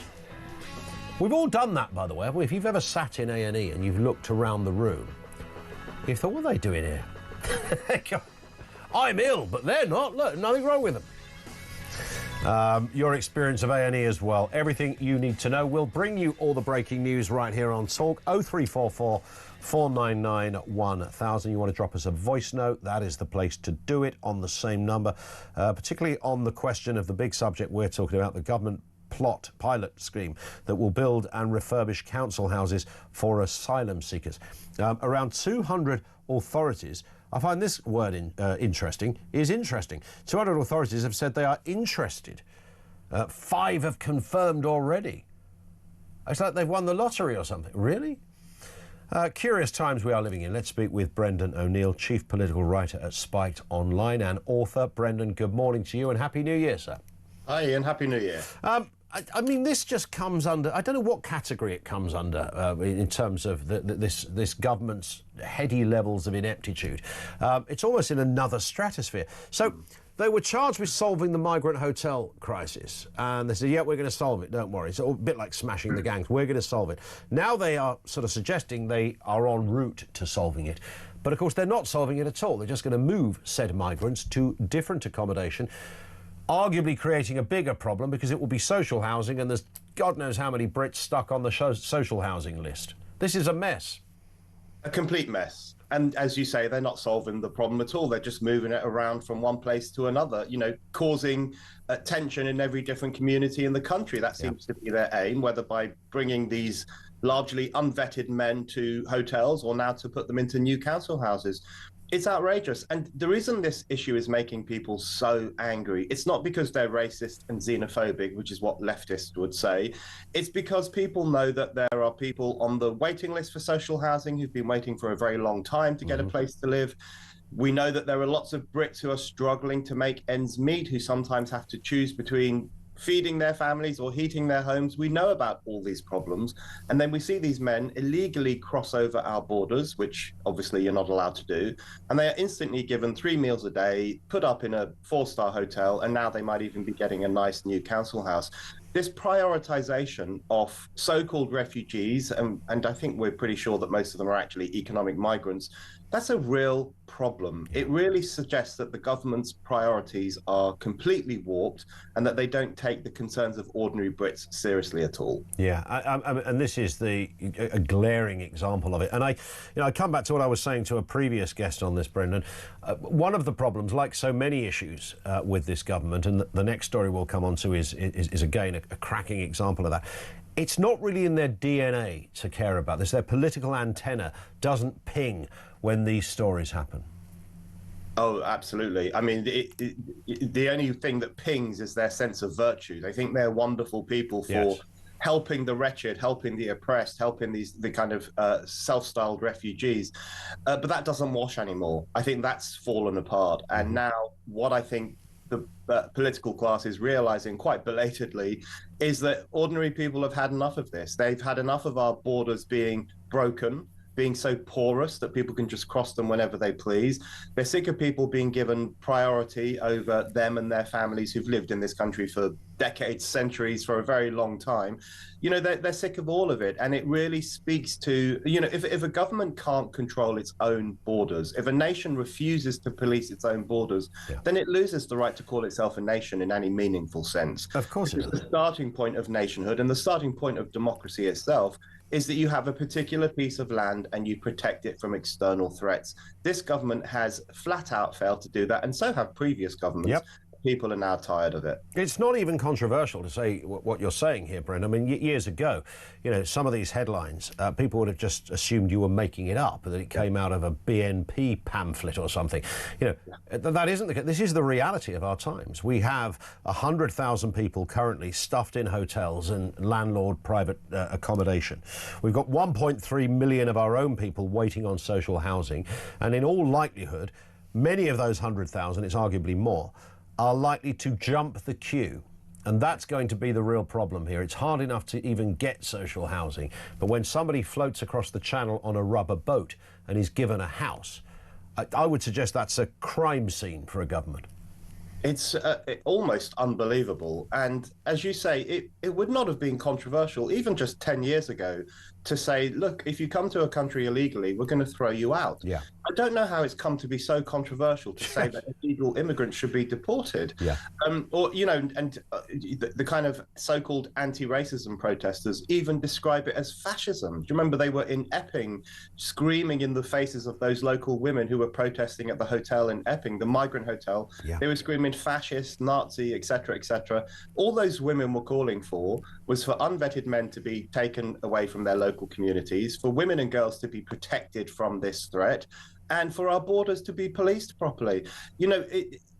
We've all done that, by the way. If you've ever sat in A&E and you've looked around the room, you've thought, what are they doing here? I'm ill, but they're not. Look, nothing wrong with them. Your experience of A&E as well. Everything you need to know. We'll bring you all the breaking news right here on Talk. 0344 499 1000. You want to drop us a voice note, that is the place to do it on the same number, particularly on the question of the big subject we're talking about, the government pilot scheme that will build and refurbish council houses for asylum seekers. Around 200 authorities, I find this word interesting. 200 authorities have said they are interested. 5 have confirmed already. It's like they've won the lottery or something. Really? Curious times we are living in. Let's speak with Brendan O'Neill, Chief Political Writer at Spiked Online and author. Brendan, good morning to you and Happy New Year, sir. Hi, Ian. Happy New Year. I mean, this just comes under, I don't know what category it comes under in terms of this government's heady levels of ineptitude. It's almost in another stratosphere. So they were charged with solving the migrant hotel crisis. And they said, yeah, we're going to solve it, don't worry. It's a bit like smashing the gangs. We're going to solve it. Now they are sort of suggesting they are en route to solving it. But of course, they're not solving it at all. They're just going to move said migrants to different accommodation, arguably creating a bigger problem because it will be social housing and there's God knows how many Brits stuck on the social housing list. This is a mess. A complete mess. And as you say, they're not solving the problem at all. They're just moving it around from one place to another, you know, causing tension in every different community in the country. That seems to be their aim, whether by bringing these largely unvetted men to hotels or now to put them into new council houses. It's outrageous. And the reason this issue is making people so angry, it's not because they're racist and xenophobic, which is what leftists would say. It's because people know that there are people on the waiting list for social housing who've been waiting for a very long time to get a place to live. We know that there are lots of Brits who are struggling to make ends meet, who sometimes have to choose between feeding their families or heating their homes. We know about all these problems. And then we see these men illegally cross over our borders, which obviously you're not allowed to do. And they are instantly given 3 meals a day, put up in a 4-star hotel, and now they might even be getting a nice new council house. This prioritization of so-called refugees, and I think we're pretty sure that most of them are actually economic migrants, that's a real problem. It really suggests that the government's priorities are completely warped and that they don't take the concerns of ordinary Brits seriously at all. Yeah, and this is a glaring example of it. And I come back to what I was saying to a previous guest on this, Brendan. One of the problems, like so many issues with this government, and the next story we'll come on to is again a cracking example of that. It's not really in their DNA to care about this. Their political antenna doesn't ping when these stories happen. Oh, absolutely. I mean, the only thing that pings is their sense of virtue. They think they're wonderful people for helping the wretched, helping the oppressed, helping the kind of self-styled refugees. But that doesn't wash anymore. I think that's fallen apart. And now what I think the political class is realizing quite belatedly is that ordinary people have had enough of this. They've had enough of our borders being broken, being so porous that people can just cross them whenever they please. They're sick of people being given priority over them and their families who've lived in this country for decades, centuries, for a very long time. You know, they're sick of all of it. And it really speaks to, you know, if a government can't control its own borders, if a nation refuses to police its own borders, then it loses the right to call itself a nation in any meaningful sense. Of course it does. The starting point of nationhood and the starting point of democracy itself is that you have a particular piece of land and you protect it from external threats. This government has flat out failed to do that, and so have previous governments. Yep. People are now tired of it. It's not even controversial to say what you're saying here, Brent. I mean, years ago, you know, some of these headlines, people would have just assumed you were making it up, that it came out of a BNP pamphlet or something. You know, that isn't the case. This is the reality of our times. We have 100,000 people currently stuffed in hotels and landlord private accommodation. We've got 1.3 million of our own people waiting on social housing. And in all likelihood, many of those 100,000, it's arguably more, are likely to jump the queue. And that's going to be the real problem here. It's hard enough to even get social housing. But when somebody floats across the channel on a rubber boat and is given a house, I would suggest that's a crime scene for a government. It's almost unbelievable. And as you say, it would not have been controversial, even just 10 years ago, to say, look, if you come to a country illegally, we're going to throw you out. Yeah. I don't know how it's come to be so controversial to say that illegal immigrants should be deported. Yeah. Or, you know, and the kind of so-called anti-racism protesters even describe it as fascism. Do you remember they were in Epping screaming in the faces of those local women who were protesting at the hotel in Epping, the migrant hotel? Yeah. They were screaming fascist, Nazi, etc., etc. All those women were calling for was for unvetted men to be taken away from their local communities, for women and girls to be protected from this threat, and for our borders to be policed properly. You know,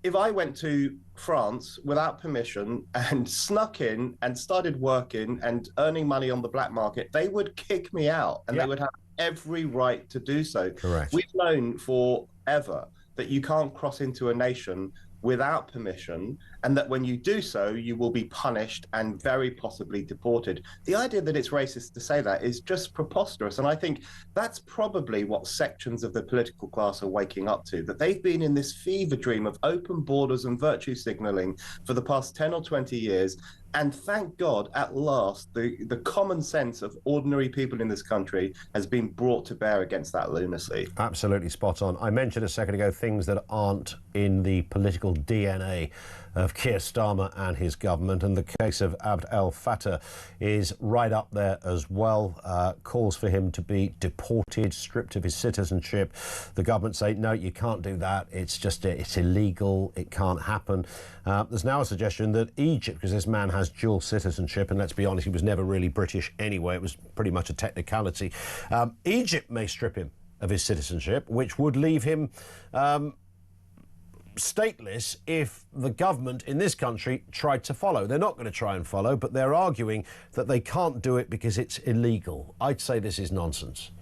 if I went to France without permission and snuck in and started working and earning money on the black market, they would kick me out, and they would have every right to do so. Correct. We've known forever that you can't cross into a nation without permission, and that when you do so, you will be punished and very possibly deported. The idea that it's racist to say that is just preposterous. And I think that's probably what sections of the political class are waking up to, that they've been in this fever dream of open borders and virtue signaling for the past 10 or 20 years. And thank God, at last, the common sense of ordinary people in this country has been brought to bear against that lunacy. Absolutely spot on. I mentioned a second ago things that aren't in the political DNA of Keir Starmer and his government, and the case of Abd El Fattah is right up there as well. Calls for him to be deported, stripped of his citizenship. The government say, no, you can't do that. It's illegal. It can't happen. There's now a suggestion that Egypt, because this man has dual citizenship, and let's be honest, he was never really British anyway. It was pretty much a technicality. Egypt may strip him of his citizenship, which would leave him stateless if the government in this country tried to follow. They're not going to try and follow, but they're arguing that they can't do it because it's illegal. I'd say this is nonsense.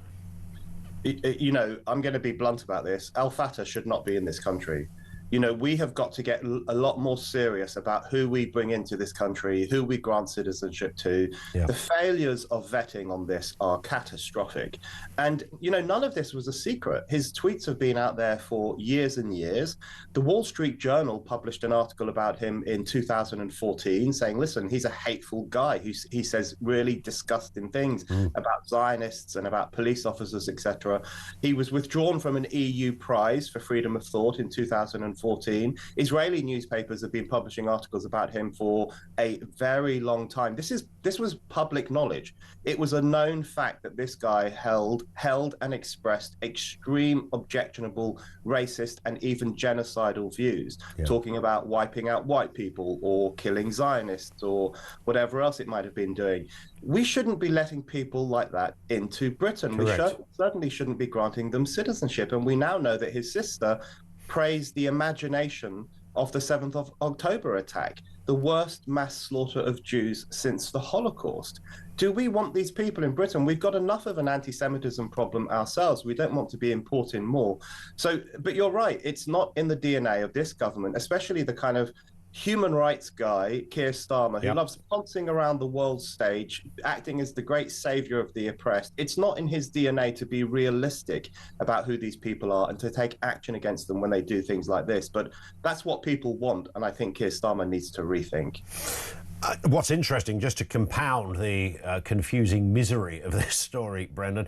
You know, I'm going to be blunt about this. El Fattah should not be in this country. You know, we have got to get a lot more serious about who we bring into this country, who we grant citizenship to. Yeah. The failures of vetting on this are catastrophic. And, you know, none of this was a secret. His tweets have been out there for years and years. The Wall Street Journal published an article about him in 2014 saying, listen, he's a hateful guy. He says really disgusting things about Zionists and about police officers, etc. He was withdrawn from an EU prize for freedom of thought in 2014. Israeli newspapers have been publishing articles about him for a very long time. This was public knowledge. It was a known fact that this guy held and expressed extreme, objectionable, racist, and even genocidal views, talking about wiping out white people or killing Zionists or whatever else it might have been doing. We shouldn't be letting people like that into Britain. Correct. We certainly shouldn't be granting them citizenship. And we now know that his sister praised the imagination of the 7th of October attack, the worst mass slaughter of Jews since the Holocaust. Do we want these people in Britain? We've got enough of an anti-Semitism problem ourselves. We don't want to be importing more. So, but you're right, it's not in the DNA of this government, especially the kind of human rights guy, Keir Starmer, who loves pouncing around the world stage, acting as the great savior of the oppressed. It's not in his DNA to be realistic about who these people are and to take action against them when they do things like this. But that's what people want, and I think Keir Starmer needs to rethink. What's interesting, just to compound the confusing misery of this story, Brendan,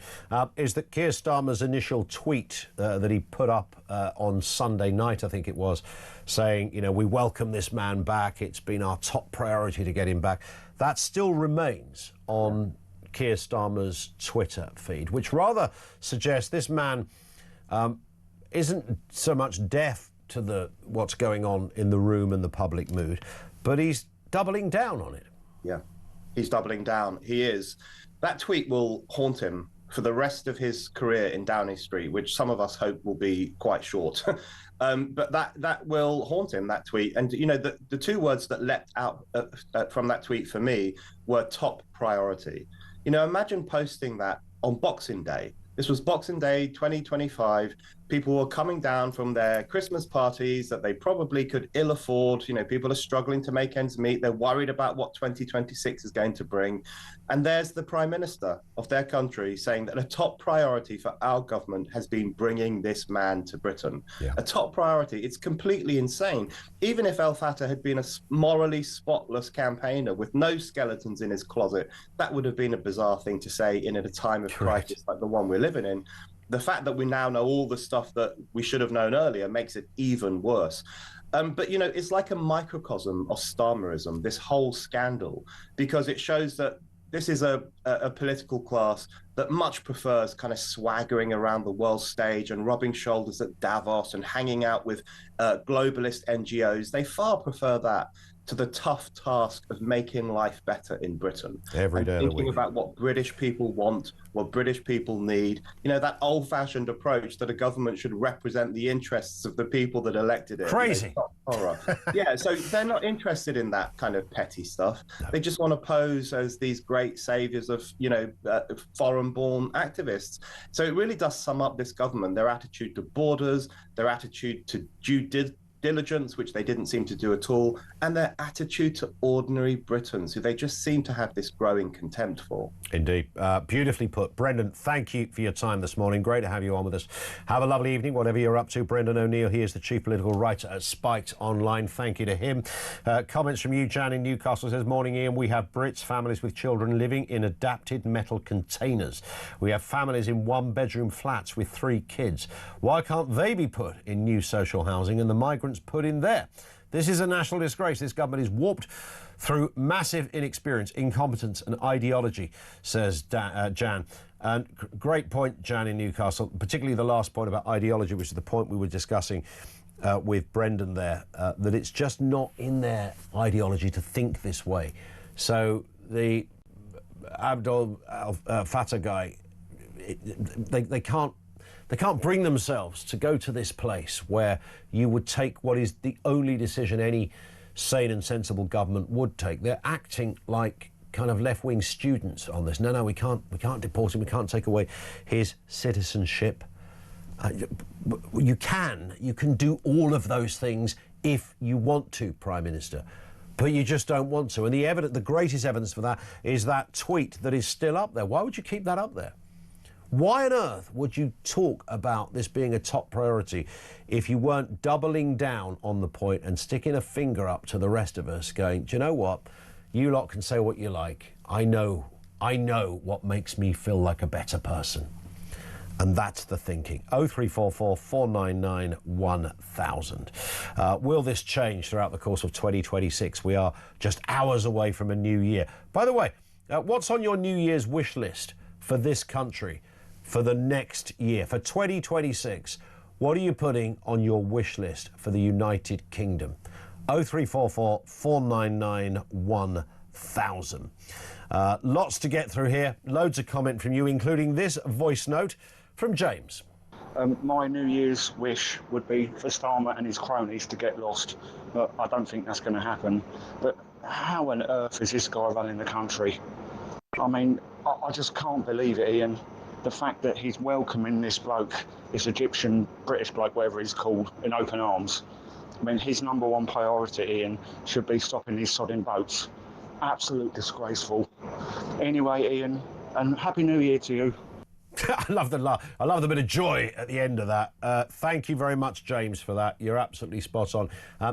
is that Keir Starmer's initial tweet that he put up on Sunday night, I think it was, saying, you know, we welcome this man back. It's been our top priority to get him back. That still remains on Keir Starmer's Twitter feed, which rather suggests this man isn't so much deaf to what's going on in the room and the public mood, but he's doubling down on it. Yeah, he's doubling down. He is. That tweet will haunt him for the rest of his career in Downing Street, which some of us hope will be quite short. But that will haunt him, that tweet. And, you know, the two words that leapt out from that tweet for me were top priority. You know, imagine posting that on Boxing Day. This was Boxing Day 2025. People were coming down from their Christmas parties that they probably could ill afford. You know, people are struggling to make ends meet. They're worried about what 2026 is going to bring. And there's the Prime Minister of their country saying that a top priority for our government has been bringing this man to Britain. A top priority. It's completely insane. Even if El Fattah had been a morally spotless campaigner with no skeletons in his closet, that would have been a bizarre thing to say in a time of crisis like the one we're living in. The fact that we now know all the stuff that we should have known earlier makes it even worse. But, you know, it's like a microcosm of Starmerism, this whole scandal, because it shows that this is a political class that much prefers kind of swaggering around the world stage and rubbing shoulders at Davos and hanging out with globalist NGOs. They far prefer that to the tough task of making life better in Britain. Every day of the week. Thinking about what British people want, what British people need. You know, that old-fashioned approach that a government should represent the interests of the people that elected it. Crazy. Horror. Yeah, so they're not interested in that kind of petty stuff. No. They just want to pose as these great saviors of, you know, foreign-born activists. So it really does sum up this government, their attitude to borders, their attitude to due diligence, which they didn't seem to do at all, and their attitude to ordinary Britons, who they just seem to have this growing contempt for. Indeed. Beautifully put. Brendan, thank you for your time this morning. Great to have you on with us. Have a lovely evening, whatever you're up to. Brendan O'Neill, he is the chief political writer at Spiked Online. Thank you to him. Comments from you, Jan in Newcastle, says, morning, Ian. We have Brits, families with children living in adapted metal containers. We have families in one-bedroom flats with 3 kids. Why can't they be put in new social housing and the migrants put in there? This is a national disgrace. This government is warped through massive inexperience, incompetence and ideology, says Jan. And great point, Jan in Newcastle, particularly the last point about ideology, which is the point we were discussing with Brendan there, that it's just not in their ideology to think this way. So the Abdel Fattah guy, they can't bring themselves to go to this place where you would take what is the only decision any sane and sensible government would take. They're acting like kind of left-wing students on this. No, we can't deport him. We can't take away his citizenship. You can do all of those things if you want to, Prime Minister, but you just don't want to. And the greatest evidence for that is that tweet that is still up there. Why would you keep that up there? Why on earth would you talk about this being a top priority if you weren't doubling down on the point and sticking a finger up to the rest of us going, do you know what? You lot can say what you like. I know what makes me feel like a better person. And that's the thinking. 0344 499 1000. Will this change throughout the course of 2026? We are just hours away from a new year. By the way, what's on your New Year's wish list for this country? For the next year, for 2026, what are you putting on your wish list for the United Kingdom? 0344 499 1000. Lots to get through here. Loads of comment from you, including this voice note from James. My New Year's wish would be for Starmer and his cronies to get lost, but I don't think that's going to happen. But how on earth is this guy running the country? I mean, I just can't believe it, Ian. The fact that he's welcoming this bloke, this Egyptian, British bloke, whatever he's called, in open arms. I mean, his number one priority, Ian, should be stopping these sodding boats. Absolute disgraceful. Anyway, Ian, and Happy New Year to you. I love the bit of joy at the end of that. Thank you very much, James, for that. You're absolutely spot on.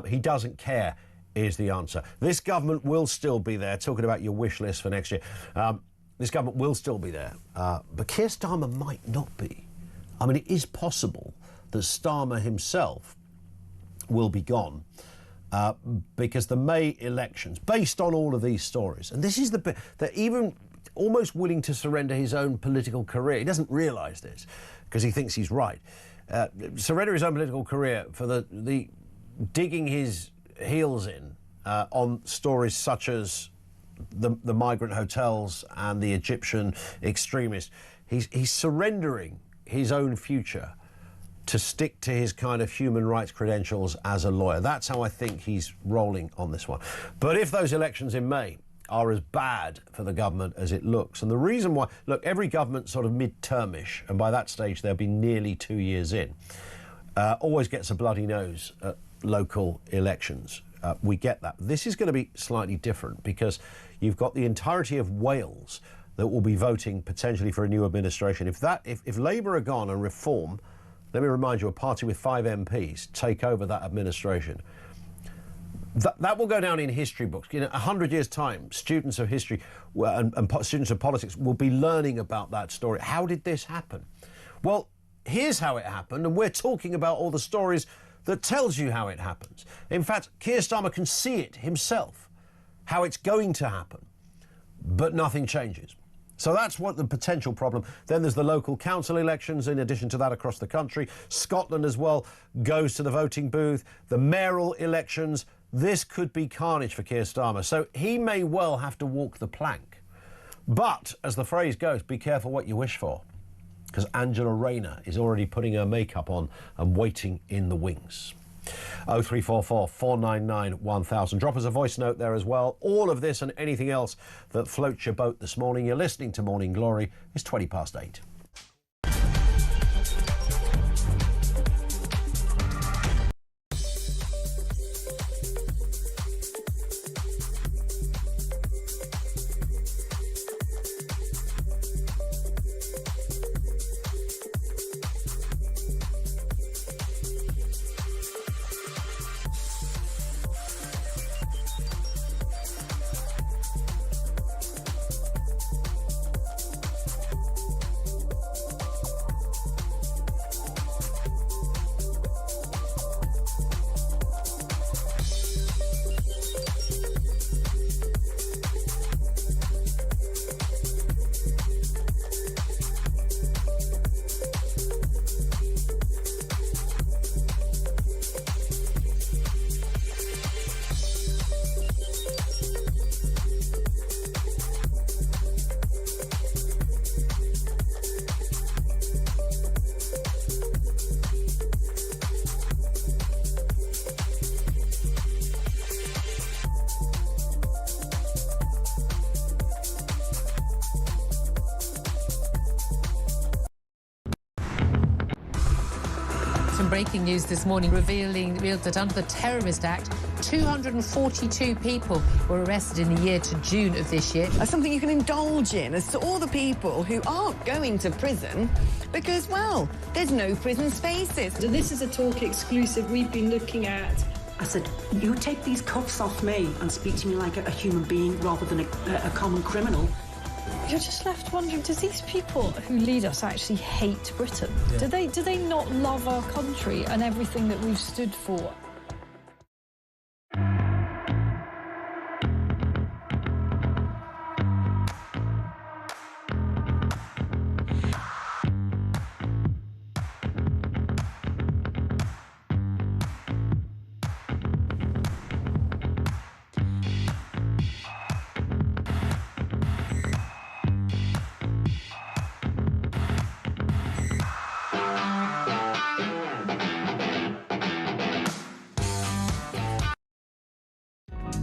He doesn't care is the answer. This government will still be there, talking about your wish list for next year. This government will still be there, but Keir Starmer might not be. I mean, it is possible that Starmer himself will be gone because the May elections, based on all of these stories, and this is the bit that even almost willing to surrender his own political career. He doesn't realise this because he thinks he's right. Surrender his own political career for the digging his heels in on stories such as the migrant hotels and the Egyptian extremists. He's surrendering his own future to stick to his kind of human rights credentials as a lawyer. That's how I think he's rolling on this one. But if those elections in May are as bad for the government as it looks, and the reason why, look, every government sort of mid-termish, and by that stage they'll be nearly 2 years in, always gets a bloody nose at local elections. We get that. This is going to be slightly different because you've got the entirety of Wales that will be voting potentially for a new administration. If Labour are gone and Reform, let me remind you, a party with 5 MPs, take over that administration, that will go down in history books. In 100 years' time, students of history and students of politics will be learning about that story. How did this happen? Well, here's how it happened, and we're talking about all the stories that tells you how it happens. In fact, Keir Starmer can see it himself, how it's going to happen, but nothing changes. So that's what the potential problem. Then there's the local council elections, in addition to that across the country. Scotland as well goes to the voting booth. The mayoral elections. This could be carnage for Keir Starmer. So he may well have to walk the plank. But, as the phrase goes, be careful what you wish for, because Angela Rayner is already putting her makeup on and waiting in the wings. 0344 499 1000. Drop us a voice note there as well. All of this and anything else that floats your boat this morning. You're listening to Morning Glory. It's 20 past 8. Breaking news this morning revealed that under the Terrorist Act, 242 people were arrested in the year to June of this year. Something you can indulge in as to all the people who aren't going to prison because, well, there's no prison spaces. So this is a Talk exclusive we've been looking at. I said, you take these cuffs off me and speak to me like a human being rather than a common criminal. You're just left wondering, does these people who lead us actually hate Britain? Yeah. Do they not love our country and everything that we've stood for?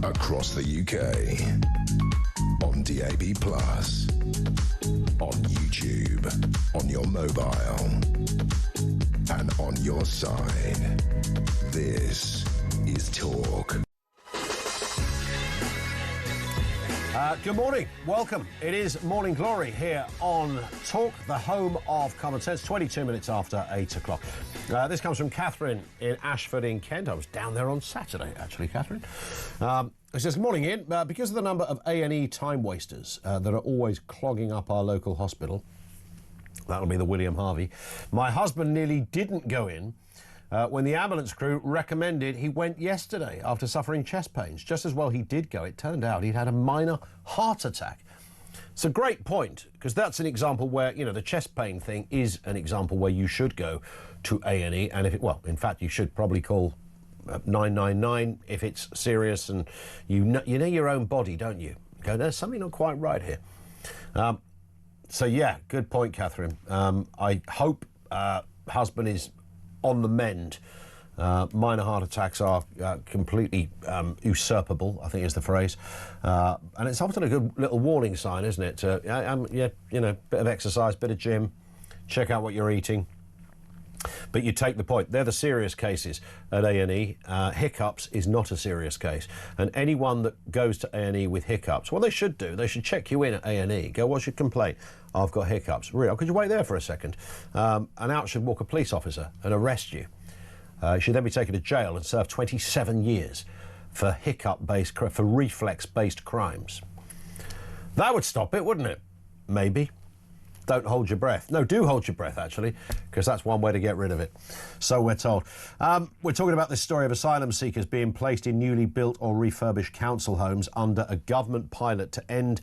Across the UK, on DAB+, on YouTube, on your mobile, and on your side. This is talk. Good morning. Welcome. It is Morning Glory here on Talk, the home of common sense, 22 minutes after 8 o'clock. This comes from Catherine in Ashford in Kent. I was down there on Saturday, actually, Catherine. It says, good morning, Ian. Because of the number of A&E time wasters that are always clogging up our local hospital, that'll be the William Harvey, my husband nearly didn't go in when the ambulance crew recommended he went yesterday after suffering chest pains. Just as well he did go, it turned out he'd had a minor heart attack. It's a great point, because that's an example where, you know, the chest pain thing is an example where you should go to A&E, and if it, well, in fact, you should probably call 999 if it's serious, and you know your own body, don't you? Go, there's something not quite right here. So, yeah, good point, Catherine. I hope husband is on the mend. Minor heart attacks are completely usurpable, I think is the phrase. And it's often a good little warning sign, isn't it? Yeah, you know, bit of exercise, bit of gym, check out what you're eating. But you take the point. They're the serious cases at A&E. Hiccups is not a serious case. And anyone that goes to A&E with hiccups, what they should do, they should check you in at A&E. Go, what's your complaint? I've got hiccups. Really? Could you wait there for a second? And out should walk a police officer and arrest you. You should then be taken to jail and serve 27 years for for reflex-based crimes. That would stop it, wouldn't it? Maybe. Don't hold your breath. No, do hold your breath, actually, because that's one way to get rid of it. So we're told. We're talking about this story of asylum seekers being placed in newly built or refurbished council homes under a government pilot to end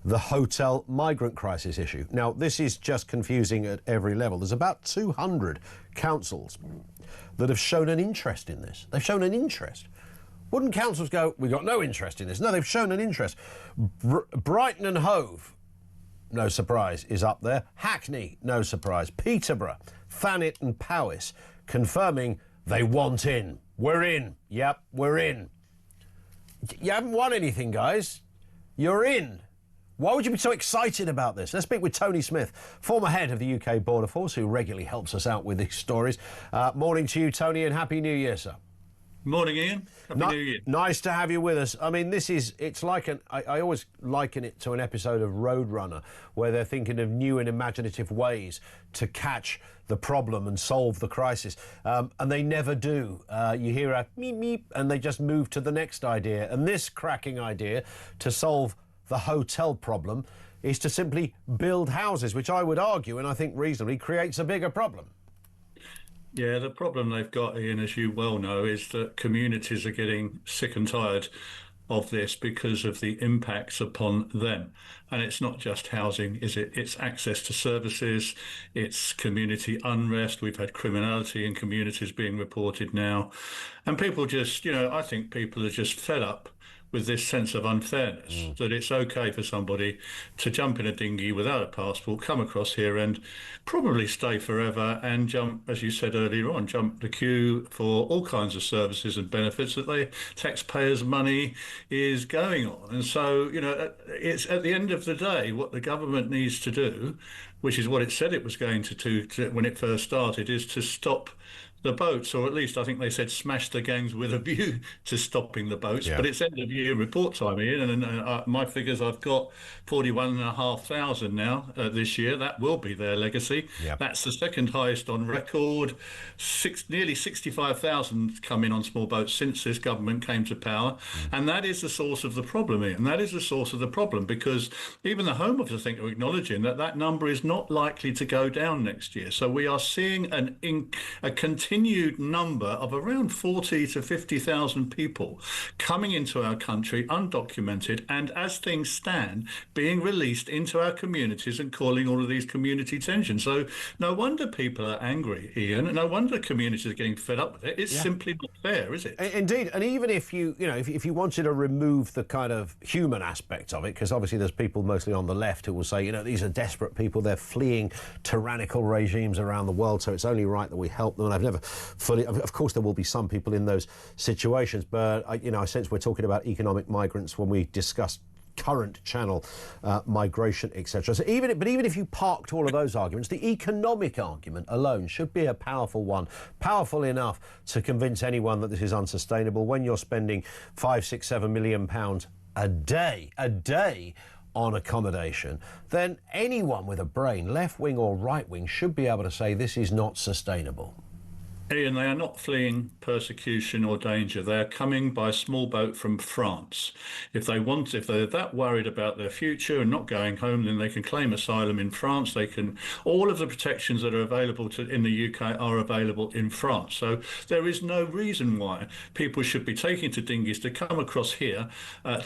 the hotel migrant crisis issue. Now, this is just confusing at every level. There's about 200 councils that have shown an interest in this. They've shown an interest. Wouldn't councils go, we've got no interest in this? No, they've shown an interest. Brighton and Hove, no surprise, is up there. Hackney, no surprise. Peterborough, Thanet and Powys confirming they want in. We're in. Yep, we're in. You haven't won anything, guys. You're in. Why would you be so excited about this? Let's speak with Tony Smith, former head of the UK Border Force, who regularly helps us out with these stories. Morning to you, Tony, and Happy New Year, sir. Morning, Ian. Happy New Year. Nice to have you with us. I mean, it's like I always liken it to an episode of Roadrunner, where they're thinking of new and imaginative ways to catch the problem and solve the crisis. And they never do. You hear a meep, meep, and they just move to the next idea. And this cracking idea to solve the hotel problem is to simply build houses, which I would argue, and I think reasonably, creates a bigger problem. Yeah, the problem they've got, Ian, as you well know, is that communities are getting sick and tired of this because of the impacts upon them. And it's not just housing, is it? It's access to services, it's community unrest. We've had criminality in communities being reported now. And people just, you know, I think people are just fed up with this sense of unfairness, that it's okay for somebody to jump in a dinghy without a passport, come across here and probably stay forever and jump, as you said earlier on, jump the queue for all kinds of services and benefits that the taxpayers' money is going on. And so, you know, it's at the end of the day, what the government needs to do, which is what it said it was going to do when it first started, is to stop the boats, or at least I think they said smash the gangs with a view to stopping the boats. Yeah. But it's end of year report time, Ian, and my figures, I've got 41,500 now this year. That will be their legacy. Yep. That's the second highest on record. Nearly 65,000 come in on small boats since this government came to power. And that is the source of the problem, Ian. That is the source of the problem, because even the Home Office, I think, are acknowledging that that number is not likely to go down next year. So we are seeing a continued number of around 40 to 50,000 people coming into our country undocumented, and as things stand, being released into our communities and causing all of these community tensions. So no wonder people are angry, Ian. No wonder communities are getting fed up with it. It's simply not fair, is it? Indeed. And even if you if you wanted to remove the kind of human aspect of it, because obviously there's people mostly on the left who will say, you know, these are desperate people, they're fleeing tyrannical regimes around the world, so it's only right that we help them. And I've never fully, of course there will be some people in those situations, but I sense we're talking about economic migrants when we discussed current channel migration, etc. So even if you parked all of those arguments, the economic argument alone should be a powerful one, powerful enough to convince anyone that this is unsustainable. When you're spending £5, £6, £7 million a day on accommodation, then anyone with a brain, left wing or right wing, should be able to say this is not sustainable. Ian, they are not fleeing persecution or danger. They are coming by small boat from France. If they're that worried about their future and not going home, then they can claim asylum in France. All of the protections that are available in the UK are available in France. So there is no reason why people should be taking to dinghies to come across here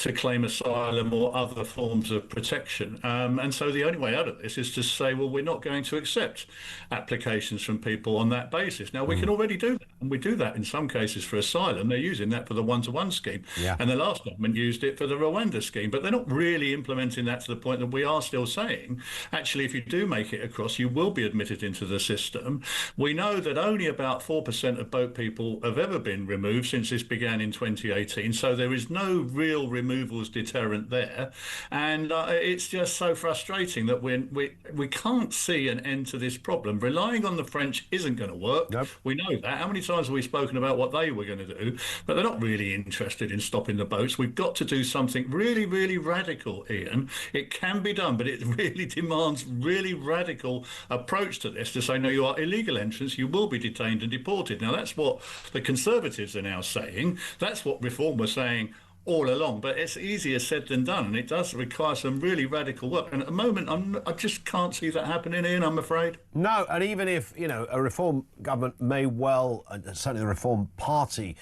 to claim asylum or other forms of protection. And so the only way out of this is to say, well, we're not going to accept applications from people on that basis. Now, we can already do that, and we do that in some cases for asylum. They're using that for the one-to-one scheme, and the last government used it for the Rwanda scheme, but they're not really implementing that to the point that we are still saying, actually, if you do make it across, you will be admitted into the system. We know that only about 4% of boat people have ever been removed since this began in 2018, so there is no real removals deterrent there, and it's just so frustrating that we can't see an end to this problem. Relying on the French isn't going to work. Nope. We know that. How many times have we spoken about what they were going to do? But they're not really interested in stopping the boats. We've got to do something really, really radical, Ian. It can be done, but it really demands really radical approach to this, to say, no, you are illegal entrants, you will be detained and deported. Now, that's what the Conservatives are now saying. That's what Reform was saying all along, but it's easier said than done, and it does require some really radical work. And at the moment, I just can't see that happening, Ian, I'm afraid. No, and even if, a Reform government may well, certainly the Reform Party,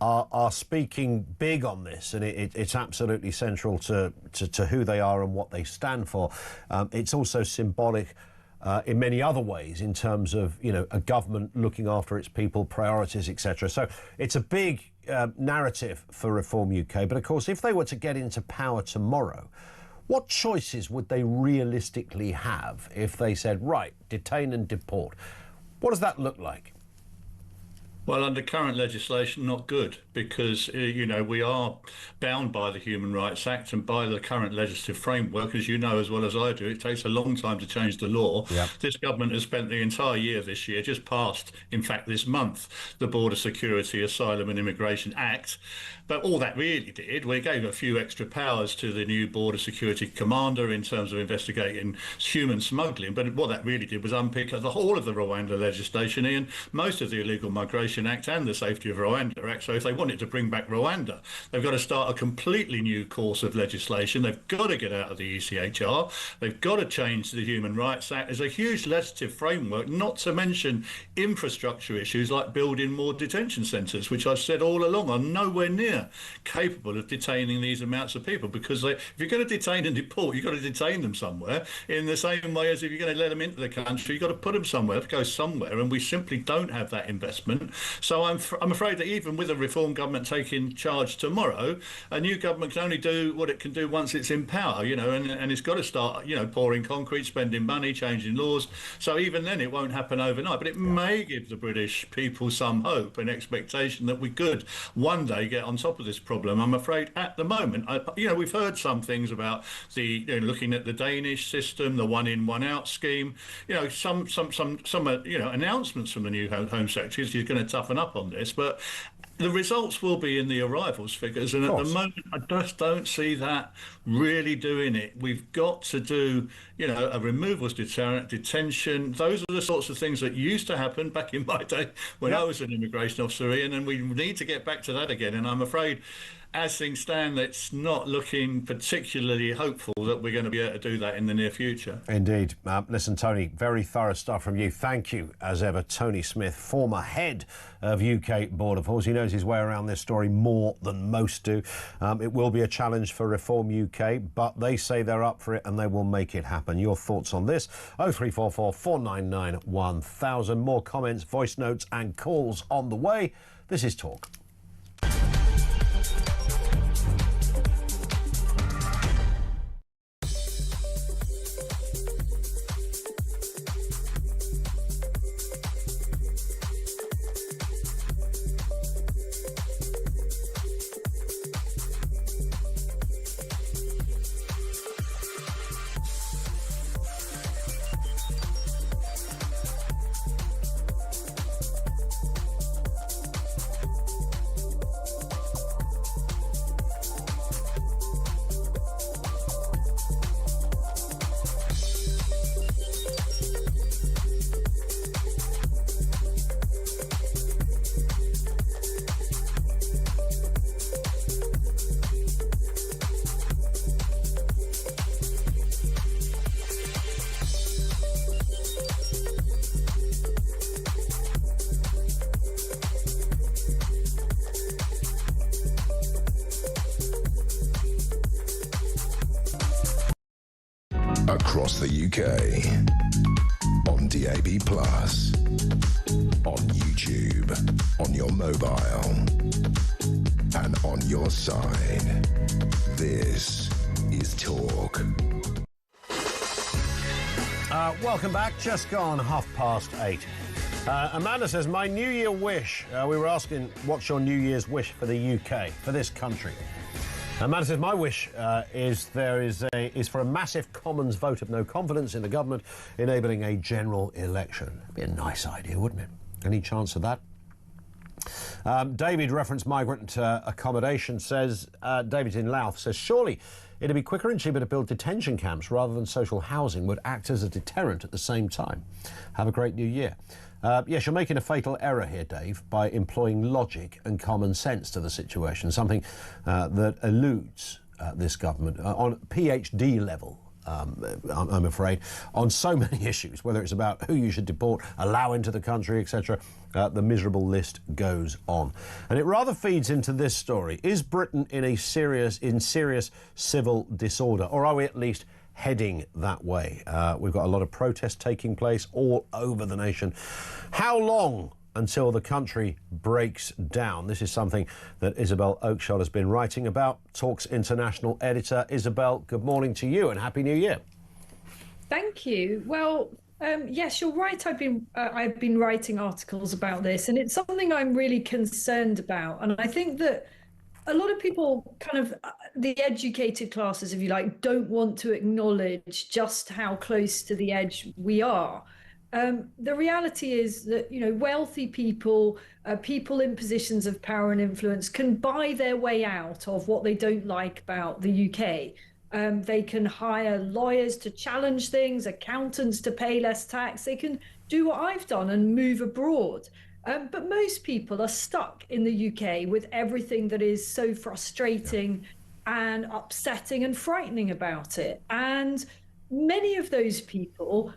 are speaking big on this, and it's absolutely central to who they are and what they stand for. It's also symbolic in many other ways in terms of, a government looking after its people, priorities, etc. So it's a big narrative for Reform UK. But of course, if they were to get into power tomorrow, what choices would they realistically have if they said, right, detain and deport? What does that look like? Well, under current legislation, not good, because, we are bound by the Human Rights Act and by the current legislative framework. As you know as well as I do, it takes a long time to change the law. Yep. This government has spent the entire year this year, just passed, in fact, this month, the Border Security, Asylum and Immigration Act. But all that really did, we gave a few extra powers to the new Border Security Commander in terms of investigating human smuggling. But what that really did was unpick the whole of the Rwanda legislation, Ian, most of the Illegal Migration Act and the Safety of Rwanda Act. So if they wanted to bring back Rwanda, they've got to start a completely new course of legislation. They've got to get out of the ECHR. They've got to change the Human Rights Act. There's a huge legislative framework, not to mention infrastructure issues like building more detention centres, which I've said all along are nowhere near capable of detaining these amounts of people, because if you're going to detain and deport, you've got to detain them somewhere, in the same way as if you're going to let them into the country, you've got to put them somewhere, to go somewhere, and we simply don't have that investment. So I'm afraid that even with a Reform government taking charge tomorrow, a new government can only do what it can do once it's in power, and it's got to start, pouring concrete, spending money, changing laws. So even then it won't happen overnight, but it may give the British people some hope and expectation that we could one day get on top of this problem. I'm afraid at the moment, we've heard some things about the looking at the Danish system, the one in, one out scheme. Some announcements from the new Home Secretary. He's going to toughen up on this, but the results will be in the arrivals figures, and at the moment I just don't see that really doing it. We've got to do, a removals deterrent, detention. Those are the sorts of things that used to happen back in my day when I was an immigration officer, Ian, and we need to get back to that again. And I'm afraid, as things stand, it's not looking particularly hopeful that we're going to be able to do that in the near future. Indeed. Listen, Tony, very thorough stuff from you. Thank you, as ever. Tony Smith, former head of UK Border Force. He knows his way around this story more than most do. It will be a challenge for Reform UK, but they say they're up for it and they will make it happen. Your thoughts on this? 0344 499 1000. More comments, voice notes and calls on the way. This is Talk. across the UK. On DAB+, on YouTube, on your mobile, and on your side. This is Talk. Welcome back. Just gone 8:30. Amanda says, my New Year wish. We were asking, what's your New Year's wish for the UK, for this country? Amanda says, my wish is for a massive Commons vote of no confidence in the government, enabling a general election. That'd be a nice idea, wouldn't it? Any chance of that? David, referenced migrant accommodation, says, David in Louth, says, surely it'd be quicker and cheaper to build detention camps rather than social housing would act as a deterrent at the same time. Have a great new year. Yes, you're making a fatal error here, Dave, by employing logic and common sense to the situation, something that eludes this government on PhD level. I'm afraid, on so many issues, whether it's about who you should deport, allow into the country, etc. The miserable list goes on. And it rather feeds into this story. Is Britain in serious civil disorder, or are we at least heading that way? We've got a lot of protests taking place all over the nation. How long until the country breaks down? This is something that Isabel Oakeshott has been writing about. Talk's international editor. Isabel, good morning to you and Happy New Year. Thank you. Well, yes, you're right. I've been writing articles about this, and it's something I'm really concerned about. And I think that a lot of people, kind of the educated classes, if you like, don't want to acknowledge just how close to the edge we are. The reality is that, you know, wealthy people, people in positions of power and influence can buy their way out of what they don't like about the UK. They can hire lawyers to challenge things, accountants to pay less tax. They can do what I've done and move abroad. But most people are stuck in the UK with everything that is so frustrating and upsetting and frightening about it. And many of those people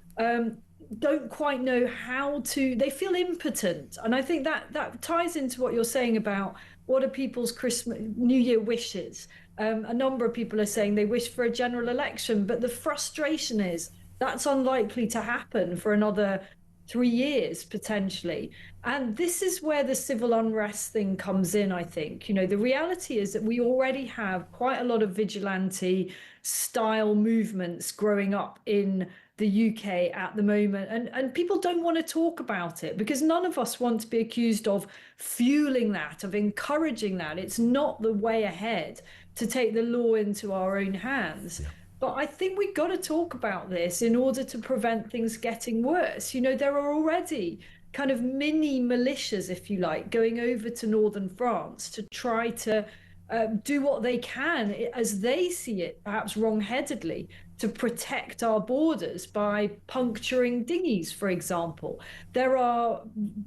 don't quite know how to, they feel impotent. And I think that ties into what you're saying about what are people's New Year wishes. A number of people are saying they wish for a general election, but the frustration is that's unlikely to happen for another 3 years potentially. And this is where the civil unrest thing comes in, I think. You know, the reality is that we already have quite a lot of vigilante style movements growing up in the UK at the moment, and people don't want to talk about it because none of us want to be accused of fueling that, of encouraging that. It's not the way ahead to take the law into our own hands. Yeah. But I think we've got to talk about this in order to prevent things getting worse. You know, there are already kind of mini militias, if you like, going over to northern France to try to do what they can, as they see it, perhaps wrong-headedly, to protect our borders by puncturing dinghies, for example. There are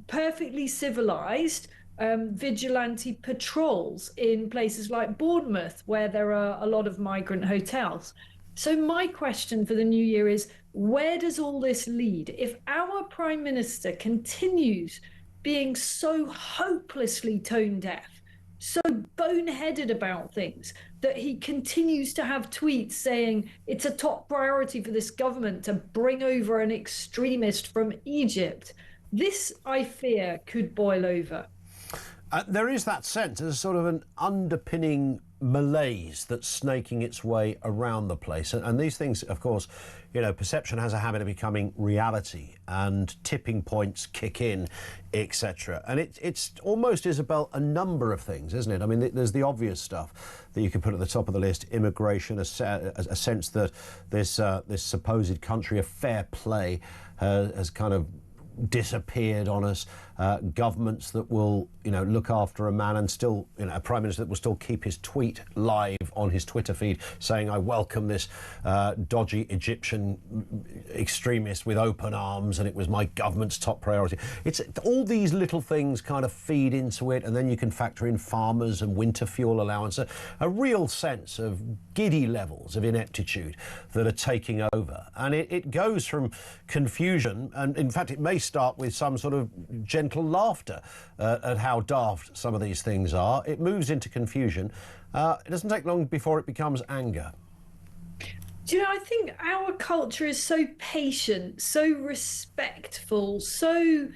perfectly civilized vigilante patrols in places like Bournemouth, where there are a lot of migrant hotels. So my question for the new year is, where does all this lead? If our Prime Minister continues being so hopelessly tone deaf, so boneheaded about things, that he continues to have tweets saying it's a top priority for this government to bring over an extremist from Egypt, this, I fear, could boil over. There is that sense, there's sort of an underpinning malaise that's snaking its way around the place. And these things, of course, you know, perception has a habit of becoming reality and tipping points kick in, etc. And it's almost, Isabel, a number of things, isn't it? I mean, there's the obvious stuff that you could put at the top of the list: immigration, a sense that this supposed country of fair play has kind of disappeared on us. Governments that will, you know, look after a man and still, you know, a Prime Minister that will still keep his tweet live on his Twitter feed saying, I welcome this dodgy Egyptian extremist with open arms and it was my government's top priority. It's all these little things kind of feed into it, and then you can factor in farmers and winter fuel allowance, a real sense of giddy levels of ineptitude that are taking over. And it goes from confusion, and in fact it may start with some sort of gentle laughter at how daft some of these things are. It moves into confusion. It doesn't take long before it becomes anger. Do you know, I think our culture is so patient, so respectful, so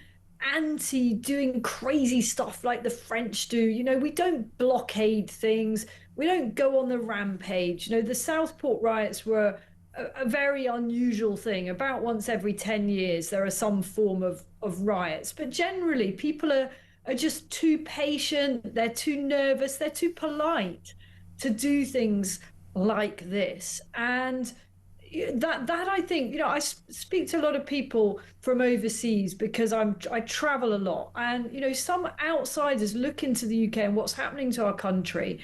anti doing crazy stuff like the French do. You know, we don't blockade things, we don't go on the rampage. You know, the Southport riots were a very unusual thing. About once every 10 years, there are some form of riots. But generally, people are just too patient, they're too nervous, they're too polite to do things like this. And that I think, you know, I speak to a lot of people from overseas because I travel a lot, and you know, some outsiders look into the UK and what's happening to our country,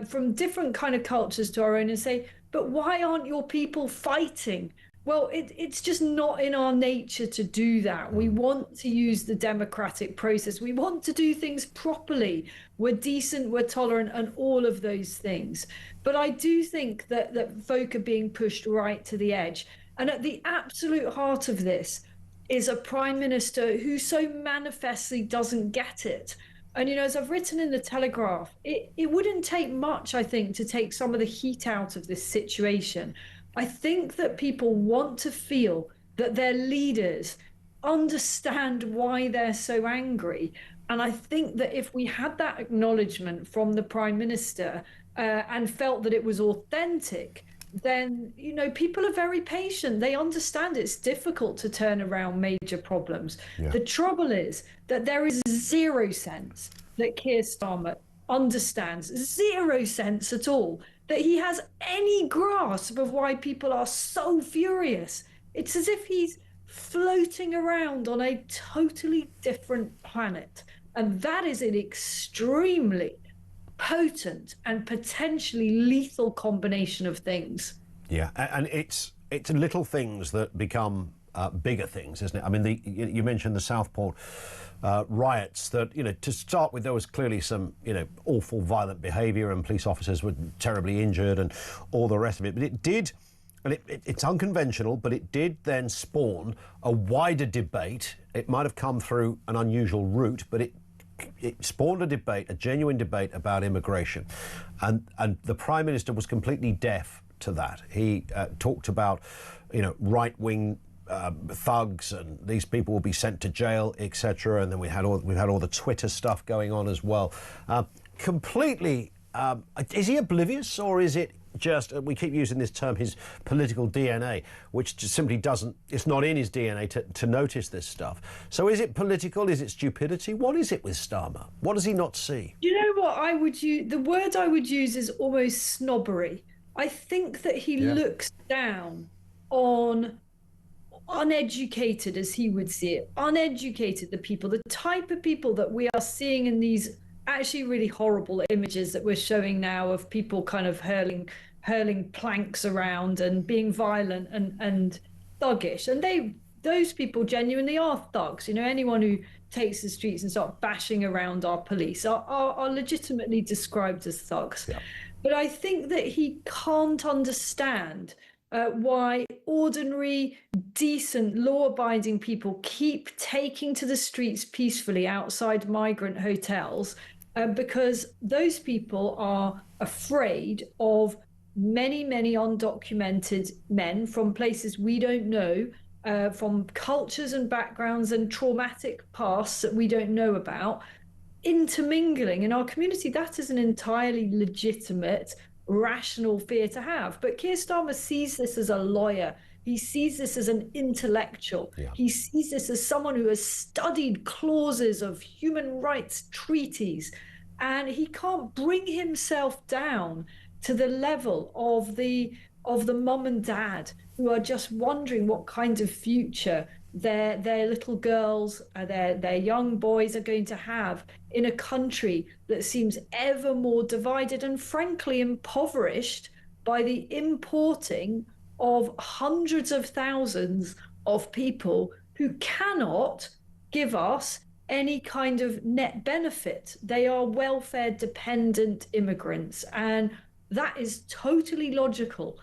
from different kind of cultures to our own, and say, but why aren't your people fighting? Well, it's just not in our nature to do that. We want to use the democratic process. We want to do things properly. We're decent, we're tolerant, and all of those things. But I do think that folk are being pushed right to the edge. And at the absolute heart of this is a prime minister who so manifestly doesn't get it. And, you know, as I've written in the Telegraph, it wouldn't take much, I think, to take some of the heat out of this situation. I think that people want to feel that their leaders understand why they're so angry. And I think that if we had that acknowledgement from the Prime Minister and felt that it was authentic, then, you know, people are very patient. They understand it's difficult to turn around major problems. Yeah. The trouble is that there is zero sense that Keir Starmer understands, zero sense at all, that he has any grasp of why people are so furious. It's as if he's floating around on a totally different planet. And that is an extremely potent and potentially lethal combination of things. Yeah, and it's little things that become bigger things, isn't it? I mean, you mentioned the Southport riots. That, you know, to start with, there was clearly some, you know, awful violent behaviour, and police officers were terribly injured, and all the rest of it. But it did, and it's unconventional, but it did then spawn a wider debate. It might have come through an unusual route, but it spawned a debate, a genuine debate about immigration, and the Prime Minister was completely deaf to that. He talked about, you know, right-wing thugs, and these people will be sent to jail, etc. And then we've had all the Twitter stuff going on as well. Completely, is he oblivious, or is it just, we keep using this term, his political DNA, which just simply doesn't, it's not in his DNA to notice this stuff. So is it political? Is it stupidity? What is it with Starmer? What does he not see? You know what I would use? The word I would use is almost snobbery. I think that he looks down on uneducated, as he would see it, uneducated, the people, the type of people that we are seeing in these actually really horrible images that we're showing now of people kind of hurling planks around and being violent and thuggish. And those people genuinely are thugs. You know, anyone who takes the streets and starts bashing around our police are legitimately described as thugs. Yeah. But I think that he can't understand why ordinary, decent, law-abiding people keep taking to the streets peacefully outside migrant hotels, because those people are afraid of many, many undocumented men from places we don't know, from cultures and backgrounds and traumatic pasts that we don't know about, intermingling in our community. That is an entirely legitimate, rational fear to have. But Keir Starmer sees this as a lawyer. He sees this as an intellectual. Yeah. He sees this as someone who has studied clauses of human rights treaties, and he can't bring himself down to the level of the mum and dad who are just wondering what kind of future their little girls, their young boys are going to have in a country that seems ever more divided and frankly impoverished by the importing of hundreds of thousands of people who cannot give us any kind of net benefit. They are welfare dependent immigrants, and That is totally logical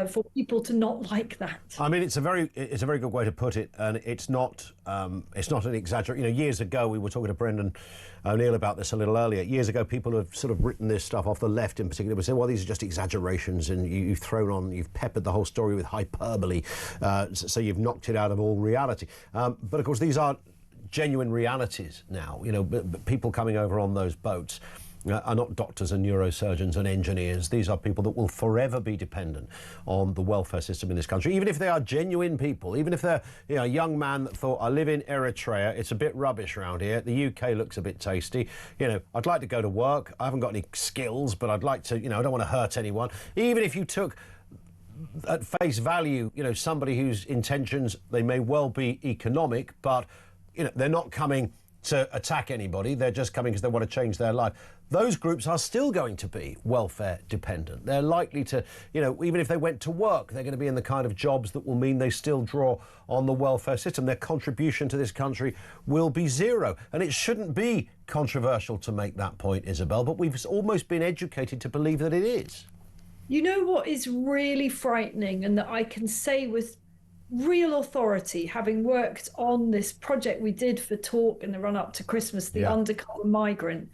for people to not like that. I mean, it's a very good way to put it, and it's not an exaggeration. You know, years ago we were talking to Brendan O'Neill about this a little earlier. Years ago, people have sort of written this stuff off the left in particular. We say, well, these are just exaggerations, and you've peppered the whole story with hyperbole, so you've knocked it out of all reality. But of course, these are genuine realities now. You know, people coming over on those boats are not doctors and neurosurgeons and engineers. These are people that will forever be dependent on the welfare system in this country, even if they are genuine people, even if they're a young man that thought, I live in Eritrea, it's a bit rubbish around here, the UK looks a bit tasty, I'd like to go to work, I haven't got any skills, but I'd like to, I don't want to hurt anyone. Even if you took at face value, somebody whose intentions, they may well be economic, but, they're not coming to attack anybody, they're just coming because they want to change their life. Those groups are still going to be welfare dependent. They're likely to, even if they went to work, they're going to be in the kind of jobs that will mean they still draw on the welfare system. Their contribution to this country will be zero. And it shouldn't be controversial to make that point, Isabel, but we've almost been educated to believe that it is. You know what is really frightening, and that I can say with real authority, having worked on this project we did for Talk in the run-up to Christmas, the undercover migrant,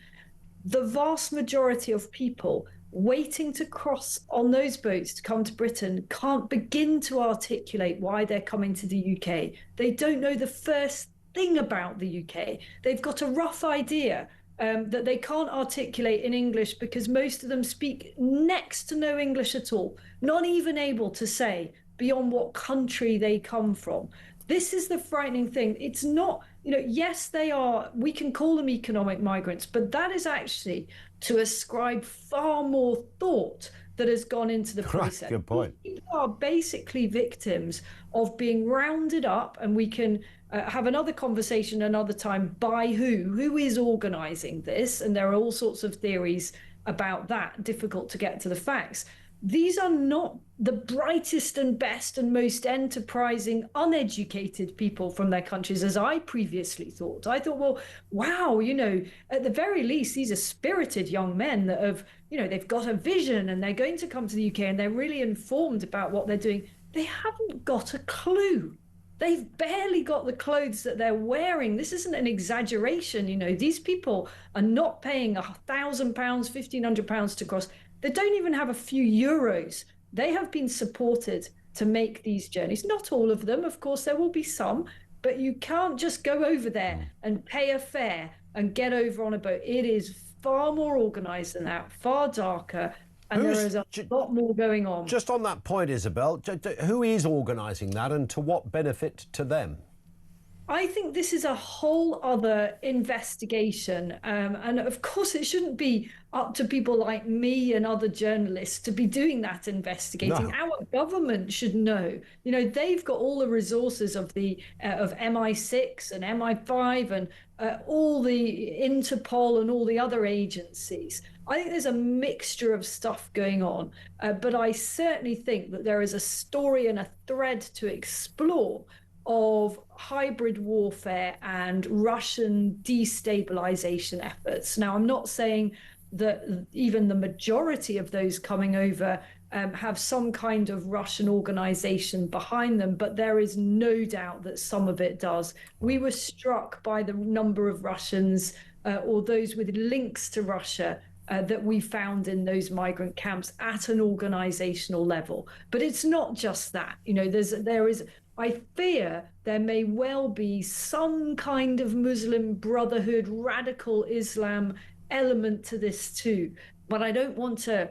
the vast majority of people waiting to cross on those boats to come to Britain can't begin to articulate why they're coming to the UK. They don't know the first thing about the UK. They've got a rough idea that they can't articulate in English because most of them speak next to no English at all, not even able to say beyond what country they come from. This is the frightening thing. It's not, yes, they are, we can call them economic migrants, but that is actually to ascribe far more thought that has gone into the process. Right, good point. People are basically victims of being rounded up, and we can have another conversation another time, by who is organising this, and there are all sorts of theories about that, difficult to get to the facts. These are not the brightest and best and most enterprising, uneducated people from their countries, as I previously thought. I thought, well, wow, at the very least, these are spirited young men that have, they've got a vision and they're going to come to the UK and they're really informed about what they're doing. They haven't got a clue. They've barely got the clothes that they're wearing. This isn't an exaggeration. These people are not paying £1,000, £1,500 to cross. They don't even have a few euros. They have been supported to make these journeys. Not all of them, of course, there will be some, but you can't just go over there and pay a fare and get over on a boat. It is far more organised than that, far darker, and there is a lot more going on. Just on that point, Isabel, who is organising that and to what benefit to them? I think this is a whole other investigation. And of course, it shouldn't be up to people like me and other journalists to be doing that investigating. No. Our government should know. They've got all the resources of the of MI6 and MI5 and all the Interpol and all the other agencies. I think there's a mixture of stuff going on, but I certainly think that there is a story and a thread to explore of hybrid warfare and Russian destabilization efforts. Now, I'm not saying that even the majority of those coming over have some kind of Russian organization behind them, but there is no doubt that some of it does. We were struck by the number of Russians or those with links to Russia that we found in those migrant camps at an organizational level. But it's not just that. There is I fear there may well be some kind of Muslim Brotherhood, radical Islam element to this too. But I don't want to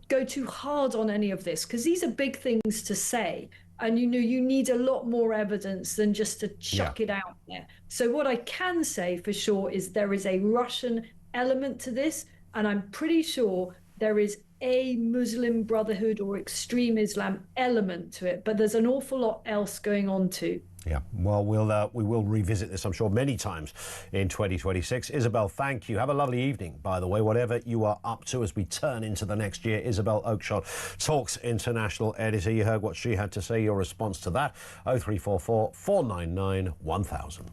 go too hard on any of this, because these are big things to say. And, you need a lot more evidence than just to chuck it out there. So what I can say for sure is there is a Russian element to this, and I'm pretty sure there is a Muslim Brotherhood or extreme Islam element to it, but there's an awful lot else going on too. Yeah, well, we will revisit this, I'm sure, many times in 2026. Isabel, thank you. Have a lovely evening, by the way, whatever you are up to as we turn into the next year. Isabel Oakeshott, Talk's international editor. You heard what she had to say. Your response to that, 0344 499 1000.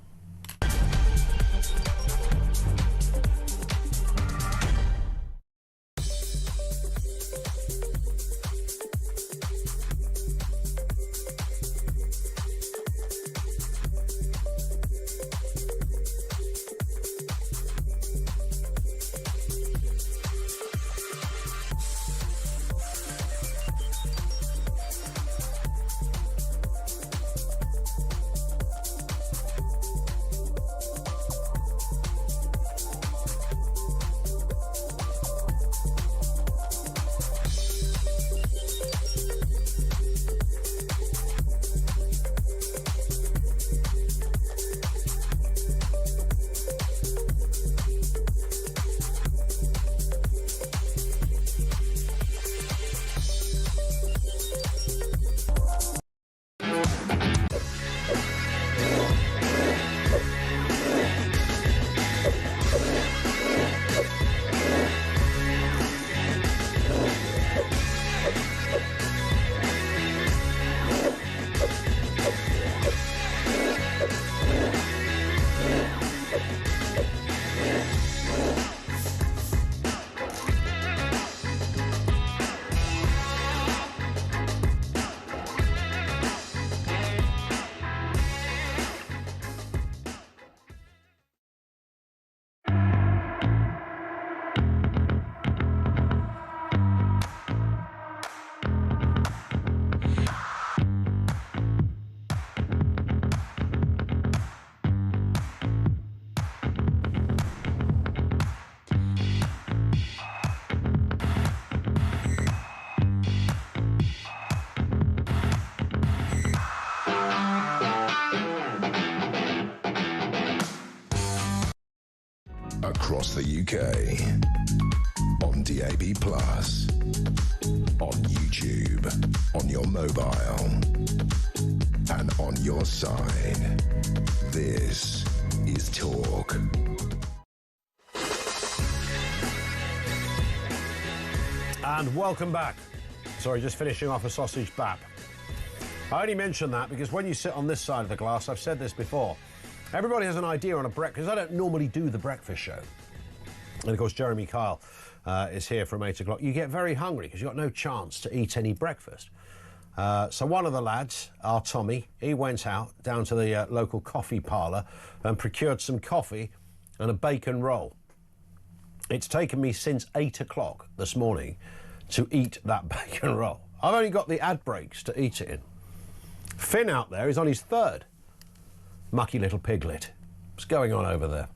across the UK. On DAB+, on YouTube, on your mobile, and on your side. This is Talk. And welcome back. Sorry, just finishing off a sausage bap. I only mention that because when you sit on this side of the glass, I've said this before, everybody has an idea on a breakfast. I don't normally do the breakfast show. And, of course, Jeremy Kyle is here from 8 o'clock. You get very hungry because you've got no chance to eat any breakfast. So one of the lads, our Tommy, he went out down to the local coffee parlour and procured some coffee and a bacon roll. It's taken me since 8 o'clock this morning to eat that bacon roll. I've only got the ad breaks to eat it in. Finn out there is on his third. Mucky little piglet. What's going on over there?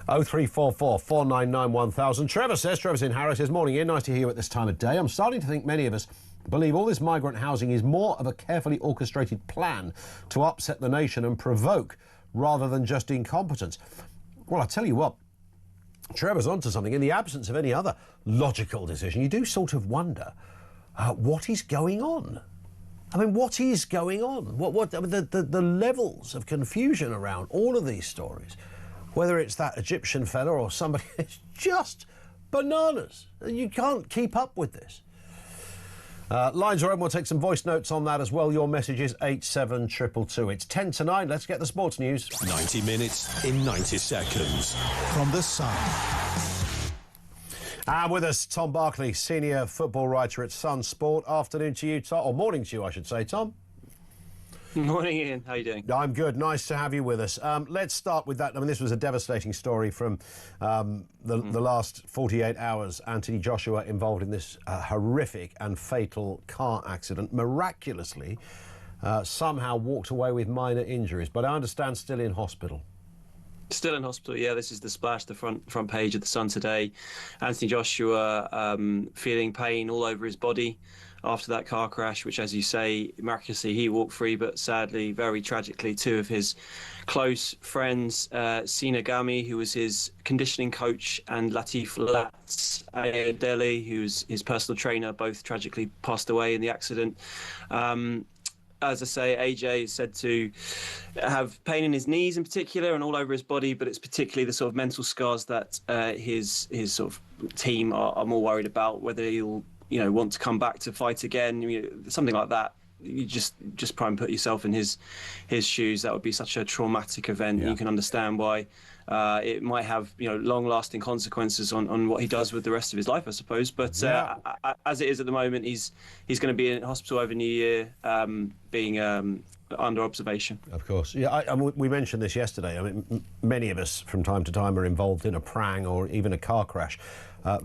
0344 499 1000. Trevor's in Harrow, says, morning Ian, nice to hear you at this time of day. I'm starting to think many of us believe all this migrant housing is more of a carefully orchestrated plan to upset the nation and provoke rather than just incompetence. Well, I tell you what, Trevor's onto something. In the absence of any other logical decision, you do sort of wonder what is going on. I mean, what is going on? I mean, the levels of confusion around all of these stories, whether it's that Egyptian fella or somebody, it's just bananas. You can't keep up with this. Lines are open. We'll take some voice notes on that as well. Your message is 87222. It's 10 to 9. Let's get the sports news. 90 minutes in 90 seconds. From The Sun. And with us, Tom Barkley, senior football writer at Sun Sport. Afternoon to you, Tom. Or morning to you, I should say, Tom. Morning, Ian. How are you doing? I'm good. Nice to have you with us. Let's start with that. I mean, this was a devastating story from the last 48 hours. Anthony Joshua involved in this horrific and fatal car accident. Miraculously, somehow walked away with minor injuries, but I understand still in hospital. Still in hospital, yeah. This is the splash, the front page of the Sun today. Anthony Joshua feeling pain all over his body after that car crash, which, as you say, miraculously he walked free, but sadly, very tragically, two of his close friends, Sina Gami, who was his conditioning coach, and Latif Latz Delhi, who's his personal trainer, both tragically passed away in the accident. As I say, AJ is said to have pain in his knees in particular and all over his body, but it's particularly the sort of mental scars that his sort of team are more worried about, whether he'll want to come back to fight again, something like that. You just try and put yourself in his shoes. That would be such a traumatic event. Yeah. You can understand why it might have long-lasting consequences on what he does with the rest of his life, I suppose. But as it is at the moment, he's going to be in hospital over New Year, being under observation. Of course. Yeah, we mentioned this yesterday. I mean, many of us from time to time are involved in a prang or even a car crash.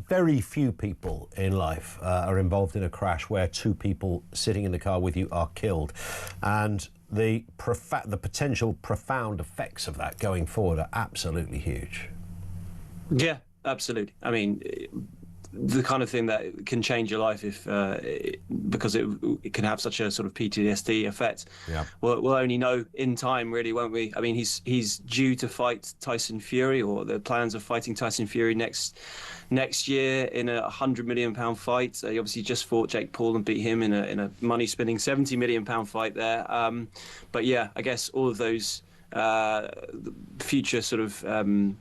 Very few people in life are involved in a crash where two people sitting in the car with you are killed. And the potential profound effects of that going forward are absolutely huge. Yeah, absolutely. I mean, the kind of thing that can change your life because it can have such a sort of PTSD effect. Yeah. We'll only know in time, really, won't we? I mean, he's due to fight Tyson Fury, or the plans of fighting Tyson Fury next year in a £100 million fight. He obviously just fought Jake Paul and beat him in a money-spinning £70 million fight there. But yeah, I guess all of those future sort of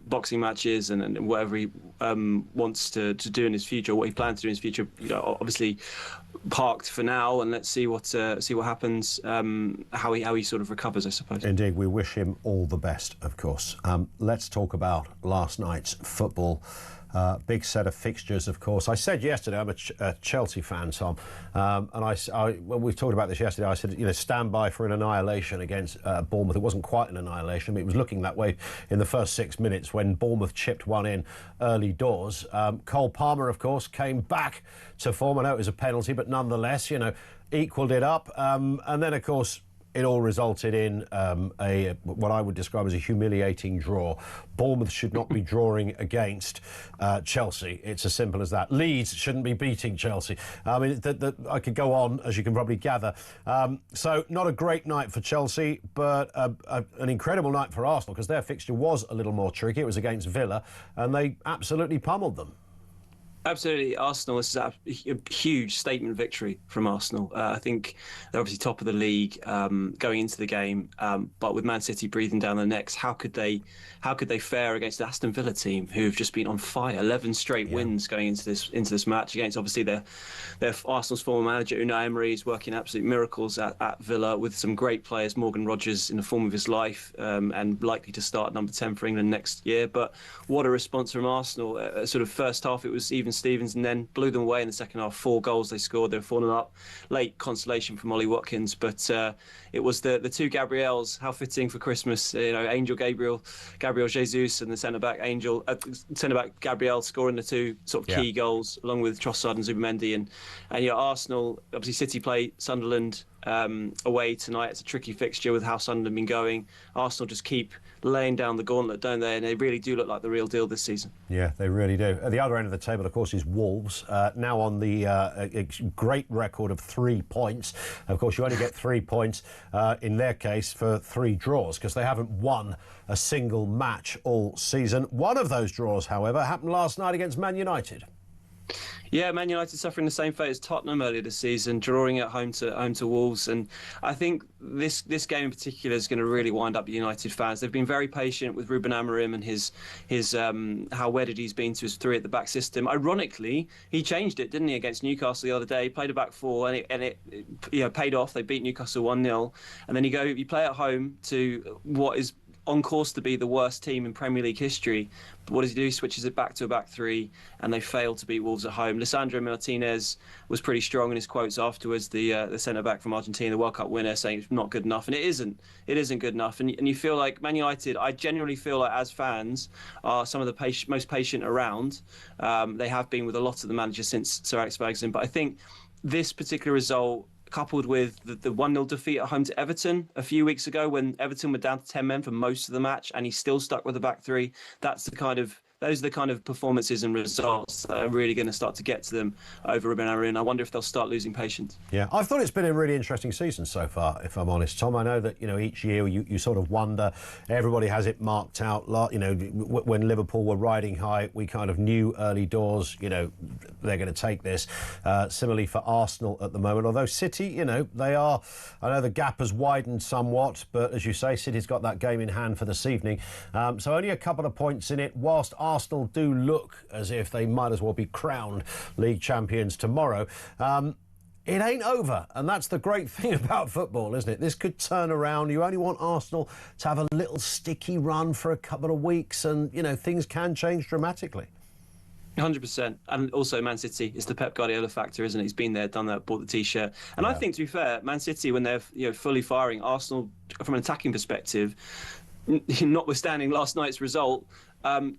boxing matches and whatever he wants to do in his future, what he plans to do in his future, obviously parked for now, and let's see what happens, how he sort of recovers, I suppose. Indeed, we wish him all the best, of course. Let's talk about last night's football. Big set of fixtures, of course. I said yesterday I'm a Chelsea fan, Tom, and when we talked about this yesterday, I said, stand by for an annihilation against Bournemouth. It wasn't quite an annihilation, but it was looking that way in the first 6 minutes when Bournemouth chipped one in early doors. Cole Palmer, of course, came back to form. I know it was a penalty, but nonetheless, equalled it up. And then, of course, it all resulted in what I would describe as a humiliating draw. Bournemouth should not be drawing against Chelsea. It's as simple as that. Leeds shouldn't be beating Chelsea. I mean, I could go on, as you can probably gather. So not a great night for Chelsea, but an incredible night for Arsenal, because their fixture was a little more tricky. It was against Villa, and they absolutely pummeled them. Absolutely. Arsenal, this is a huge statement victory from Arsenal. I think they're obviously top of the league going into the game, but with Man City breathing down their necks, how could they fare against the Aston Villa team, who've just been on fire? 11 straight wins going into this match against obviously their Arsenal's former manager Unai Emery is working absolute miracles at Villa with some great players. Morgan Rogers in the form of his life and likely to start number 10 for England next year. But what a response from Arsenal! Sort of first half it was even Stevens, and then blew them away in the second half. 4 goals they scored. They were 4-0 up. Late consolation from Ollie Watkins, but it was the two Gabriels. How fitting for Christmas! Angel Gabriel Jesus, and the centre back Gabriel scoring the 2 sort of key goals, along with Trossard and Zubimendi. And Arsenal, obviously City play Sunderland away tonight. It's a tricky fixture with how Sunderland have been going. Arsenal just keep laying down the gauntlet, don't they? And they really do look like the real deal this season. Yeah, they really do. At the other end of the table, of course, is Wolves, now on the great record of 3 points. Of course, you only get 3 points in their case for 3 draws, because they haven't won a single match all season. One of those draws, however, happened last night against Man United. Yeah, Man United suffering the same fate as Tottenham earlier this season, drawing at home to Wolves, and I think this game in particular is going to really wind up the United fans. They've been very patient with Ruben Amorim and his how wedded he's been to his 3 at the back system. Ironically, he changed it, didn't he, against Newcastle the other day? He played a back 4, and it paid off. They beat Newcastle 1-0, and then you play at home to what is on course to be the worst team in Premier League history. But what does he do? He switches it back to a back 3, and they fail to beat Wolves at home. Lisandro Martinez was pretty strong in his quotes afterwards, the centre-back from Argentina, the World Cup winner, saying it's not good enough, and it isn't good enough. And you feel like Man United, I genuinely feel like as fans, are some of the most patient around. They have been with a lot of the managers since Sir Alex Ferguson, but I think this particular result, coupled with the 1-0 defeat at home to Everton a few weeks ago, when Everton were down to 10 men for most of the match and he still stuck with the back 3, those are the kind of performances and results that are really going to start to get to them over Ruben Amorim. I wonder if they'll start losing patience. Yeah, I've thought it's been a really interesting season so far, if I'm honest, Tom. I know that, each year you sort of wonder, everybody has it marked out. When Liverpool were riding high, we kind of knew early doors, they're going to take this. Similarly for Arsenal at the moment, although City, they are, I know the gap has widened somewhat, but as you say, City's got that game in hand for this evening. So only a couple of points in it, whilst Arsenal do look as if they might as well be crowned league champions tomorrow. It ain't over, and that's the great thing about football, isn't it? This could turn around. You only want Arsenal to have a little sticky run for a couple of weeks, and, things can change dramatically. 100%. And also Man City is the Pep Guardiola factor, isn't it? He's been there, done that, bought the T-shirt. And I think, to be fair, Man City, when they're fully firing, Arsenal, from an attacking perspective, notwithstanding last night's result,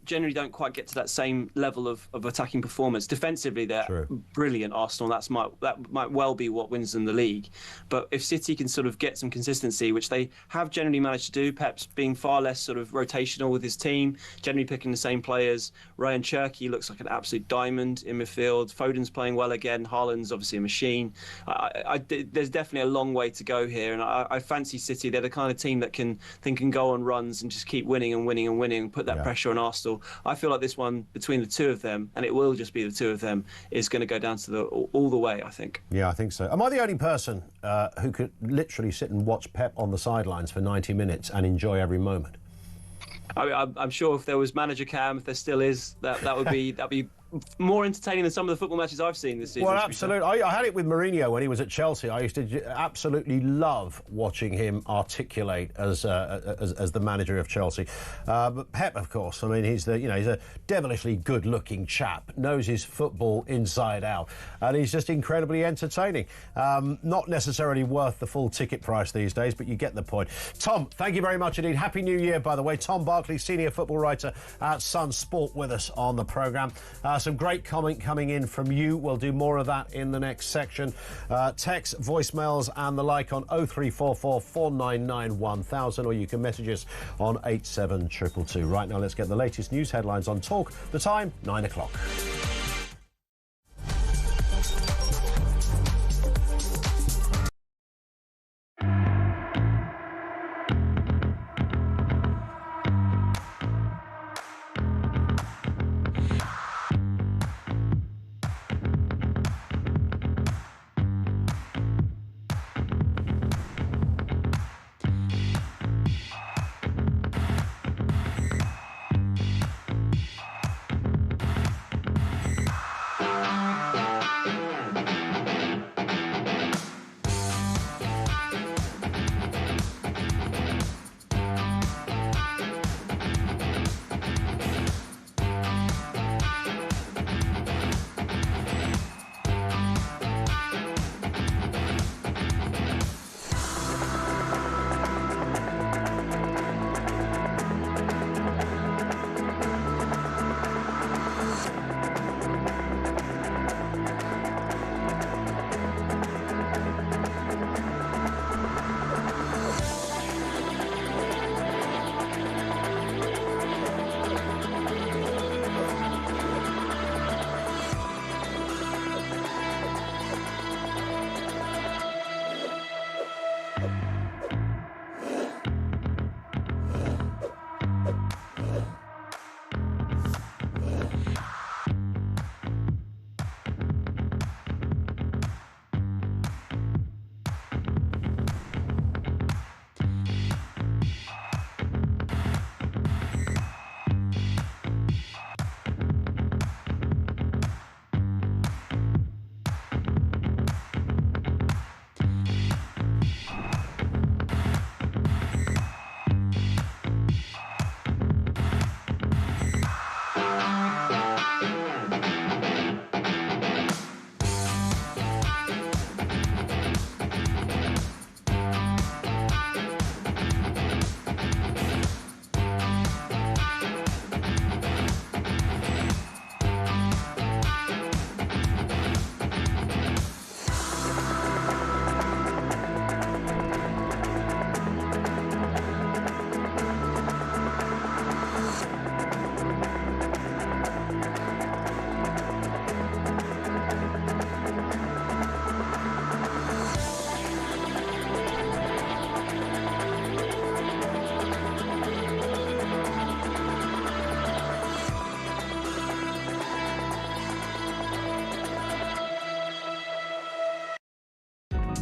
generally don't quite get to that same level of attacking performance. Defensively, they're brilliant, Arsenal. That might well be what wins them the league. But if City can sort of get some consistency, which they have generally managed to do, Pep's being far less sort of rotational with his team, generally picking the same players. Ryan Cherky looks like an absolute diamond in midfield. Foden's playing well again. Haaland's obviously a machine. There's definitely a long way to go here, and I fancy City. They're the kind of team that can go on runs and just keep winning and winning and winning and put that pressure on Arsenal. I feel like this one between the two of them, and it will just be the two of them, is going to go down to all the way, I think. Yeah, I think so. Am I the only person who could literally sit and watch Pep on the sidelines for 90 minutes and enjoy every moment? I'm sure if there was manager cam, if there still is, that'd be more entertaining than some of the football matches I've seen this season. Well, absolutely. I had it with Mourinho when he was at Chelsea. I used to absolutely love watching him articulate as the manager of Chelsea. But Pep, of course, I mean, he's a devilishly good-looking chap, knows his football inside out, and he's just incredibly entertaining. Not necessarily worth the full ticket price these days, but you get the point. Tom, thank you very much indeed. Happy New Year, by the way. Tom Barkley, senior football writer at Sun Sport, with us on the programme. Some great comment coming in from you. We'll do more of that in the next section. Text, voicemails and the like on 0344 499 1000, or you can message us on 87222. Right now, let's get the latest news headlines on Talk. The time, 9 o'clock.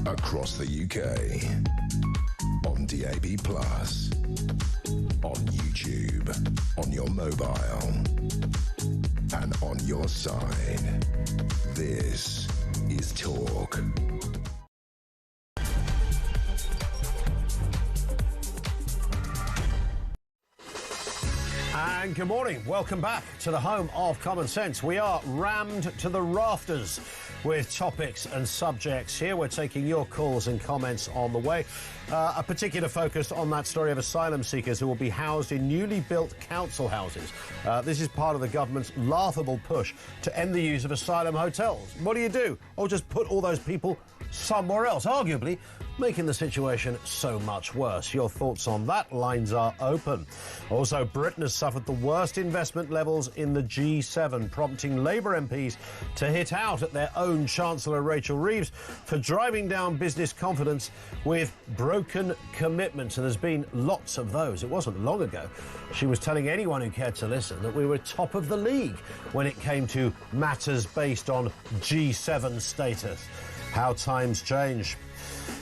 Across the UK, on DAB+, on YouTube, on your mobile, and on your side. This is Talk. And good morning. Welcome back to the home of common sense. We are rammed to the rafters with topics and subjects here. We're taking your calls and comments on the way. A particular focus on that story of asylum seekers who will be housed in newly built council houses. This is part of the government's laughable push to end the use of asylum hotels. What do? Or just put all those people somewhere else, arguably making the situation so much worse. Your thoughts on that? Lines are open. Also, Britain has suffered the worst investment levels in the G7, prompting Labour MPs to hit out at their own Chancellor Rachel Reeves for driving down business confidence with broken commitments. And there's been lots of those. It wasn't long ago she was telling anyone who cared to listen that we were top of the league when it came to matters based on G7 status. How times change.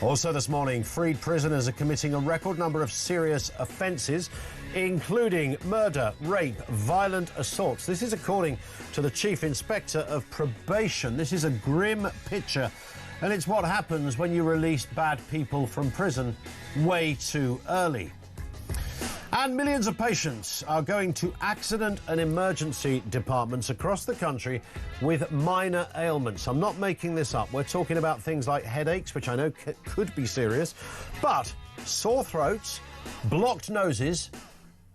Also this morning, freed prisoners are committing a record number of serious offences, including murder, rape, violent assaults. This is according to the Chief Inspector of Probation. This is a grim picture, and it's what happens when you release bad people from prison way too early. And millions of patients are going to accident and emergency departments across the country with minor ailments. I'm not making this up. We're talking about things like headaches, which I know could be serious, but sore throats, blocked noses,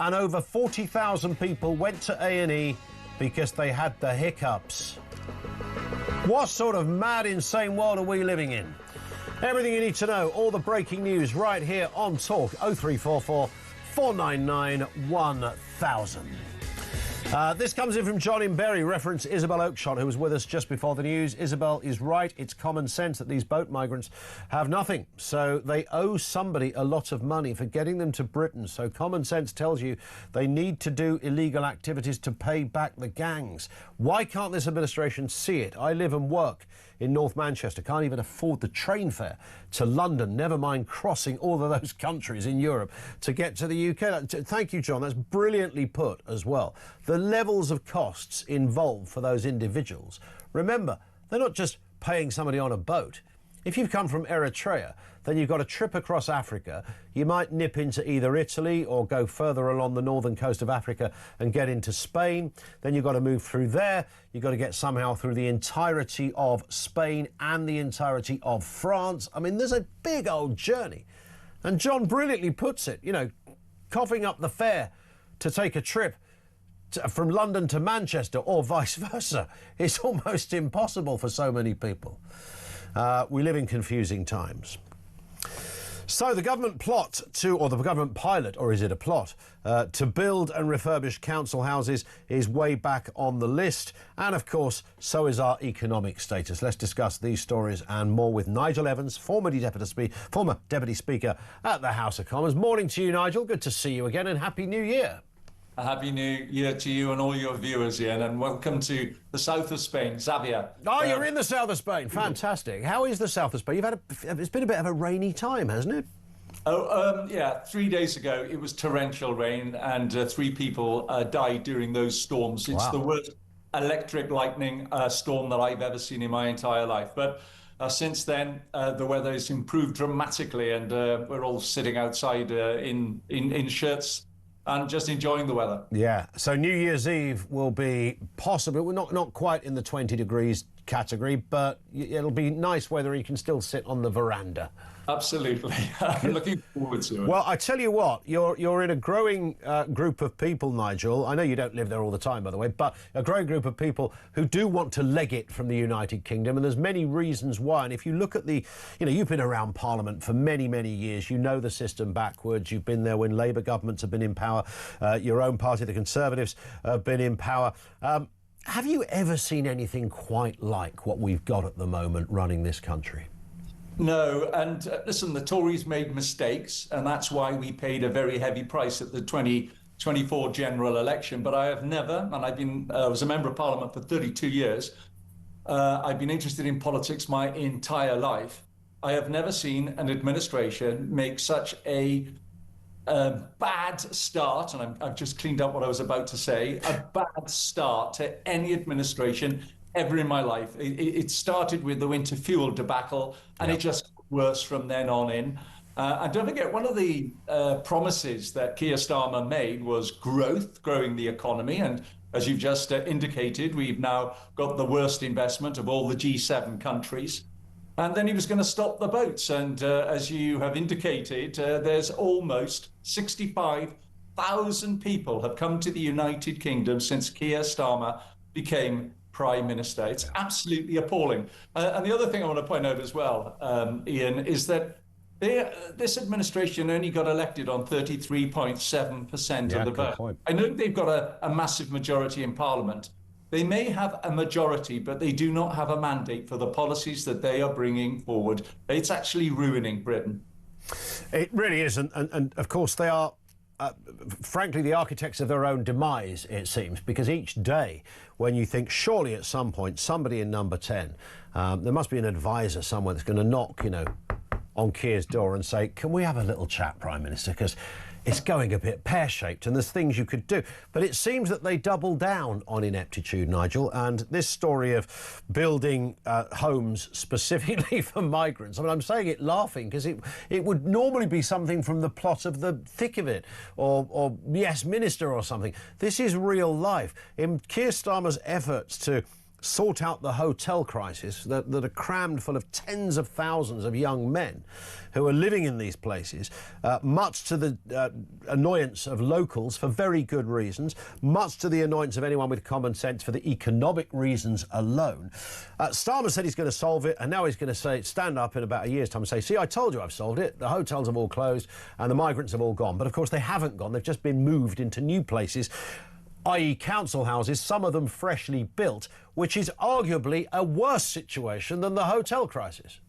and over 40,000 people went to A&E because they had the hiccups. What sort of mad, insane world are we living in? Everything you need to know, all the breaking news right here on Talk 0344 499 1000. This comes in from John in Bury, reference Isabel Oakshott, who was with us just before the news. Isabel is right. It's common sense that these boat migrants have nothing, so they owe somebody a lot of money for getting them to Britain. So common sense tells you they need to do illegal activities to pay back the gangs. Why can't this administration see it? I live and work in North Manchester, can't even afford the train fare to London, never mind crossing all of those countries in Europe to get to the UK. Thank you, John. That's brilliantly put as well. The levels of costs involved for those individuals. Remember, they're not just paying somebody on a boat. If you've come from Eritrea, then you've got a trip across Africa. You might nip into either Italy or go further along the northern coast of Africa and get into Spain. Then you've got to move through there. You've got to get somehow through the entirety of Spain and the entirety of France. I mean, there's a big old journey. And John brilliantly puts it, you know, coughing up the fare to take a trip from London to Manchester or vice versa. It's almost impossible for so many people. We live in confusing times. So the government plot to, or the government pilot, or is it a plot, to build and refurbish council houses is way back on the list. And of course, so is our economic status. Let's discuss these stories and more with Nigel Evans, former Deputy Speaker at the House of Commons. Morning to you, Nigel. Good to see you again and Happy New Year. A Happy New Year to you and all your viewers, Ian, and welcome to the south of Spain, Xavier. Oh, you're in the south of Spain. Fantastic. How is the south of Spain? It's been a bit of a rainy time, hasn't it? Yeah, 3 days ago it was torrential rain and 3 people died during those storms. It's the worst electric lightning storm that I've ever seen in my entire life. But since then, the weather has improved dramatically and we're all sitting outside in shirts and just enjoying the weather. Yeah, so New Year's Eve will be possibly, not quite in the 20 degrees category, but it'll be nice weather. You can still sit on the veranda. Absolutely. I'm looking forward to it. Well, I tell you what, you're in a growing group of people, Nigel. I know you don't live there all the time, by the way, but a growing group of people who do want to leg it from the United Kingdom, and there's many reasons why. And if you look at you've been around Parliament for many, many years. You know the system backwards. You've been there when Labour governments have been in power. Your own party, the Conservatives, have been in power. Have you ever seen anything quite like what we've got at the moment running this country? No, and listen, the Tories made mistakes, and that's why we paid a very heavy price at the 2024 general election. But I have never, and I was a member of Parliament for 32 years, I've been interested in politics my entire life. I have never seen an administration make such a bad start, and I've just cleaned up what I was about to say, a bad start to any administration ever in my life. It started with the winter fuel debacle, and it just got worse from then on in. And don't forget, one of the promises that Keir Starmer made was growing the economy. And as you've just indicated, we've now got the worst investment of all the G7 countries. And then he was going to stop the boats. And as you have indicated, there's almost 65,000 people have come to the United Kingdom since Keir Starmer became Prime Minister. It's absolutely appalling. And the other thing I want to point out as well, Ian, is that this administration only got elected on 33.7% of the vote. Point. I know they've got a massive majority in Parliament. They may have a majority, but they do not have a mandate for the policies that they are bringing forward. It's actually ruining Britain. It really is. And of course, they are frankly, the architects of their own demise, it seems, because each day when you think surely at some point somebody in number 10, there must be an advisor somewhere that's going to knock, on Keir's door and say, can we have a little chat, Prime Minister, because it's going a bit pear-shaped and there's things you could do. But it seems that they double down on ineptitude, Nigel, and this story of building homes specifically for migrants, I mean, I'm saying it laughing because it would normally be something from the plot of The Thick of It or Yes, Minister or something. This is real life. In Keir Starmer's efforts to sort out the hotel crisis that are crammed full of tens of thousands of young men who are living in these places, much to the annoyance of locals for very good reasons, much to the annoyance of anyone with common sense for the economic reasons alone. Starmer said he's going to solve it, and now he's going to stand up in about a year's time and say, see, I told you I've solved it. The hotels have all closed and the migrants have all gone. But of course they haven't gone. They've just been moved into new places, i.e. council houses, some of them freshly built, which is arguably a worse situation than the hotel crisis.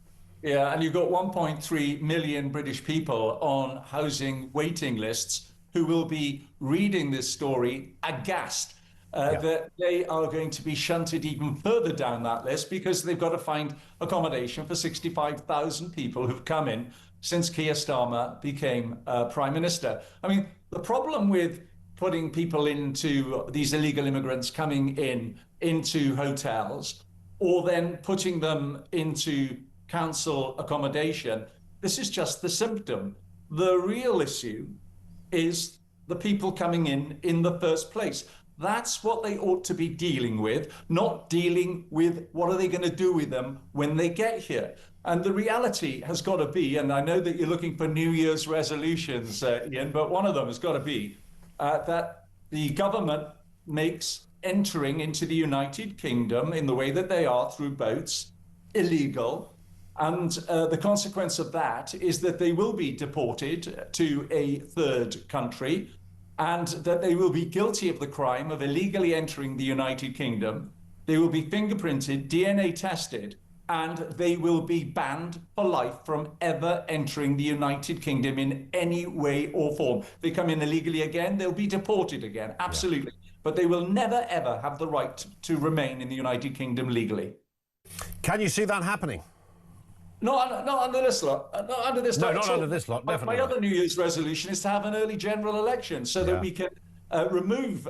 Yeah, and you've got 1.3 million British people on housing waiting lists who will be reading this story aghast that they are going to be shunted even further down that list because they've got to find accommodation for 65,000 people who've come in since Keir Starmer became Prime Minister. I mean, the problem with putting people into these illegal immigrants coming into hotels or then putting them into council accommodation, this is just the symptom. The real issue is the people coming in the first place. That's what they ought to be dealing with, not dealing with what are they going to do with them when they get here. And the reality has got to be, and I know that you're looking for New Year's resolutions, Ian, but one of them has got to be that the government makes entering into the United Kingdom in the way that they are through boats illegal. And the consequence of that is that they will be deported to a third country and that they will be guilty of the crime of illegally entering the United Kingdom. They will be fingerprinted, DNA tested, and they will be banned for life from ever entering the United Kingdom in any way or form. They come in illegally again, they'll be deported again, absolutely. Yeah. But they will never, ever have the right to remain in the United Kingdom legally. Can you see that happening? Not under this lot. Not under this lot. No, not under this lot, definitely. My other New Year's resolution is to have an early general election so that we can remove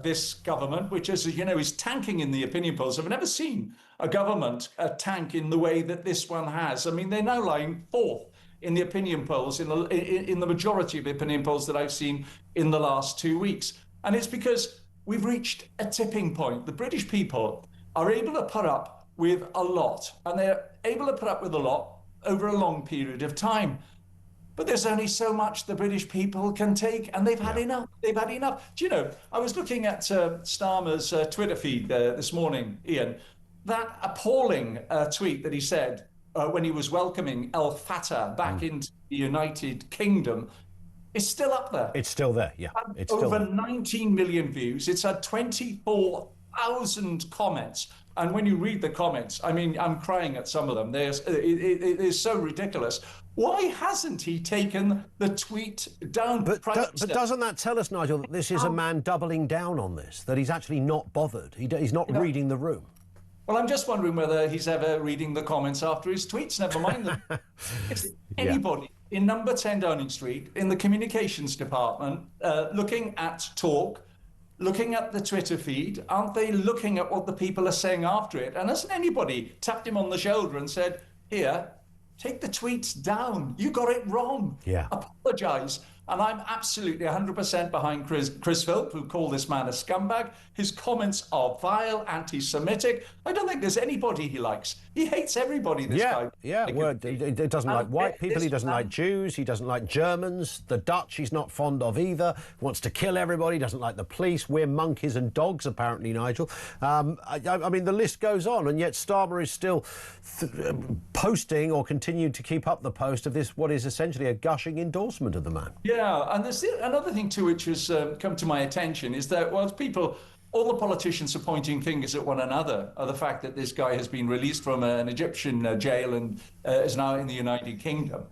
this government, which, as you know, is tanking in the opinion polls. I've never seen a government tank in the way that this one has. I mean, they're now lying fourth in the opinion polls, in the majority of opinion polls that I've seen in the last 2 weeks. And it's because we've reached a tipping point. The British people are able to put up with a lot, and they're able to put up with a lot over a long period of time. But there's only so much the British people can take, and they've had enough. They've had enough. Do you know, I was looking at Starmer's Twitter feed this morning, Ian, that appalling tweet that he said when he was welcoming El Fattah back into the United Kingdom is still up there. It's still there, yeah. It's still over there. 19 million views. It's had 24,000 comments. And when you read the comments, I mean, I'm crying at some of them. It is so ridiculous. Why hasn't he taken the tweet down? But doesn't that tell us, Nigel, that this is a man doubling down on this, that he's actually not bothered? He's not reading the room. Well, I'm just wondering whether he's ever reading the comments after his tweets, never mind them. It's anybody in number 10 Downing Street, in the communications department, looking at talk, looking at the Twitter feed, aren't they looking at what the people are saying after it? And hasn't anybody tapped him on the shoulder and said, here, take the tweets down. You got it wrong. Yeah. Apologise. And I'm absolutely 100% behind Chris Philp, who called this man a scumbag. His comments are vile, anti-Semitic. I don't think there's anybody he likes. He hates everybody, this guy. Yeah, well, he doesn't like white people, he doesn't like Jews, he doesn't like Germans, the Dutch he's not fond of either, wants to kill everybody, doesn't like the police, we're monkeys and dogs, apparently, Nigel. I mean, the list goes on, and yet Starmer is still posting or continued to keep up the post of this, what is essentially a gushing endorsement of the man. Yeah, and there's another thing too which has come to my attention is that whilst all the politicians are pointing fingers at one another are the fact that this guy has been released from an Egyptian jail and is now in the United Kingdom.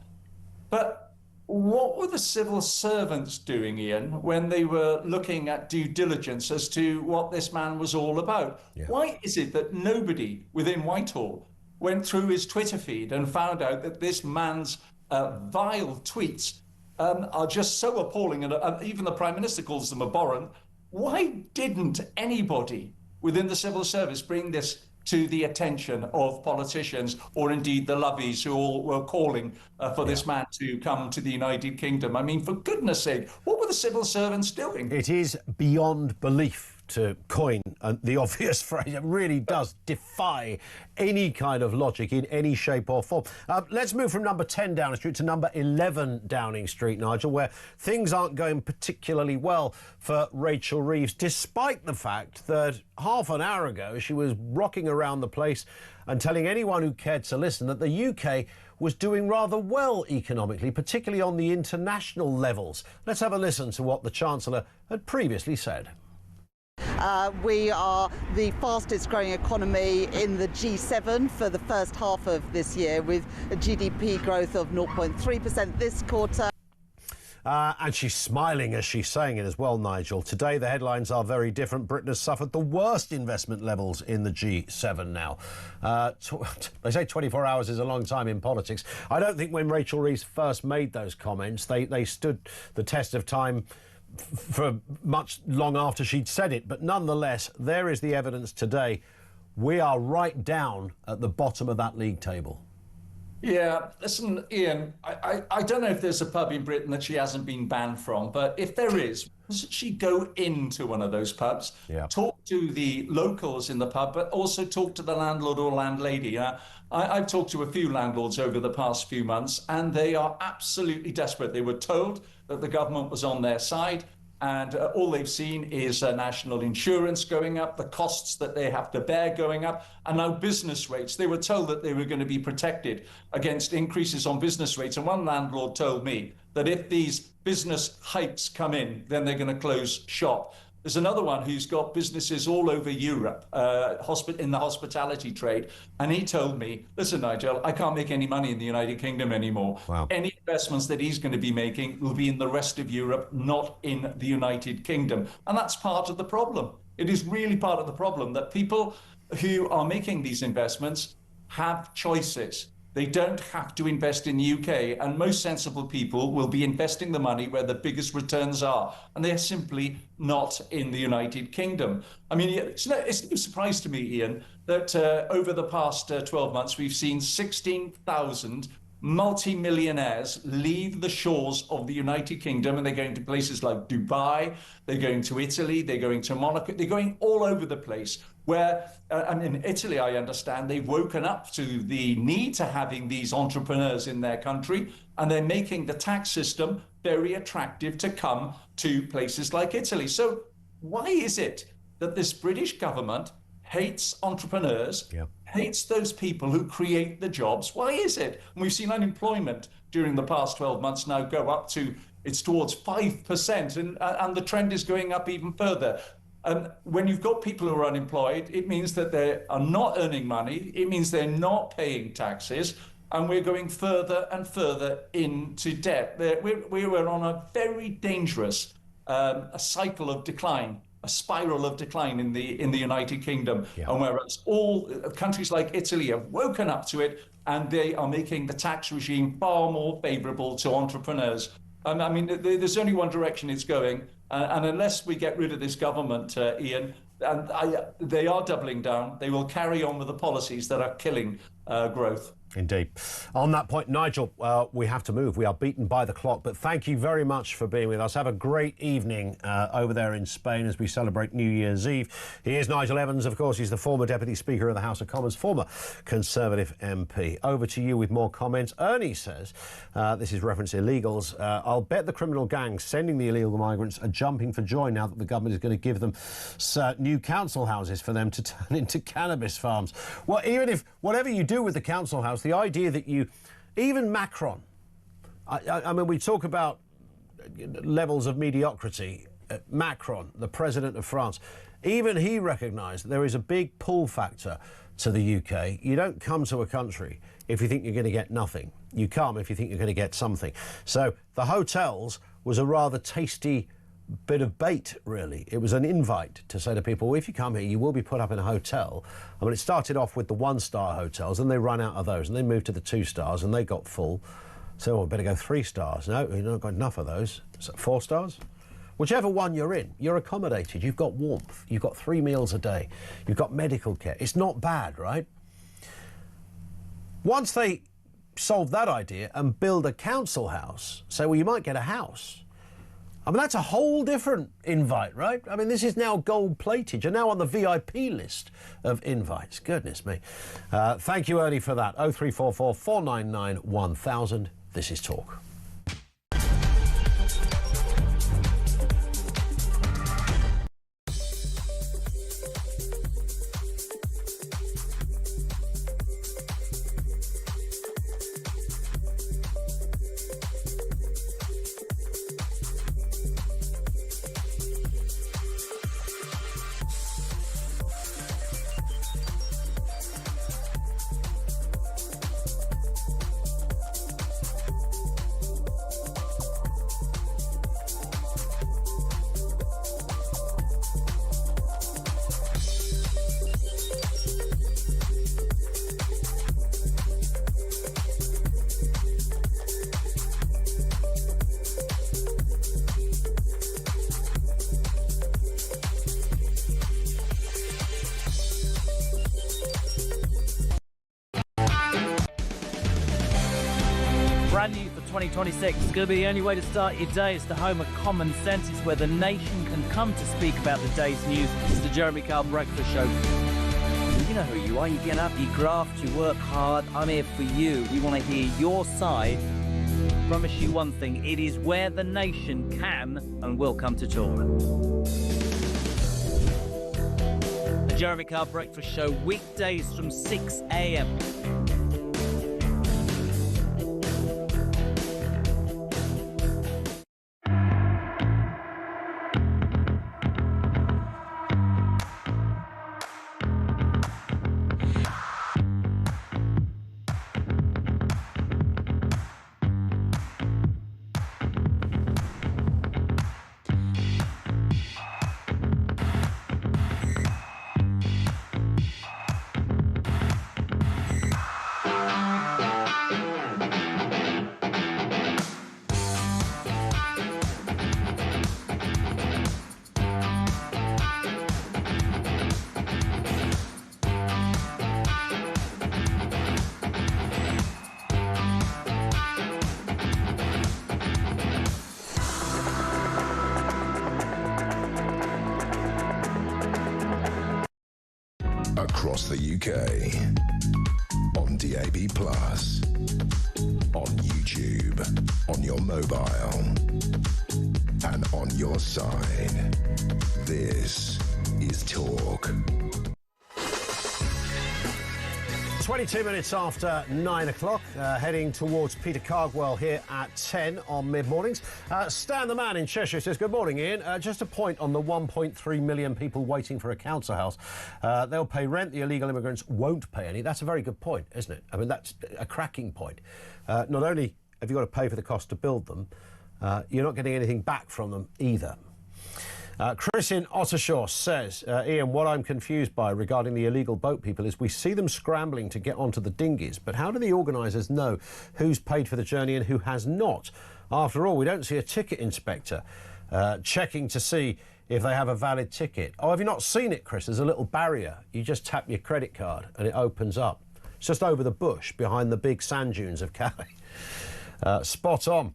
But what were the civil servants doing, Ian, when they were looking at due diligence as to what this man was all about? Yeah. Why is it that nobody within Whitehall went through his Twitter feed and found out that this man's vile tweets are just so appalling, and even the Prime Minister calls them abhorrent? Why didn't anybody within the civil service bring this to the attention of politicians, or indeed the lovies who all were calling for this man to come to the United Kingdom? I mean, for goodness sake, what were the civil servants doing? It is beyond belief to coin the obvious phrase. It really does defy any kind of logic in any shape or form. Let's move from number 10 Downing Street to number 11 Downing Street, Nigel, where things aren't going particularly well for Rachel Reeves, despite the fact that half an hour ago she was rocking around the place and telling anyone who cared to listen that the UK was doing rather well economically, particularly on the international levels. Let's have a listen to what the Chancellor had previously said. We are the fastest growing economy in the G7 for the first half of this year, with a GDP growth of 0.3% this quarter. And she's smiling as she's saying it as well, Nigel. Today, the headlines are very different. Britain has suffered the worst investment levels in the G7 now. They say 24 hours is a long time in politics. I don't think when Rachel Reeves first made those comments, they stood the test of time for much long after she'd said it. But nonetheless, there is the evidence today. We are right down at the bottom of that league table. Yeah, listen, Ian, I don't know if there's a pub in Britain that she hasn't been banned from, but if there is, doesn't she go into one of those pubs, talk to the locals in the pub, but also talk to the landlord or landlady? I've talked to a few landlords over the past few months, and they are absolutely desperate. They were told that the government was on their side, and all they've seen is national insurance going up, the costs that they have to bear going up, and now business rates. They were told that they were going to be protected against increases on business rates. And one landlord told me that if these business hikes come in, then they're going to close shop. There's another one who's got businesses all over Europe, in the hospitality trade. And he told me, listen, Nigel, I can't make any money in the United Kingdom anymore. Wow. Any investments that he's going to be making will be in the rest of Europe, not in the United Kingdom. And that's part of the problem. It is really part of the problem that people who are making these investments have choices. They don't have to invest in the UK, and most sensible people will be investing the money where the biggest returns are, and they're simply not in the United Kingdom. I mean, it's no surprise to me, Ian, that over the past 12 months, we've seen 16,000 multi-millionaires leave the shores of the United Kingdom, and they're going to places like Dubai, they're going to Italy, they're going to Monaco, they're going all over the place. Where, in Italy, I understand, they've woken up to the need to having these entrepreneurs in their country, and they're making the tax system very attractive to come to places like Italy. So why is it that this British government hates entrepreneurs, hates those people who create the jobs? Why is it? And we've seen unemployment during the past 12 months now go up to, it's towards 5%, and the trend is going up even further. When you've got people who are unemployed, it means that they are not earning money. It means they're not paying taxes. And we're going further and further into debt. We were on a very dangerous a cycle of decline, a spiral of decline in the United Kingdom. And whereas all countries like Italy have woken up to it, and they are making the tax regime far more favourable to entrepreneurs. I mean, there's only one direction it's going. And unless we get rid of this government, Ian, they are doubling down. They will carry on with the policies that are killing growth. Indeed. On that point, Nigel, we have to move. We are beaten by the clock, but thank you very much for being with us. Have a great evening over there in Spain as we celebrate New Year's Eve. He is Nigel Evans, of course. He's the former Deputy Speaker of the House of Commons, former Conservative MP. Over to you with more comments. Ernie says, this is reference illegals, I'll bet the criminal gangs sending the illegal migrants are jumping for joy now that the government is going to give them new council houses for them to turn into cannabis farms. Well, even if, whatever you do with the council house, the idea that even Macron, I mean, we talk about levels of mediocrity. Macron, the president of France, even he recognised that there is a big pull factor to the UK. You don't come to a country if you think you're going to get nothing. You come if you think you're going to get something. So the hotels was a rather tasty bit of bait, really. It was an invite to say to people, well, if you come here, you will be put up in a hotel. I mean, it started off with the one-star hotels, and they ran out of those, and they moved to the 2 stars, and they got full. So, well, better go 3 stars. No, you've not got enough of those. So 4 stars? Whichever one you're in, you're accommodated. You've got warmth. You've got 3 meals a day. You've got medical care. It's not bad, right? Once they solve that idea and build a council house, say, well, you might get a house. I mean, that's a whole different invite, right? I mean, this is now gold-plated. You're now on the VIP list of invites. Goodness me. Thank you, Ernie, for that. 0344 499 1000. This is Talk. Brand new for 2026. It's going to be the only way to start your day. It's the home of common sense. It's where the nation can come to speak about the day's news. It's the Jeremy Kyle Breakfast Show. You know who you are. You get up, you graft, you work hard. I'm here for you. We want to hear your side. Promise you one thing. It is where the nation can and will come to talk. The Jeremy Kyle Breakfast Show, weekdays from 6 a.m. Across the UK, on DAB+, on YouTube, on your mobile, and on your side. This is Talk. 22 minutes after 9 o'clock, heading towards Peter Cardwell here at 10 on mid-mornings. Stan the man in Cheshire says, good morning, Ian. Just a point on the 1.3 million people waiting for a council house. They'll pay rent, the illegal immigrants won't pay any. That's a very good point, isn't it? I mean, that's a cracking point. Not only have you got to pay for the cost to build them, you're not getting anything back from them either. Chris in Ottershaw says, Ian, what I'm confused by regarding the illegal boat people is we see them scrambling to get onto the dinghies, but how do the organisers know who's paid for the journey and who has not? After all, we don't see a ticket inspector checking to see if they have a valid ticket. Oh, have you not seen it, Chris? There's a little barrier. You just tap your credit card and it opens up. It's just over the bush behind the big sand dunes of Calais. Spot on.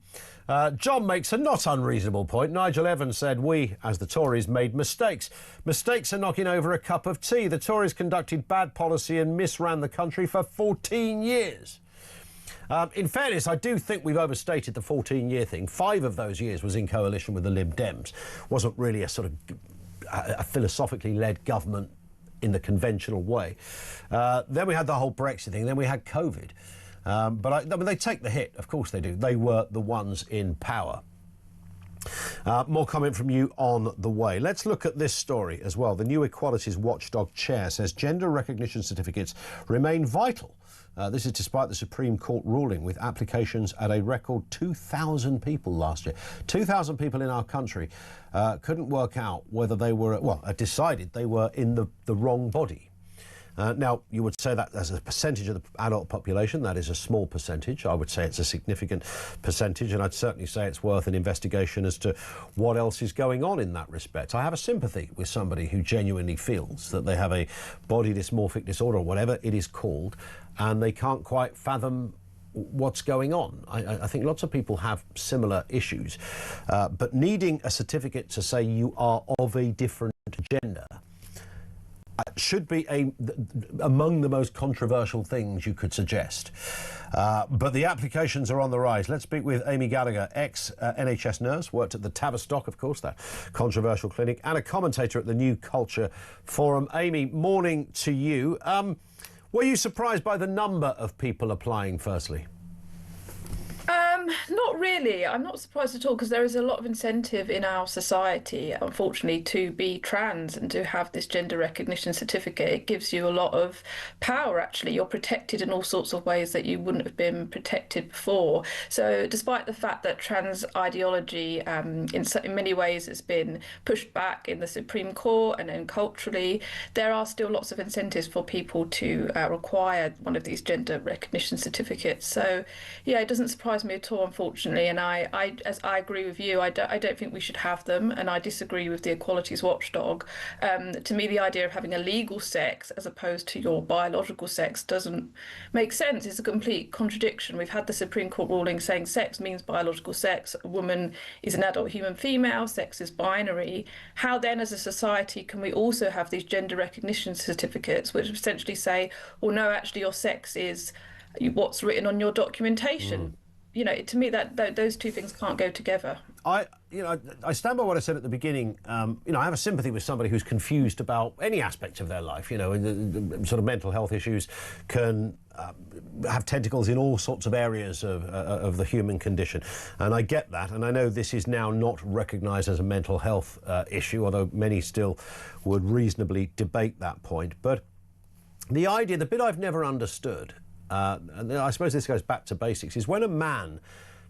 John makes a not unreasonable point. Nigel Evans said, we, as the Tories, made mistakes. Mistakes are knocking over a cup of tea. The Tories conducted bad policy and misran the country for 14 years. In fairness, I do think we've overstated the 14-year thing. 5 of those years was in coalition with the Lib Dems. Wasn't really a sort of a philosophically led government in the conventional way. Then we had the whole Brexit thing. Then we had COVID. But I mean, they take the hit, of course they do. They were the ones in power. More comment from you on the way. Let's look at this story as well. The new Equalities Watchdog chair says gender recognition certificates remain vital. This is despite the Supreme Court ruling, with applications at a record 2,000 people last year. 2,000 people in our country couldn't work out whether they were, well, decided they were in the wrong body. Now, you would say that as a percentage of the adult population, that is a small percentage. I would say it's a significant percentage, and I'd certainly say it's worth an investigation as to what else is going on in that respect. I have a sympathy with somebody who genuinely feels that they have a body dysmorphic disorder, or whatever it is called, and they can't quite fathom what's going on. I think lots of people have similar issues, but needing a certificate to say you are of a different gender should be among the most controversial things you could suggest. But the applications are on the rise. Let's speak with Amy Gallagher, ex-NHS nurse, worked at the Tavistock, of course, that controversial clinic, and a commentator at the New Culture Forum. Amy, morning to you. Were you surprised by the number of people applying, firstly? Not really. I'm not surprised at all, because there is a lot of incentive in our society, unfortunately, to be trans and to have this gender recognition certificate. It gives you a lot of power, actually. You're protected in all sorts of ways that you wouldn't have been protected before. So despite the fact that trans ideology in many ways has been pushed back in the Supreme Court and then culturally, there are still lots of incentives for people to require one of these gender recognition certificates. So yeah, it doesn't surprise me at all, unfortunately, and I agree with you. I don't think we should have them, and I disagree with the Equalities Watchdog. To me, the idea of having a legal sex as opposed to your biological sex doesn't make sense. It's a complete contradiction. We've had the Supreme Court ruling saying sex means biological sex. A woman is an adult human female. Sex is binary. How then, as a society, can we also have these gender recognition certificates, which essentially say, well, no, actually, your sex is what's written on your documentation? You know, to me, that those two things can't go together. I stand by what I said at the beginning. You know, I have a sympathy with somebody who's confused about any aspect of their life. You know, the sort of mental health issues can have tentacles in all sorts of areas of the human condition, and I get that. And I know this is now not recognised as a mental health issue, although many still would reasonably debate that point. But the idea, the bit I've never understood, and I suppose this goes back to basics, is when a man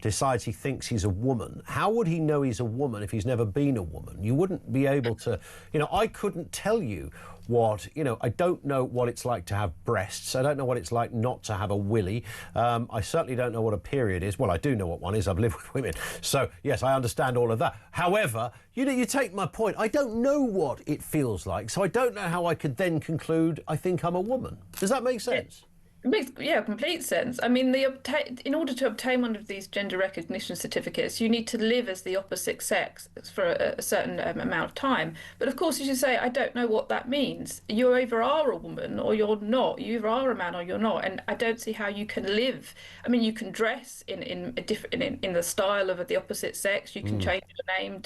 decides he thinks he's a woman, how would he know he's a woman if he's never been a woman? You wouldn't be able to, you know, I couldn't tell you what, you know, I don't know what it's like to have breasts. I don't know what it's like not to have a willy. I certainly don't know what a period is. Well, I do know what one is. I've lived with women. So, yes, I understand all of that. However, you know, you take my point. I don't know what it feels like, so I don't know how I could then conclude I think I'm a woman. Does that make sense? It makes, yeah, complete sense. I mean, in order to obtain one of these gender recognition certificates, you need to live as the opposite sex for a certain amount of time. But of course, as you say, I don't know what that means. You either are a woman or you're not. You either are a man or you're not. And I don't see how you can live. I mean, you can dress in the style of the opposite sex. You can change your name.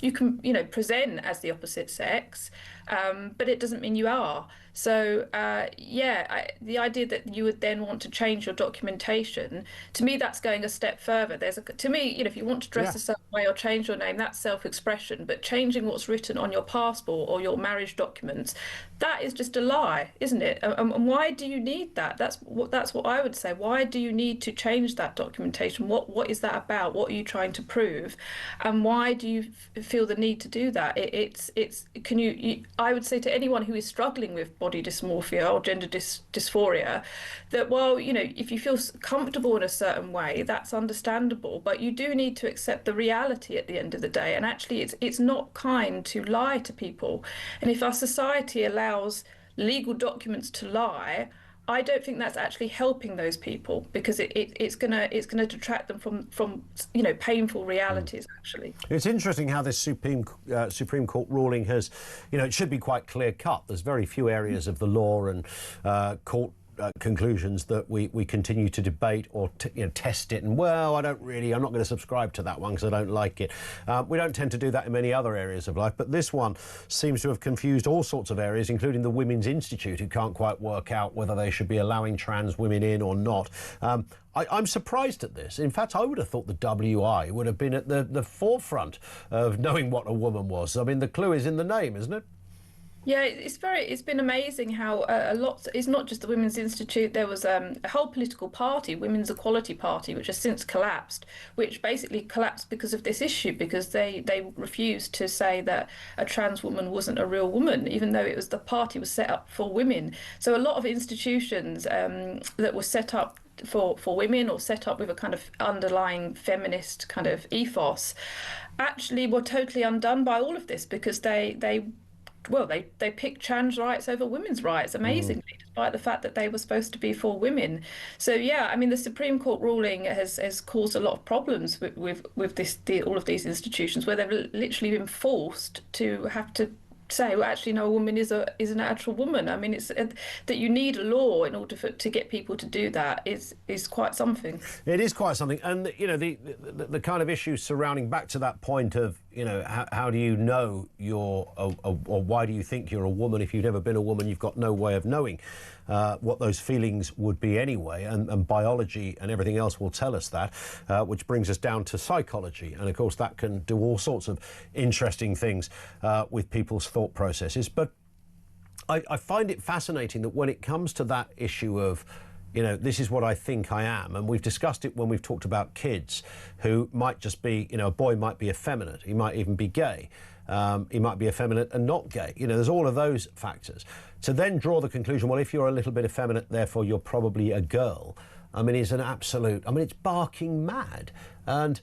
You can, you know, present as the opposite sex. But it doesn't mean you are. So, the idea that you would then want to change your documentation, to me, that's going a step further. To me, you know, if you want to dress a certain way or change your name, that's self-expression. But changing what's written on your passport or your marriage documents, that is just a lie, isn't it? And why do you need that? That's what I would say. Why do you need to change that documentation? What is that about? What are you trying to prove? And why do you feel the need to do that? I would say to anyone who is struggling with body dysmorphia or gender dysphoria that, well, you know, if you feel comfortable in a certain way, that's understandable, but you do need to accept the reality at the end of the day. And actually, it's not kind to lie to people. And if our society allows legal documents to lie, I don't think that's actually helping those people, because it's gonna detract them from you know, painful realities. Actually, it's interesting how this Supreme Court ruling has, you know, it should be quite clear cut. There's very few areas of the law and court conclusions that we continue to debate or test it, and well, I'm not going to subscribe to that one because I don't like it. We don't tend to do that in many other areas of life, but this one seems to have confused all sorts of areas, including the Women's Institute, who can't quite work out whether they should be allowing trans women in or not. I'm surprised at this. In fact, I would have thought the WI would have been at the forefront of knowing what a woman was. I mean, the clue is in the name, isn't it? Yeah, it's been amazing how it's not just the Women's Institute. There was a whole political party, Women's Equality Party, which has since collapsed, which basically collapsed because of this issue, because they refused to say that a trans woman wasn't a real woman, even though the party was set up for women. So a lot of institutions that were set up for women or set up with a kind of underlying feminist kind of ethos actually were totally undone by all of this, because they picked trans rights over women's rights, amazingly, despite the fact that they were supposed to be for women. So yeah, I mean, the Supreme Court ruling has caused a lot of problems with all of these institutions, where they've literally been forced to have to say, well, actually, no, a woman is an actual woman. I mean, it's that you need a law in order to get people to do that is quite something. It is quite something, and you know the kind of issues surrounding, back to that point of, you know, how do you know you're or why do you think you're a woman if you've never been a woman? You've got no way of knowing what those feelings would be anyway, and biology and everything else will tell us that, which brings us down to psychology, and of course that can do all sorts of interesting things with people's thought processes. But I find it fascinating that when it comes to that issue of, you know, this is what I think I am, and we've discussed it when we've talked about kids who might just be, you know, a boy might be effeminate, he might even be gay, he might be effeminate and not gay, you know, there's all of those factors. To then draw the conclusion, well, if you're a little bit effeminate, therefore you're probably a girl, I mean, is an absolute, I mean, it's barking mad. And,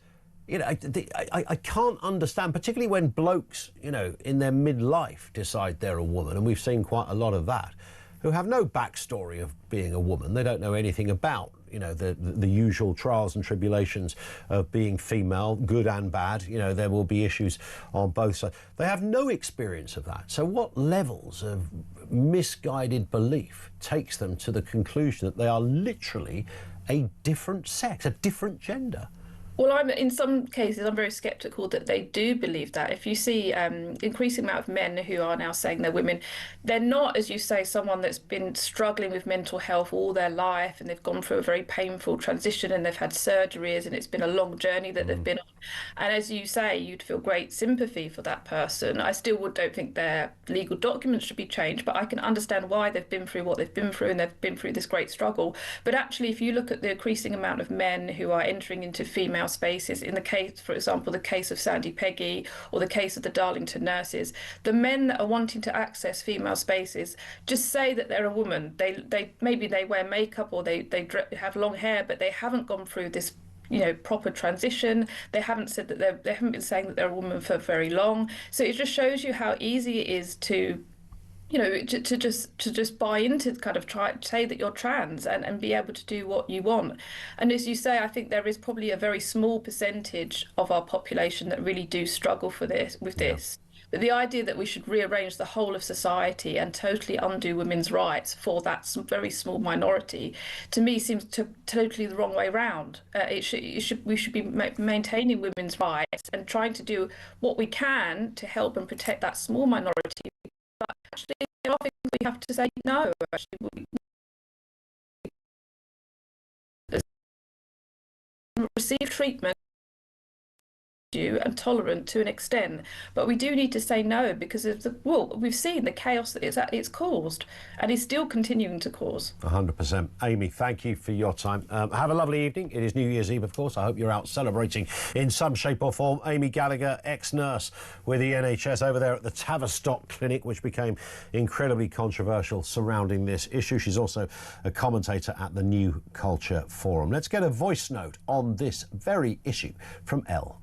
you know, I can't understand, particularly when blokes, you know, in their midlife decide they're a woman, and we've seen quite a lot of that, who have no backstory of being a woman. They don't know anything about, you know, the usual trials and tribulations of being female, good and bad. You know, there will be issues on both sides. They have no experience of that. So what levels of misguided belief takes them to the conclusion that they are literally a different sex, a different gender? Well, in some cases, I'm very sceptical that they do believe that. If you see increasing amount of men who are now saying they're women, they're not, as you say, someone that's been struggling with mental health all their life, and they've gone through a very painful transition, and they've had surgeries, and it's been a long journey that they've been on. And as you say, you'd feel great sympathy for that person. I still don't think their legal documents should be changed, but I can understand why they've been through what they've been through, and they've been through this great struggle. But actually, if you look at the increasing amount of men who are entering into female spaces, in the case, for example, the case of Sandy Peggy or the case of the Darlington nurses, the men that are wanting to access female spaces just say that they're a woman. They maybe they wear makeup or they have long hair, but they haven't gone through this, you know, proper transition. They haven't said that they haven't been saying that they're a woman for very long. So it just shows you how easy it is to, you know, to just buy into, kind of try to say that you're trans and be able to do what you want. And as you say, I think there is probably a very small percentage of our population that really do struggle with this. But the idea that we should rearrange the whole of society and totally undo women's rights for that very small minority, to me, seems totally the wrong way round. We should be maintaining women's rights and trying to do what we can to help and protect that small minority. But actually, there are things we have to say no. Actually, receive treatment and tolerant to an extent, but we do need to say no because of we've seen the chaos that it's caused and is still continuing to cause. 100%. Amy, thank you for your time. Have a lovely evening. It is New Year's Eve, of course. I hope you're out celebrating in some shape or form. Amy Gallagher, ex-nurse with the NHS over there at the Tavistock Clinic, which became incredibly controversial surrounding this issue. She's also a commentator at the New Culture Forum. Let's get a voice note on this very issue from Elle.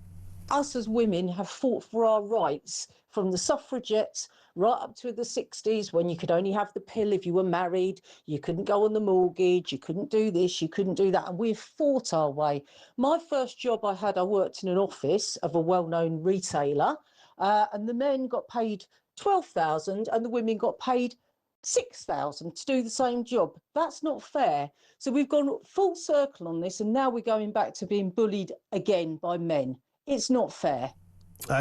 Us as women have fought for our rights from the suffragettes right up to the 60s, when you could only have the pill if you were married, you couldn't go on the mortgage, you couldn't do this, you couldn't do that, and we've fought our way. My first job I worked in an office of a well-known retailer, and the men got paid $12,000 and the women got paid $6,000 to do the same job. That's not fair. So we've gone full circle on this, and now we're going back to being bullied again by men. It's not fair.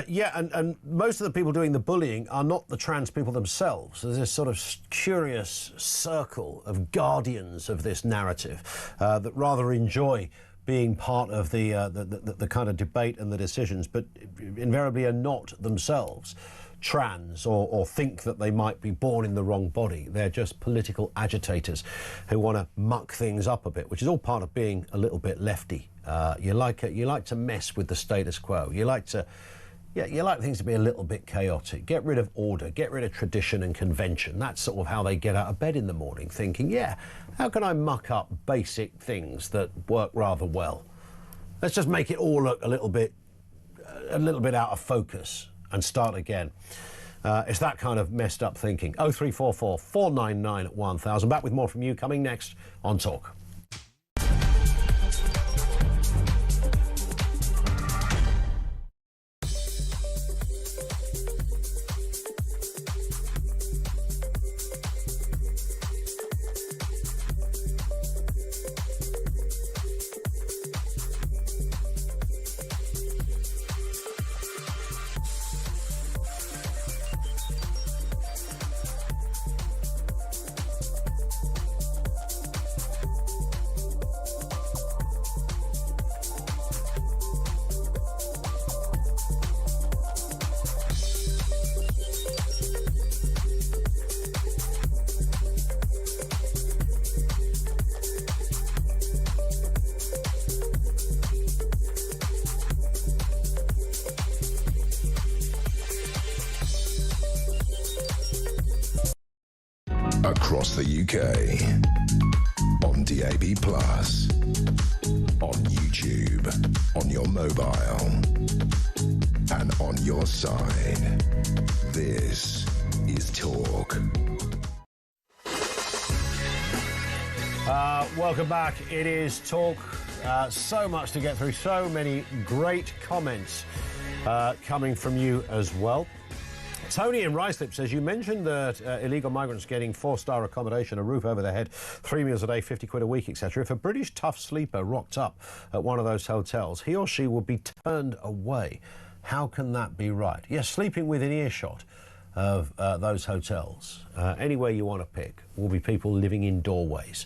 Yeah, and most of the people doing the bullying are not the trans people themselves. There's this sort of curious circle of guardians of this narrative that rather enjoy being part of the kind of debate and the decisions, but invariably are not themselves trans or think that they might be born in the wrong body. They're just political agitators who want to muck things up a bit, which is all part of being a little bit lefty. You like to mess with the status quo. You like things to be a little bit chaotic. Get rid of order, get rid of tradition and convention. That's sort of how they get out of bed in the morning, thinking, yeah, how can I muck up basic things that work rather well? Let's just make it all look a little bit out of focus and start again. It's that kind of messed up thinking. 0344 499 1000. Back with more from you coming next on Talk. Across the UK, on DAB+, on YouTube, on your mobile, and on your side. This is Talk. Welcome back. It is Talk. So much to get through. So many great comments coming from you as well. Tony in Ruislip says, you mentioned that illegal migrants getting 4-star accommodation, a roof over their head, 3 meals a day, 50 quid a week, etc. If a British tough sleeper rocked up at one of those hotels, he or she would be turned away. How can that be right? Yes, sleeping within earshot of those hotels, anywhere you want to pick, will be people living in doorways.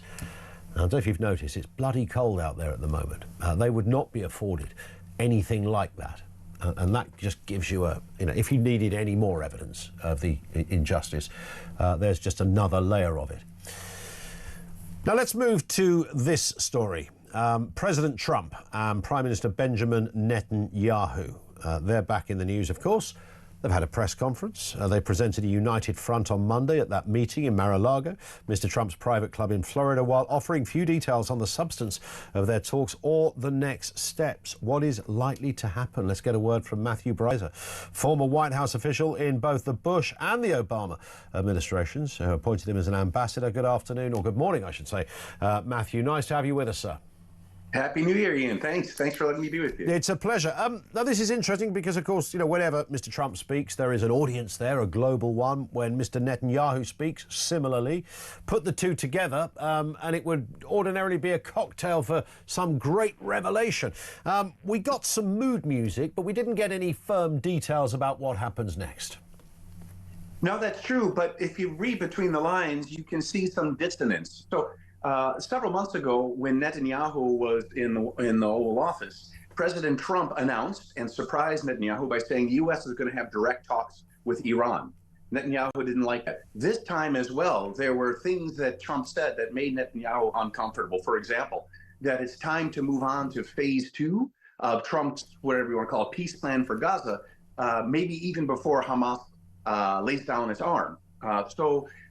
Now, I don't know if you've noticed, it's bloody cold out there at the moment. They would not be afforded anything like that. And that just gives you a, if you needed any more evidence of the injustice, there's just another layer of it. Now let's move to this story. President Trump and Prime Minister Benjamin Netanyahu, they're back in the news, of course. They've had a press conference. They presented a united front on Monday at that meeting in Mar-a-Lago, Mr. Trump's private club in Florida, while offering few details on the substance of their talks or the next steps. What is likely to happen? Let's get a word from Matthew Breiser, former White House official in both the Bush and the Obama administrations, who appointed him as an ambassador. Good afternoon, or good morning, I should say. Matthew, nice to have you with us, sir. Happy New Year, Ian. Thanks for letting me be with you. It's a pleasure. Now, this is interesting because, of course, whenever Mr. Trump speaks, there is an audience there, a global one. When Mr. Netanyahu speaks, similarly. Put the two together, and it would ordinarily be a cocktail for some great revelation. We got some mood music, but we didn't get any firm details about what happens next. No, that's true. But if you read between the lines, you can see some dissonance. So, several months ago, when Netanyahu was in the Oval Office, President Trump announced and surprised Netanyahu by saying the U.S. is going to have direct talks with Iran. Netanyahu didn't like it. This time as well, there were things that Trump said that made Netanyahu uncomfortable. For example, that it's time to move on to phase 2 of Trump's, whatever you want to call it, peace plan for Gaza, maybe even before Hamas lays down its arm.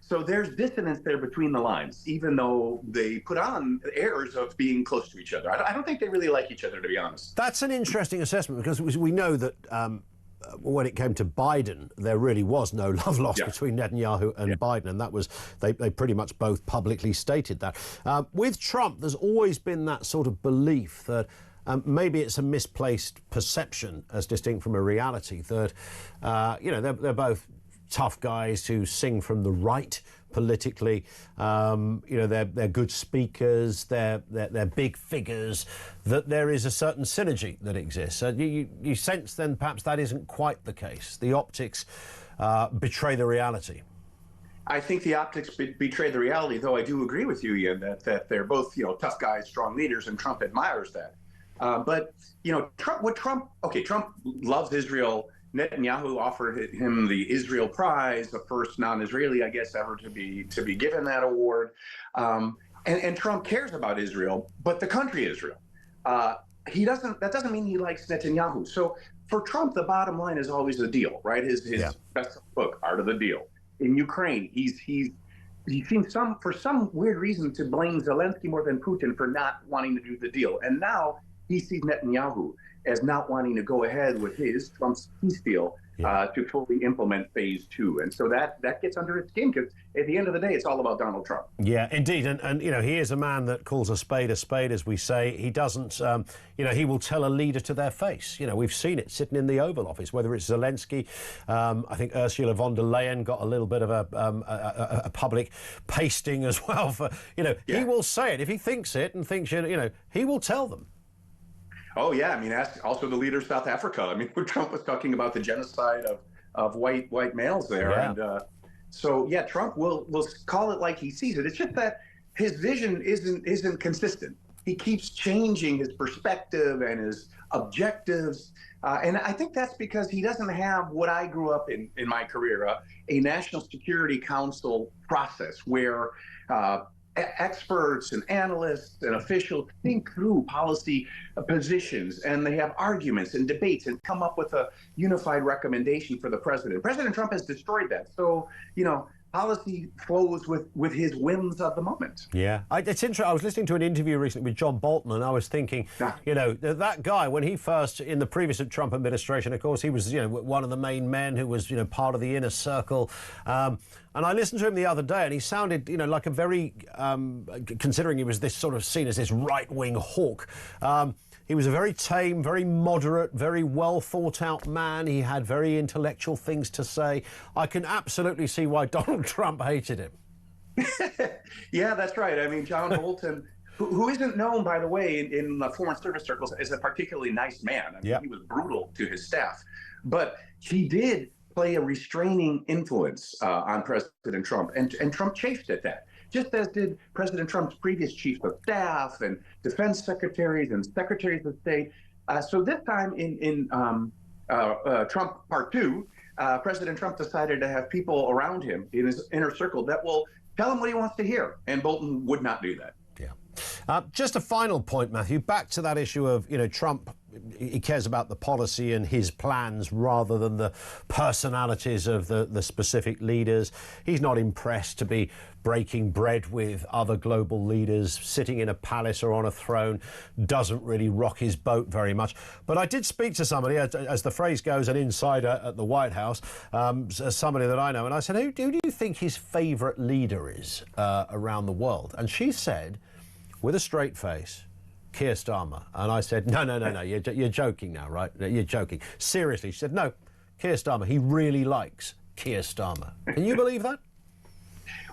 So there's dissonance there between the lines, even though they put on airs of being close to each other. I don't think they really like each other, to be honest. That's an interesting assessment, because we know that when it came to Biden, there really was no love lost between Netanyahu and Biden, and that was they pretty much both publicly stated that. With Trump, there's always been that sort of belief that maybe it's a misplaced perception as distinct from a reality that they're both tough guys who sing from the right politically. They're good speakers, they're big figures, that there is a certain synergy that exists. You sense then perhaps that isn't quite the case. The optics betray the reality. I think the optics betray the reality, though I do agree with you, Ian, that they're both tough guys, strong leaders, and Trump admires that. But Trump loves Israel. Netanyahu offered him the Israel Prize, the first non-Israeli, I guess, ever to be given that award. And Trump cares about Israel, but the country Israel. That doesn't mean he likes Netanyahu. So for Trump, the bottom line is always the deal, right? His best book, Art of the Deal. In Ukraine, he seems for some weird reason to blame Zelensky more than Putin for not wanting to do the deal. And now he sees Netanyahu as not wanting to go ahead with Trump's peace deal to fully implement phase 2. And so that gets under his skin, because at the end of the day, it's all about Donald Trump. Yeah, indeed. And you know, he is a man that calls a spade, as we say. He doesn't, you know, he will tell a leader to their face. You know, we've seen it sitting in the Oval Office, whether it's Zelensky. I think Ursula von der Leyen got a little bit of a public pasting as well. For, you know, he will say it. If he thinks it and thinks, you know, he will tell them. Oh, yeah. I mean, ask also the leader of South Africa. I mean, when Trump was talking about the genocide of white males there. Yeah. And so, yeah, Trump will call it like he sees it. It's just that his vision isn't consistent. He keeps changing his perspective and his objectives. And I think that's because he doesn't have what I grew up in my career, a National Security Council process where experts and analysts and officials think through policy positions, and they have arguments and debates and come up with a unified recommendation for the president. President Trump has destroyed that. So, you know, policy flows with his whims of the moment. Yeah, it's interesting. I was listening to an interview recently with John Bolton, and I was thinking, you know, that guy, when he first, in the previous Trump administration, of course, he was, you know, one of the main men who was, you know, part of the inner circle. And I listened to him the other day, and he sounded, you know, like a very, considering he was this sort of seen as this right-wing hawk, he was a very tame, very moderate, very well thought out man. He had very intellectual things to say. I can absolutely see why Donald Trump hated him. Yeah, that's right. I mean, John Bolton, who isn't known, by the way, in Foreign Service circles as a particularly nice man. I mean, he was brutal to his staff. But he did play a restraining influence on President Trump, and Trump chafed at that, just as did President Trump's previous chiefs of staff and defense secretaries and secretaries of state. So this time in Trump Part 2, President Trump decided to have people around him in his inner circle that will tell him what he wants to hear, and Bolton would not do that. Just a final point, Matthew, back to that issue of, you know, Trump, he cares about the policy and his plans rather than the personalities of the specific leaders. He's not impressed to be breaking bread with other global leaders, sitting in a palace or on a throne, doesn't really rock his boat very much. But I did speak to somebody, as the phrase goes, an insider at the White House, somebody that I know, and I said, who do you think his favourite leader is around the world? And she said, with a straight face, Keir Starmer. And I said, no, you're joking now, right? You're joking. Seriously. She said, no, Keir Starmer. He really likes Keir Starmer. Can you believe that?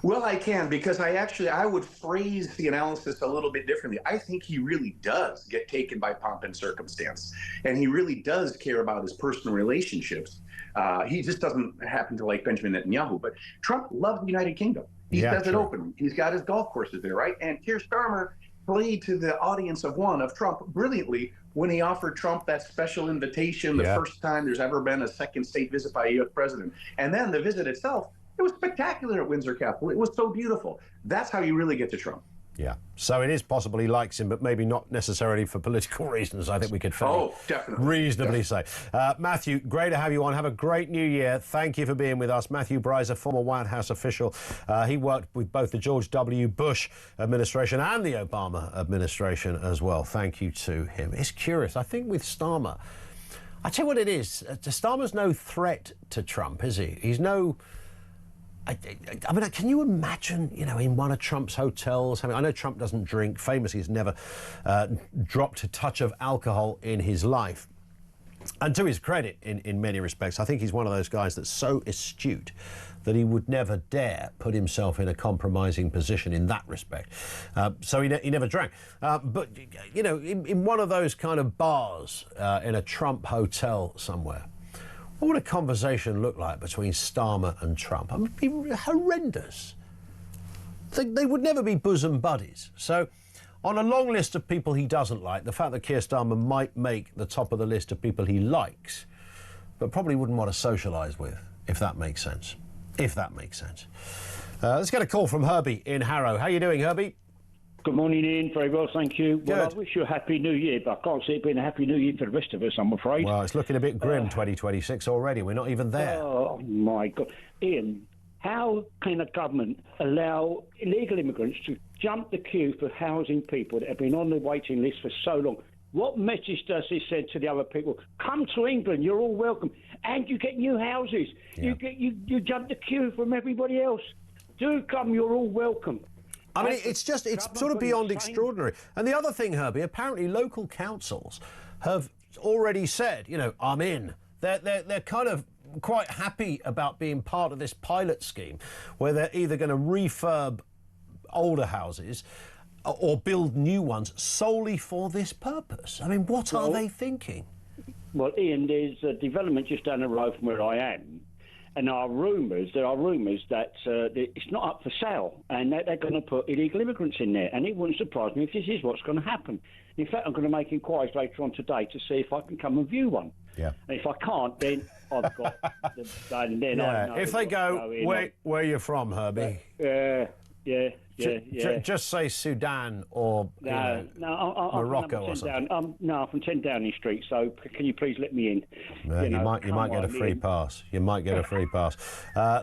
Well, I can, because I would phrase the analysis a little bit differently. I think he really does get taken by pomp and circumstance, and he really does care about his personal relationships. He just doesn't happen to like Benjamin Netanyahu, but Trump loves the United Kingdom. He says it openly. He's got his golf courses there, right? And Keir Starmer played to the audience of Trump brilliantly when he offered Trump that special invitation, the first time there's ever been a second state visit by a U.S. president. And then the visit itself, it was spectacular at Windsor Castle. It was so beautiful. That's how you really get to Trump. Yeah. So it is possible he likes him, but maybe not necessarily for political reasons. I think we could fairly reasonably say. Matthew, great to have you on. Have a great new year. Thank you for being with us. Matthew Bryser, former White House official. He worked with both the George W. Bush administration and the Obama administration as well. Thank you to him. It's curious. I think with Starmer, I tell you what it is. Starmer's no threat to Trump, is he? He's no... I mean, can you imagine, you know, in one of Trump's hotels? I mean, I know Trump doesn't drink. Famously, he's never dropped a touch of alcohol in his life. And to his credit, in many respects, I think he's one of those guys that's so astute that he would never dare put himself in a compromising position in that respect. So he never drank. But, you know, in one of those kind of bars in a Trump hotel somewhere, what would a conversation look like between Starmer and Trump? I mean, it would be horrendous. They would never be bosom buddies. So, on a long list of people he doesn't like, the fact that Keir Starmer might make the top of the list of people he likes, but probably wouldn't want to socialise with, if that makes sense. If that makes sense. Let's get a call from Herbie in Harrow. How are you doing, Herbie? Good morning, Ian. Very well, thank you. Good. Well, I wish you a happy new year, but I can't see it being a happy new year for the rest of us, I'm afraid. Well, it's looking a bit grim, 2026 already. We're not even there. Oh, my God. Ian, how can a government allow illegal immigrants to jump the queue for housing people that have been on the waiting list for so long? What message does this send to the other people? Come to England, you're all welcome. And you get new houses. Yeah. You jump the queue from everybody else. Do come, you're all welcome. I mean, it's sort of beyond extraordinary. And the other thing, Herbie, apparently local councils have already said, you know, I'm in. They're kind of quite happy about being part of this pilot scheme where they're either going to refurb older houses or build new ones solely for this purpose. I mean, what are they thinking? Well, Ian, there's a development just down the road from where I am, and there are rumours that it's not up for sale, and that they're going to put illegal immigrants in there, and it wouldn't surprise me if this is what's going to happen. In fact, I'm going to make inquiries later on today to see if I can come and view one. Yeah. And if I can't, then I've got the and then I know if they go, where you're from, Herbie? Just say Sudan or I'm Morocco or something. I'm from 10 Downing Street, so can you please let me in? You might get a free pass. You might get a free pass.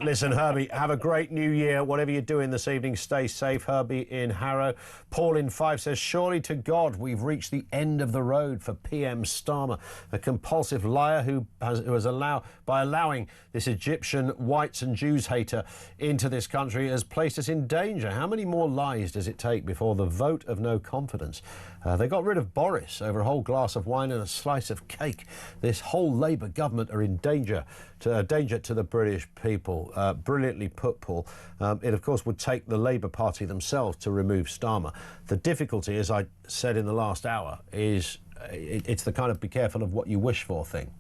Listen, Herbie, have a great New Year. Whatever you're doing this evening, stay safe. Herbie in Harrow. Paul in Fife says, surely to God we've reached the end of the road for PM Starmer, a compulsive liar who has allowing this Egyptian whites and Jews hater into this country has placed us in danger. How many more lies does it take before the vote of no confidence? They got rid of Boris over a whole glass of wine and a slice of cake. This whole Labour government are in danger to the British people. Brilliantly put, Paul. It, of course, would take the Labour Party themselves to remove Starmer. The difficulty, as I said in the last hour, is it's the kind of be careful of what you wish for thing.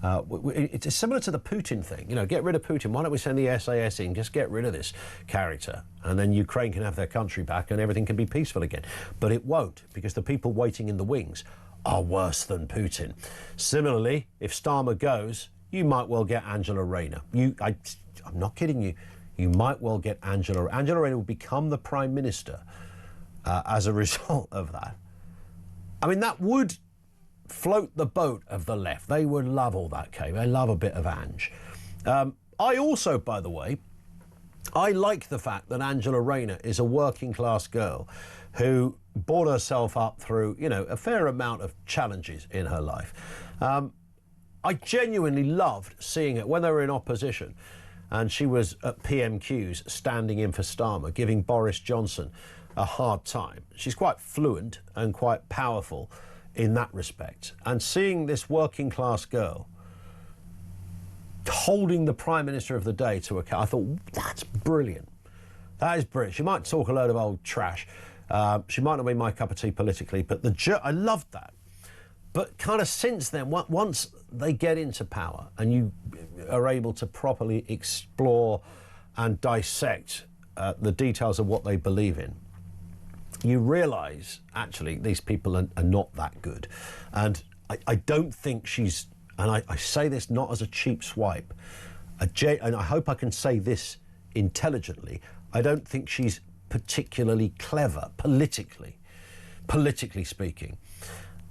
It's similar to the Putin thing. You know, get rid of Putin. Why don't we send the SAS in? Just get rid of this character. And then Ukraine can have their country back and everything can be peaceful again. But it won't, because the people waiting in the wings are worse than Putin. Similarly, if Starmer goes, you might well get Angela Rayner. I'm not kidding you. You might well get Angela Rayner will become the Prime Minister as a result of that. I mean, that would float the boat of the left. They would love all that, Kay. They love a bit of Ange. I also, by the way, I like the fact that Angela Rayner is a working class girl who brought herself up through, you know, a fair amount of challenges in her life. I genuinely loved seeing it when they were in opposition and she was at PMQs standing in for Starmer, giving Boris Johnson a hard time. She's quite fluent and quite powerful in that respect. And seeing this working class girl holding the Prime Minister of the day to account, I thought, that's brilliant. That is brilliant. She might talk a load of old trash. She might not be my cup of tea politically, but I loved that. But kind of since then, once they get into power and you are able to properly explore and dissect the details of what they believe in, you realise, actually, these people are not that good. And I don't think she's, and I say this not as a cheap swipe, and I hope I can say this intelligently, I don't think she's particularly clever, politically speaking.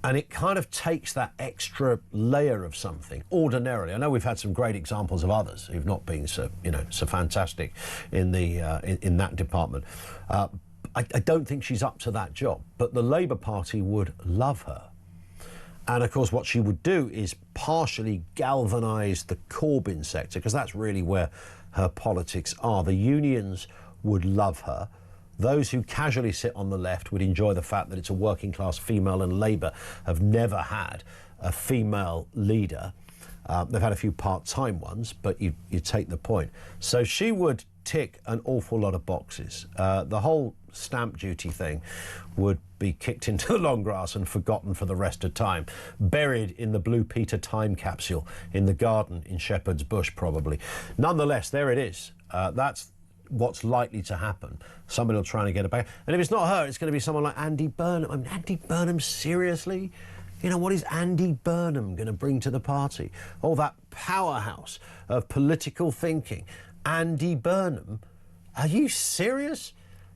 And it kind of takes that extra layer of something. Ordinarily, I know we've had some great examples of others who've not been so fantastic in that department. I don't think she's up to that job, but the Labour Party would love her. And of course, what she would do is partially galvanise the Corbyn sector, because that's really where her politics are. The unions would love her. Those who casually sit on the left would enjoy the fact that it's a working class female, and Labour have never had a female leader. They've had a few part-time ones, but you take the point. So she would tick an awful lot of boxes. The whole stamp duty thing would be kicked into the long grass and forgotten for the rest of time, buried in the Blue Peter time capsule in the garden in Shepherd's Bush, probably. Nonetheless, there it is. That's what's likely to happen. Somebody will try and get it back. And if it's not her, it's going to be someone like Andy Burnham. I mean, Andy Burnham, seriously? You know, what is Andy Burnham going to bring to the party? Oh, that powerhouse of political thinking. Andy Burnham? Are you serious?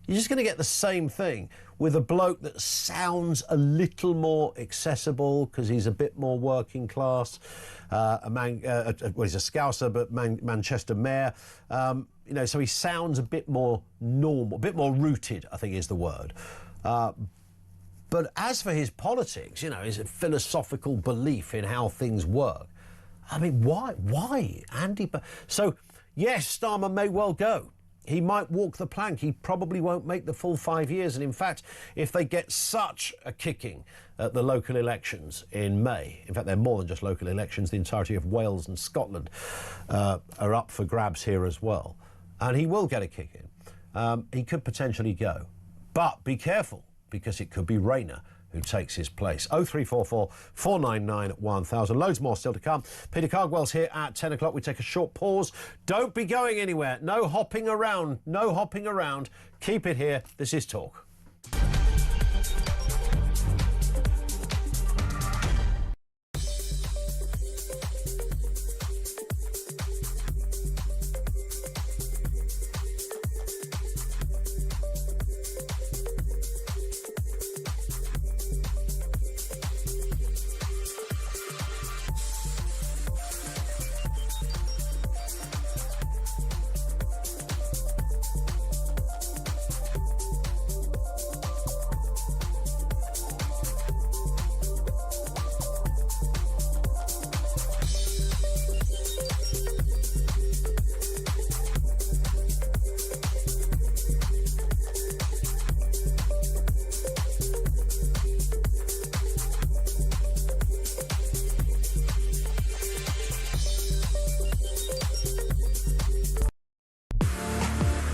You're just going to get the same thing with a bloke that sounds a little more accessible because he's a bit more working class. He's a Scouser, but Manchester mayor. You know, so he sounds a bit more normal, a bit more rooted, I think is the word. But as for his politics, you know, his philosophical belief in how things work, I mean, why, Andy? So, yes, Starmer may well go. He might walk the plank. He probably won't make the full 5 years. And in fact, if they get such a kicking at the local elections in May, in fact, they're more than just local elections, the entirety of Wales and Scotland are up for grabs here as well. And he will get a kick in. He could potentially go. But be careful, because it could be Rayner who takes his place. 0344 499 1000. Loads more still to come. Peter Cardwell's here at 10 o'clock. We take a short pause. Don't be going anywhere. No hopping around. No hopping around. Keep it here. This is Talk.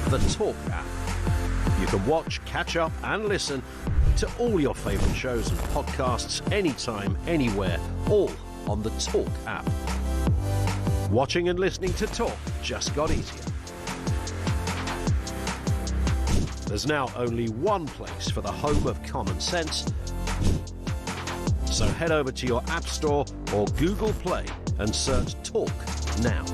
The Talk app. You can watch, catch up and listen to all your favourite shows and podcasts anytime, anywhere, all on the Talk app. Watching and listening to Talk just got easier. There's now only one place for the home of common sense. So head over to your App Store or Google Play and search Talk now.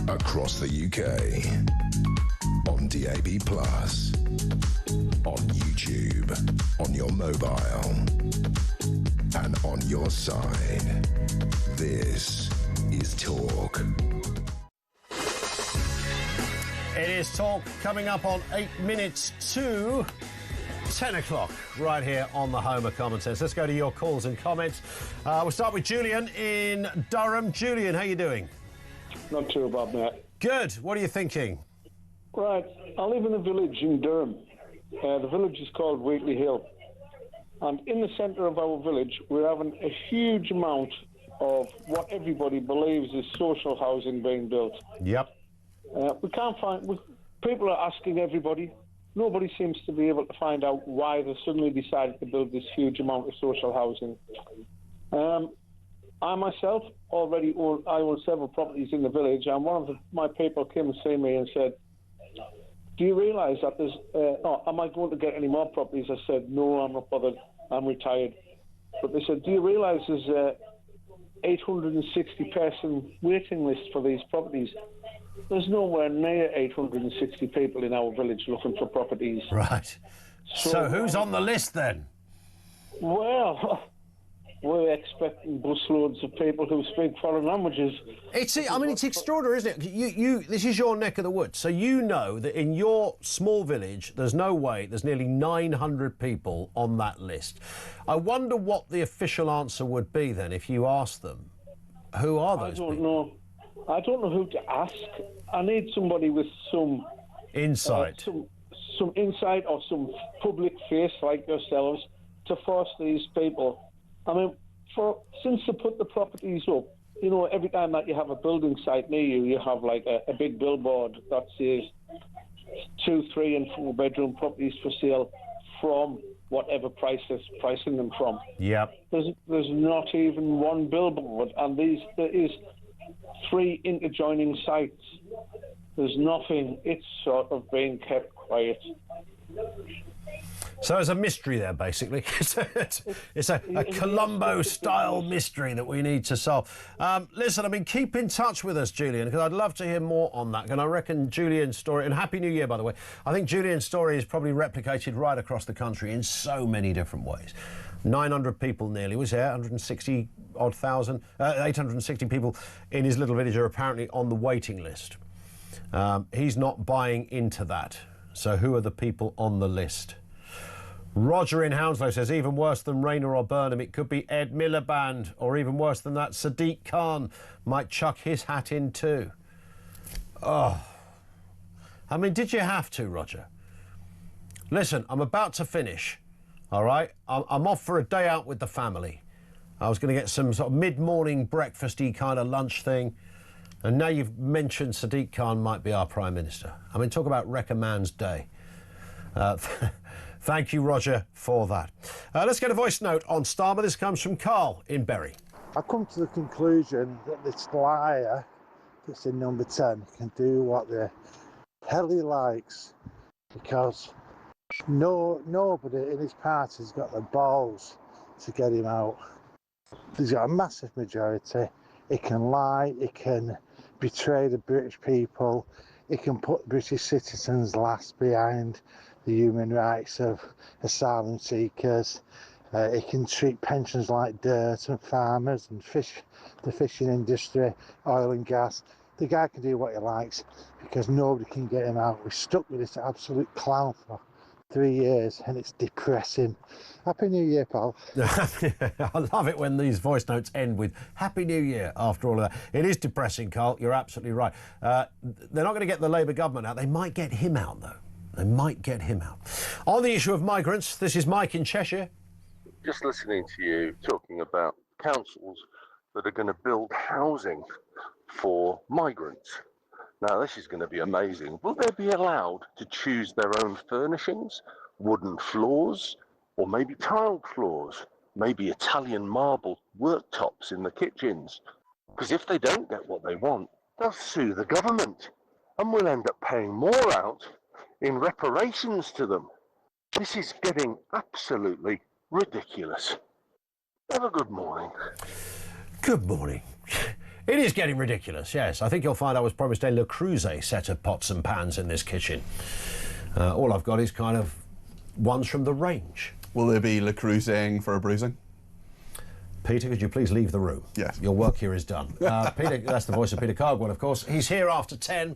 Across the UK, on DAB+, on YouTube, on your mobile, and on your side. This is Talk. It is Talk, coming up on 8 minutes to 10 o'clock, right here on the home of Common Sense. Let's go to your calls and comments. We'll start with Julian in Durham. Julian, how you doing? Not too bad, mate. Good. What are you thinking? Right. I live in a village in Durham. The village is called Wheatley Hill. And in the centre of our village, we're having a huge amount of what everybody believes is social housing being built. Yep. We can't find... people are asking everybody. Nobody seems to be able to find out why they suddenly decided to build this huge amount of social housing. I myself already own several properties in the village, and one of my people came and see me and said, do you realise that there's... am I going to get any more properties? I said, no, I'm not bothered. I'm retired. But they said, do you realise there's 860-person waiting list for these properties. There's nowhere near 860 people in our village looking for properties. Right. So who's on the list then? Well, we're expecting busloads of people who speak foreign languages. It's extraordinary, isn't it? This is your neck of the woods, so you know that in your small village, there's no way there's nearly 900 people on that list. I wonder what the official answer would be then if you asked them. Who are those people? I don't know who to ask. I need somebody with some insight, some insight or some public face like yourselves to force these people. I mean, since they put the properties up, you know, every time that you have a building site near you, you have like a big billboard that says 2, 3 and 4 bedroom properties for sale from whatever price is pricing them from. Yep. There's not even one billboard, and there is 3 interjoining sites. There's nothing. It's sort of being kept quiet. So there's a mystery there, basically. It's a Columbo-style mystery that we need to solve. Listen, I mean, keep in touch with us, Julian, because I'd love to hear more on that. And I reckon Julian's story, and Happy New Year, by the way, I think Julian's story is probably replicated right across the country in so many different ways. 900 people nearly, was there? 160-odd thousand, 860 people in his little village are apparently on the waiting list. He's not buying into that. So who are the people on the list? Roger in Hounslow says, even worse than Rayner or Burnham, it could be Ed Miliband, or even worse than that, Sadiq Khan might chuck his hat in too. Oh. I mean, did you have to, Roger? Listen, I'm about to finish, all right? I'm off for a day out with the family. I was going to get some sort of mid-morning breakfasty kind of lunch thing, and now you've mentioned Sadiq Khan might be our Prime Minister. I mean, talk about wreck a man's day. Thank you, Roger, for that. Let's get a voice note on Starmer. This comes from Carl in Bury. I've come to the conclusion that this liar that's in number 10 can do what the hell he likes, because nobody in his party's got the balls to get him out. He's got a massive majority. He can lie, he can betray the British people, he can put British citizens last behind the human rights of asylum seekers. He can treat pensions like dirt, and farmers and the fishing industry, oil and gas. The guy can do what he likes because nobody can get him out. We're stuck with this absolute clown for 3 years and it's depressing. Happy New Year, pal. I love it when these voice notes end with Happy New Year after all of that. It is depressing, Carl. You're absolutely right. They're not going to get the Labour government out. They might get him out, though. They might get him out. On the issue of migrants, this is Mike in Cheshire. Just listening to you talking about councils that are going to build housing for migrants. Now, this is going to be amazing. Will they be allowed to choose their own furnishings, wooden floors, or maybe tiled floors, maybe Italian marble worktops in the kitchens? Because if they don't get what they want, they'll sue the government, and we'll end up paying more out in reparations to them. This is getting absolutely ridiculous. Have a good morning. Good morning. It is getting ridiculous, yes. I think you'll find I was promised a Le Creuset set of pots and pans in this kitchen. All I've got is kind of ones from the range. Will there be Le Creuset for a bruising? Peter, could you please leave the room? Yes. Your work here is done. Peter, that's the voice of Peter Cardwell, of course. He's here after 10.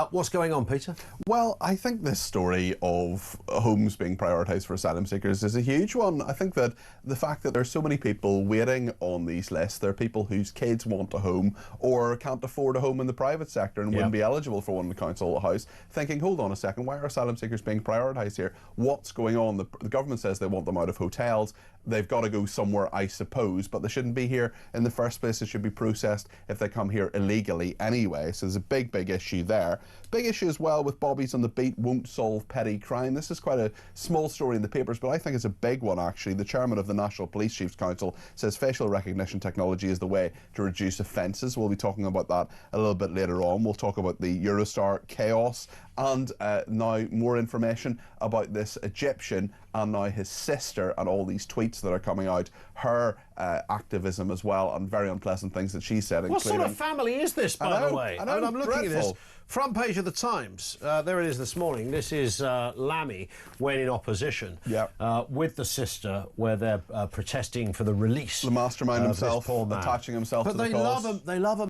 What's going on, Peter? Well, I think this story of homes being prioritised for asylum seekers is a huge one. I think that the fact that there's so many people waiting on these lists, there are people whose kids want a home or can't afford a home in the private sector and wouldn't be eligible for one in the council house, thinking, hold on a second, why are asylum seekers being prioritised here? What's going on? The government says they want them out of hotels. They've got to go somewhere, I suppose, but they shouldn't be here in the first place. They should be processed if they come here illegally anyway. So there's a big, big issue there. Big issue as well with Bobbies on the Beat won't solve petty crime. This is quite a small story in the papers, but I think it's a big one, actually. The chairman of the National Police Chiefs Council says facial recognition technology is the way to reduce offences. We'll be talking about that a little bit later on. We'll talk about the Eurostar chaos and now more information about this Egyptian and now his sister and all these tweets tweets that are coming out, her activism as well, and very unpleasant things that she said. What sort of family is this, by the way? I know, I'm looking at this. Front page of the Times. There it is this morning. This is Lammy when in opposition with the sister, where they're protesting for the release. The mastermind himself, poor man. attaching himself to the cause. But they love him.